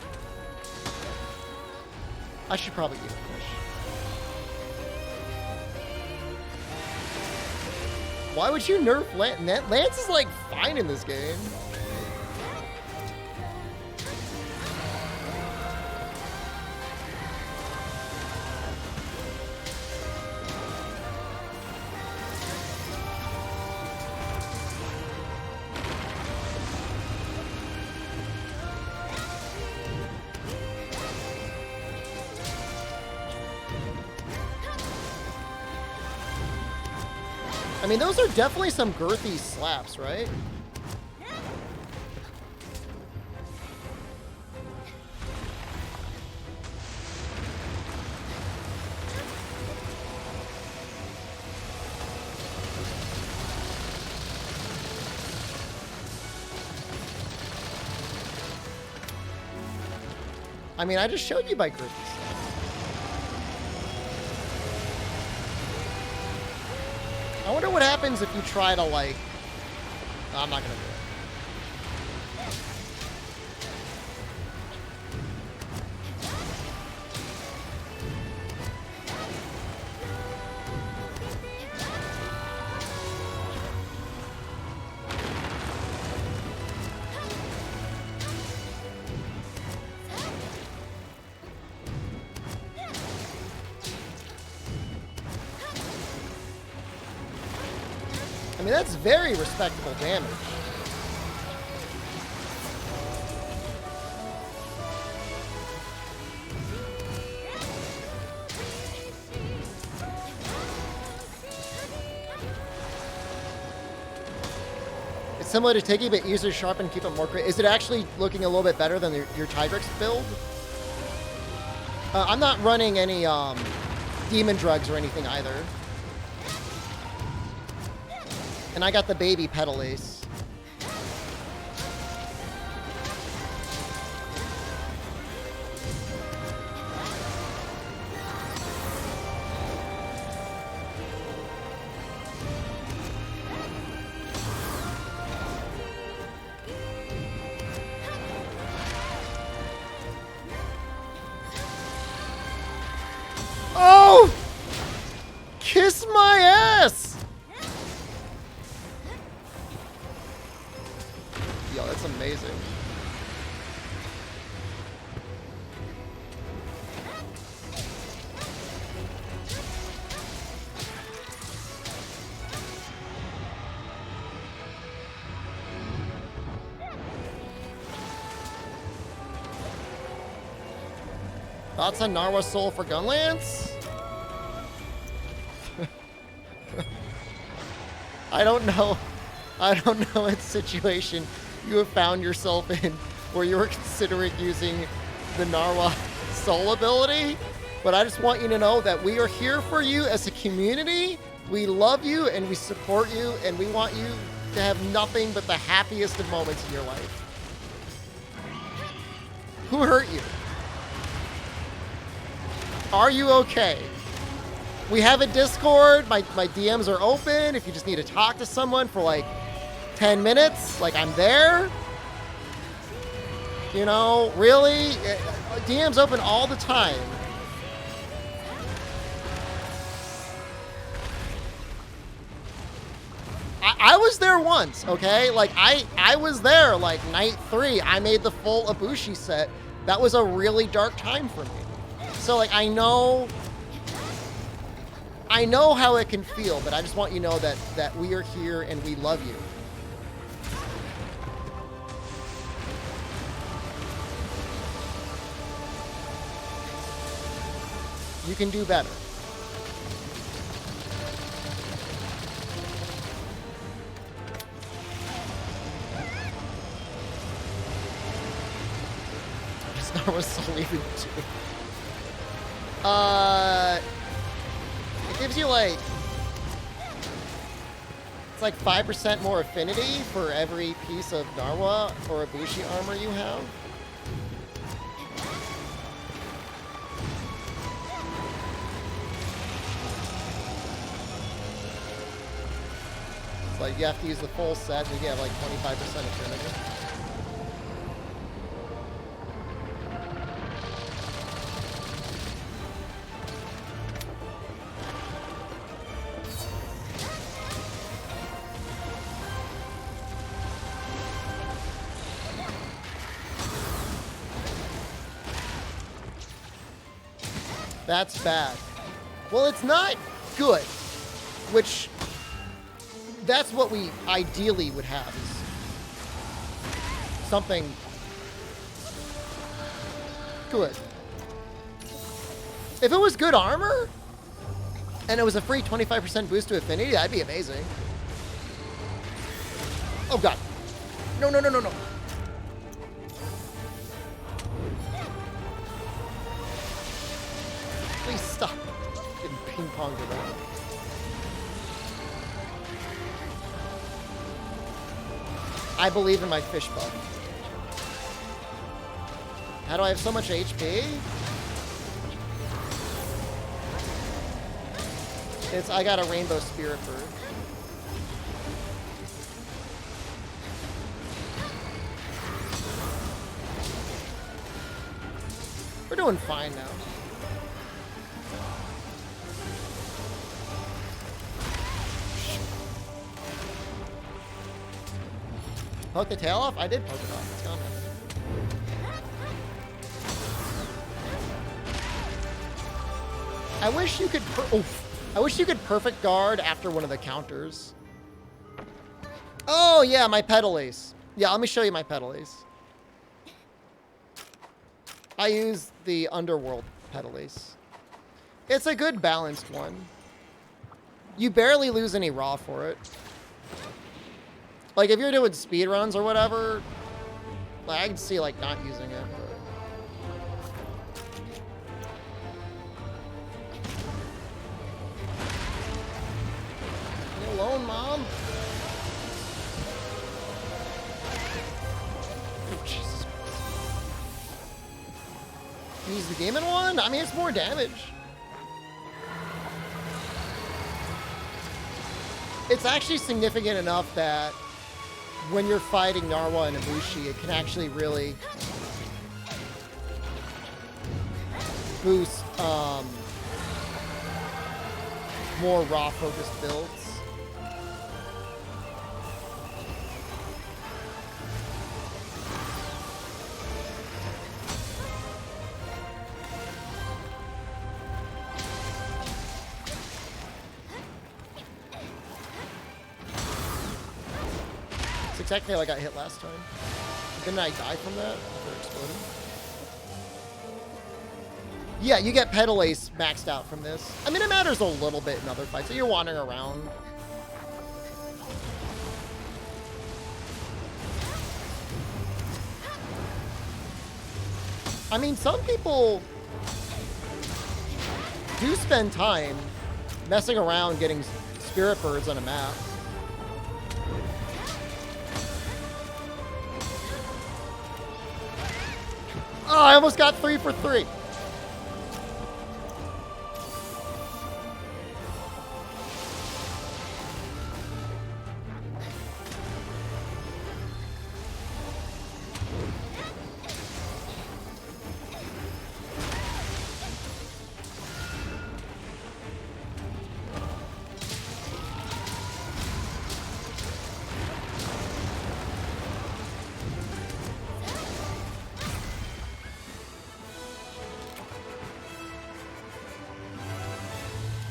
I should probably eat a fish. Why would you nerf Lance? Lance is like fine in this game. I mean, those are definitely some girthy slaps, right? I mean, I just showed you my girthy slaps. I wonder what happens if you try to, like... No, I'm not gonna do it. I mean, that's very respectable damage. It's similar to Tiggy, but easier to sharpen, keep it more crit. Is it actually looking a little bit better than your Tigrex build? I'm not running any demon drugs or anything either. And I got the baby pedal ace. Oh! Kiss my ass! Yo, that's amazing. Thoughts on Narwa Soul for Gunlance? I don't know what situation you have found yourself in where you were considering using the Narwa soul ability, but I just want you to know that we are here for you as a community. We love you and we support you, and we want you to have nothing but the happiest of moments in your life. Who hurt you? Are you okay? We have a Discord. My DMs are open. If you just need to talk to someone for like 10 minutes, like I'm there. You know, really? DMs open all the time. I was there once, okay? Like, I was there, like, night 3. I made the full Ibushi set. That was a really dark time for me. So, like, I know how it can feel, but I just want you to know that we are here and we love you. You can do better. Star Wars Soul even too. It gives you like, it's like 5% more affinity for every piece of Narwa or Ibushi armor you have. It's like you have to use the full set and you get like 25% affinity. That's bad. Well, it's not good, which that's what we ideally would have, is something good. If it was good armor and it was a free 25% boost to affinity, that'd be amazing. Oh god. No, no, no, no, no. Please stop getting ping-ponged around. I believe in my fish buff. How do I have so much HP? I got a rainbow spirit bird. We're doing fine now. Poke the tail off? I did poke it off. It's gone now. I wish you could. I wish you could perfect guard after one of the counters. Oh yeah, my pedal ace. Yeah, let me show you my pedal ace. I use the Underworld pedal ace. It's a good balanced one. You barely lose any raw for it. Like, if you're doing speed runs or whatever, like, I can see, like, not using it. Leave me alone, Mom. Oh, Jesus Christ. Use the demon one? I mean, it's more damage. It's actually significant enough that when you're fighting Narwa and Ibushi, it can actually really boost more raw-focused builds. Technically, I got hit last time. Didn't I die from that after exploding? Yeah, you get Pedal Ace maxed out from this. I mean, it matters a little bit in other fights. So you're wandering around. I mean, some people do spend time messing around getting spirit birds on a map. Oh, I almost got 3 for 3.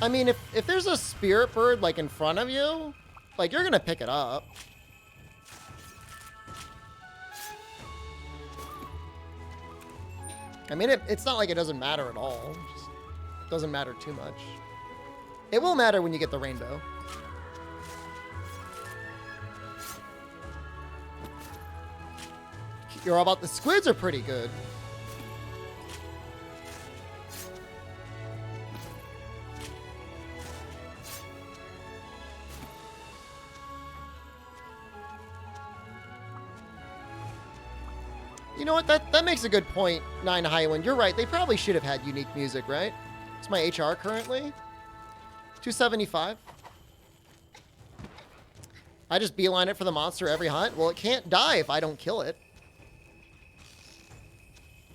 I mean, if there's a spirit bird, like, in front of you, like, you're gonna pick it up. I mean, it's not like it doesn't matter at all. It just doesn't matter too much. It will matter when you get the rainbow. You're all about the squids are pretty good. You know what? That makes a good point, Nine Highland. You're right. They probably should have had unique music, right? It's my HR currently. 275. I just beeline it for the monster every hunt. Well, it can't die if I don't kill it.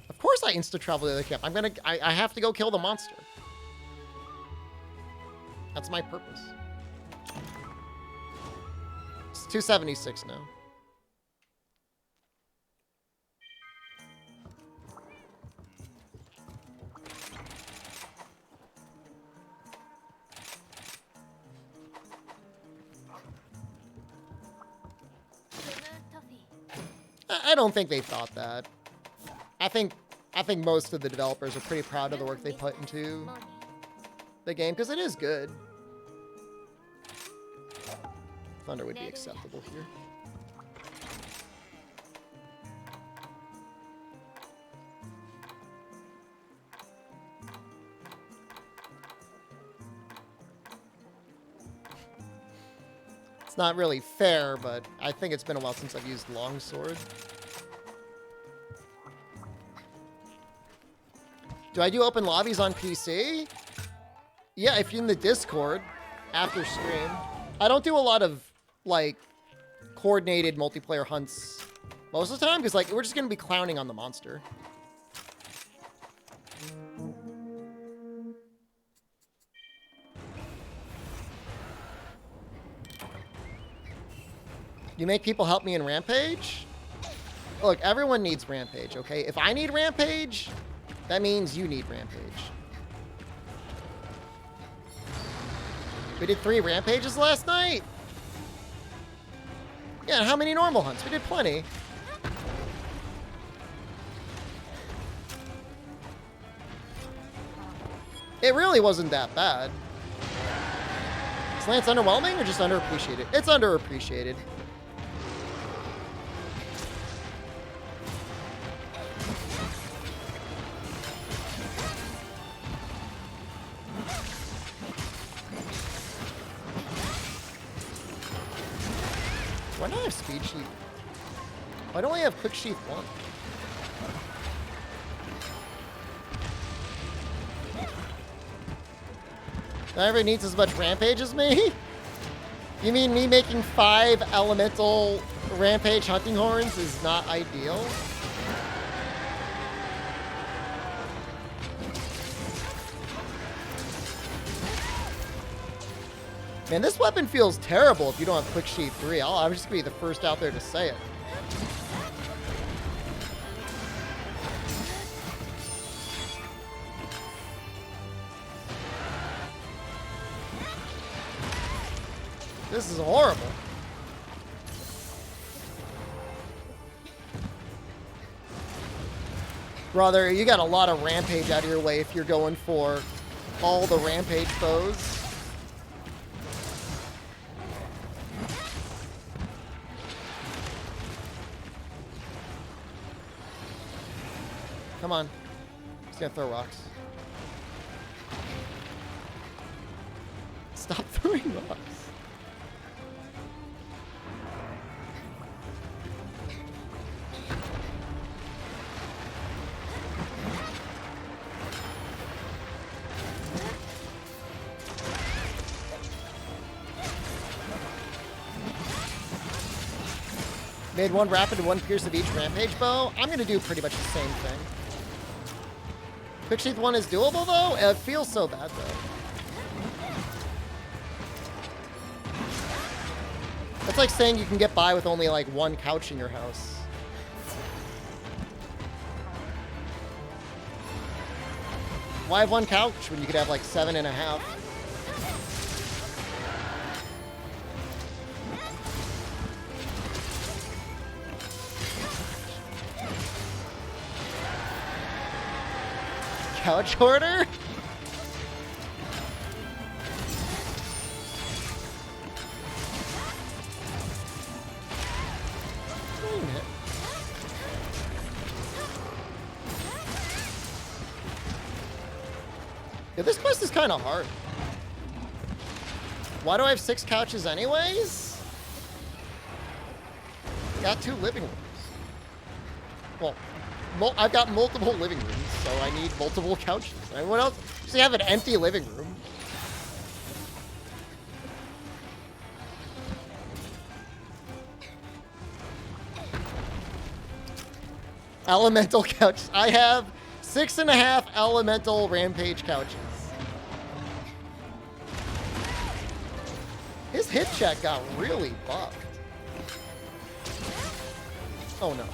Of course I insta-travel to the other camp. I have to go kill the monster. That's my purpose. It's 276 now. I don't think they thought that. I think most of the developers are pretty proud of the work they put into the game because it is good. Thunder would be acceptable here. It's not really fair, but I think it's been a while since I've used longsword. Do I do open lobbies on PC? Yeah, if you're in the Discord after stream. I don't do a lot of, like, coordinated multiplayer hunts most of the time because, like, we're just going to be clowning on the monster. You make people help me in Rampage? Look, everyone needs Rampage, okay? If I need Rampage, that means you need Rampage. We did 3 Rampages last night? Yeah, how many normal hunts? We did plenty. It really wasn't that bad. Is Lance underwhelming or just underappreciated? It's underappreciated. Why not have speed sheath? Why don't I have quick sheath 1? Not everybody needs as much rampage as me? You mean me making 5 elemental rampage hunting horns is not ideal? Man, this weapon feels terrible if you don't have Quick Sheath 3. I'm just going to be the first out there to say it. This is horrible. Brother, you got a lot of rampage out of your way if you're going for all the rampage foes. Come Come on. He's gonna throw rocks. Stop throwing rocks. Made one rapid and one pierce of each rampage bow. I'm gonna do pretty much the same thing. Quicksheath one is doable though? It feels so bad though. That's like saying you can get by with only like one couch in your house. Why have one couch when you could have like 7.5? Couch hoarder? Dang it. Yeah, this quest is kind of hard. Why do I have 6 couches anyways? Got 2 living rooms. Well, I've got multiple living rooms, so I need multiple couches. What else? Just have an empty living room. Elemental couches. I have 6.5 elemental rampage couches. His hit check got really buffed. Oh no.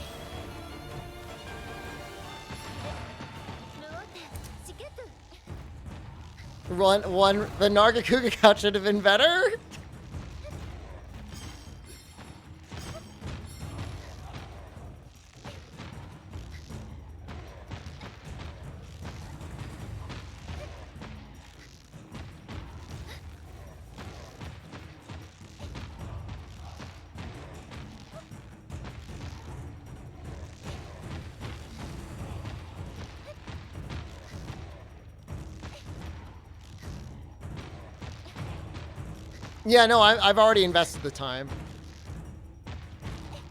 The Nargacuga couch should have been better. Yeah, no, I've already invested the time.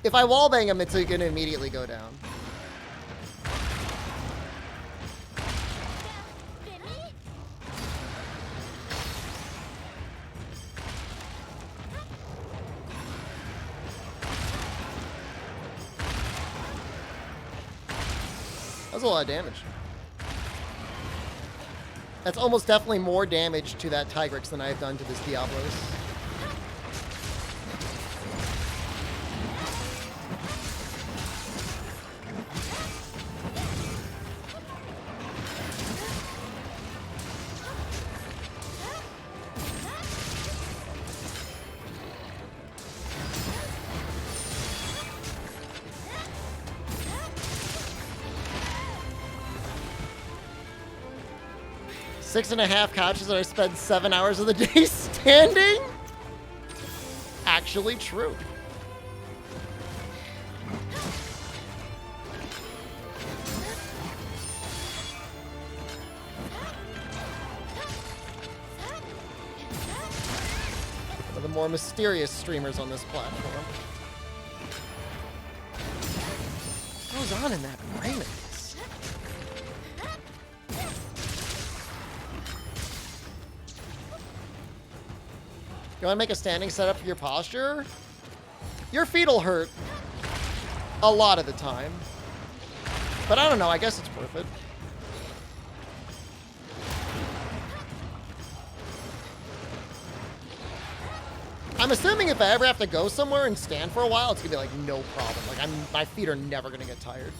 If I wallbang him, it's going to immediately go down. That's a lot of damage. That's almost definitely more damage to that Tigrex than I've done to this Diablos. Six and a half couches that I spend 7 hours of the day standing? Actually true. One of the more mysterious streamers on this platform. What goes on in that brain? You want to make a standing setup for your posture? Your feet will hurt a lot of the time. But I don't know, I guess it's worth it. I'm assuming if I ever have to go somewhere and stand for a while, it's gonna be like no problem. Like my feet are never gonna get tired.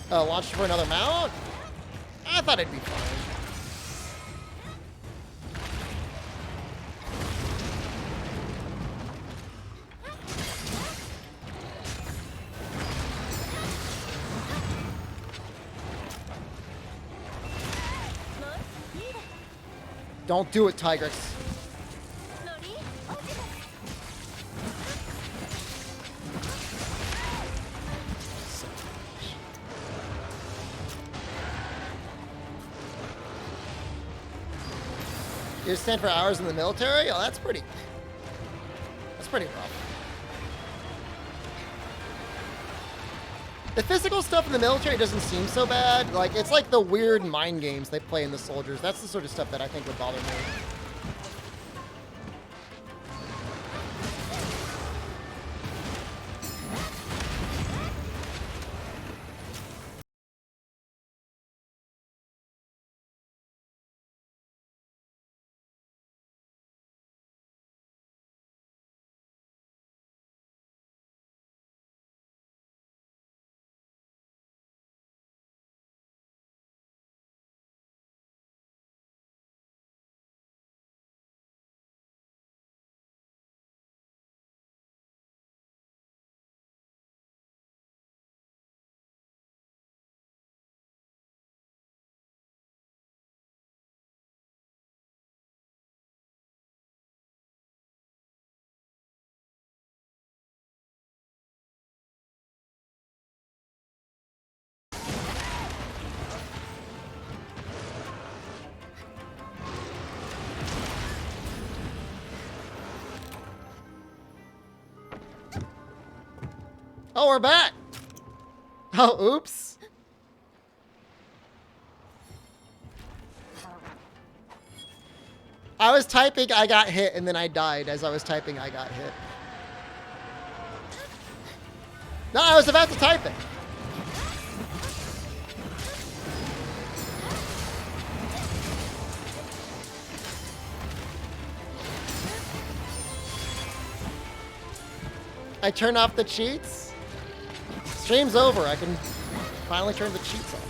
Launch for another mount? I thought it'd be fine. Don't do it, Tigrex. You stand for hours in the military? Oh, that's pretty rough. The physical stuff in the military doesn't seem so bad. Like, it's like the weird mind games they play in the soldiers. That's the sort of stuff that I think would bother me. Oh, we're back. Oh, oops. I was typing, I got hit, and then I died as I was typing, I got hit. No, I was about to type it. I turn off the cheats. Stream's over. I can finally turn the cheats off.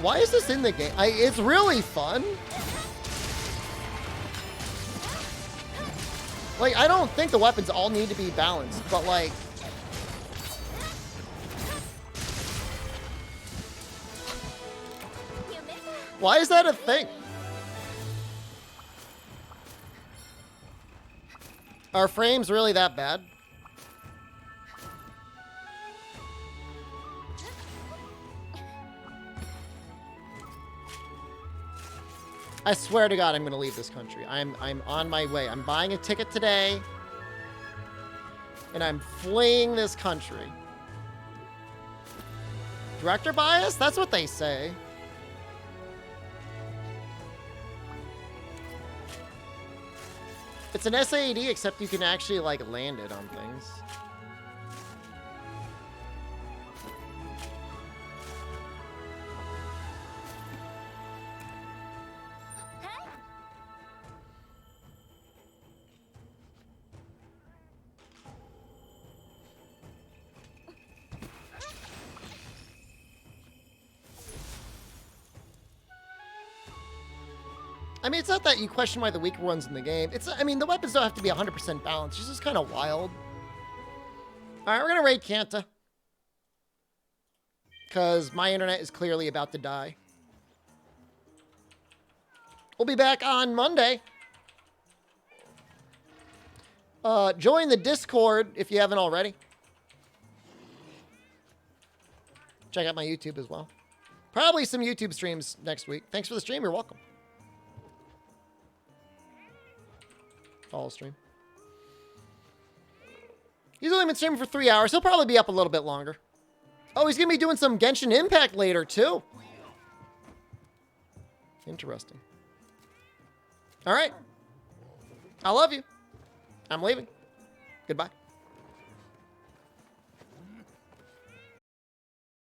Why is this in the game? It's really fun. Like, I don't think the weapons all need to be balanced, but like... Why is that a thing? Are frames really that bad? I swear to God, I'm going to leave this country. I'm on my way. I'm buying a ticket today. And I'm fleeing this country. Director bias? That's what they say. It's an SAD, except you can actually, like, land it on things. I mean, it's not that you question why the weaker ones in the game. It's, I mean, the weapons don't have to be 100% balanced. It's just kind of wild. All right, we're going to raid Kanta. Because my internet is clearly about to die. We'll be back on Monday. Join the Discord if you haven't already. Check out my YouTube as well. Probably some YouTube streams next week. Thanks for the stream. You're welcome. Follow stream. He's only been streaming for 3 hours. He'll probably be up a little bit longer. Oh, he's going to be doing some Genshin Impact later, too. Interesting. All right. I love you. I'm leaving. Goodbye.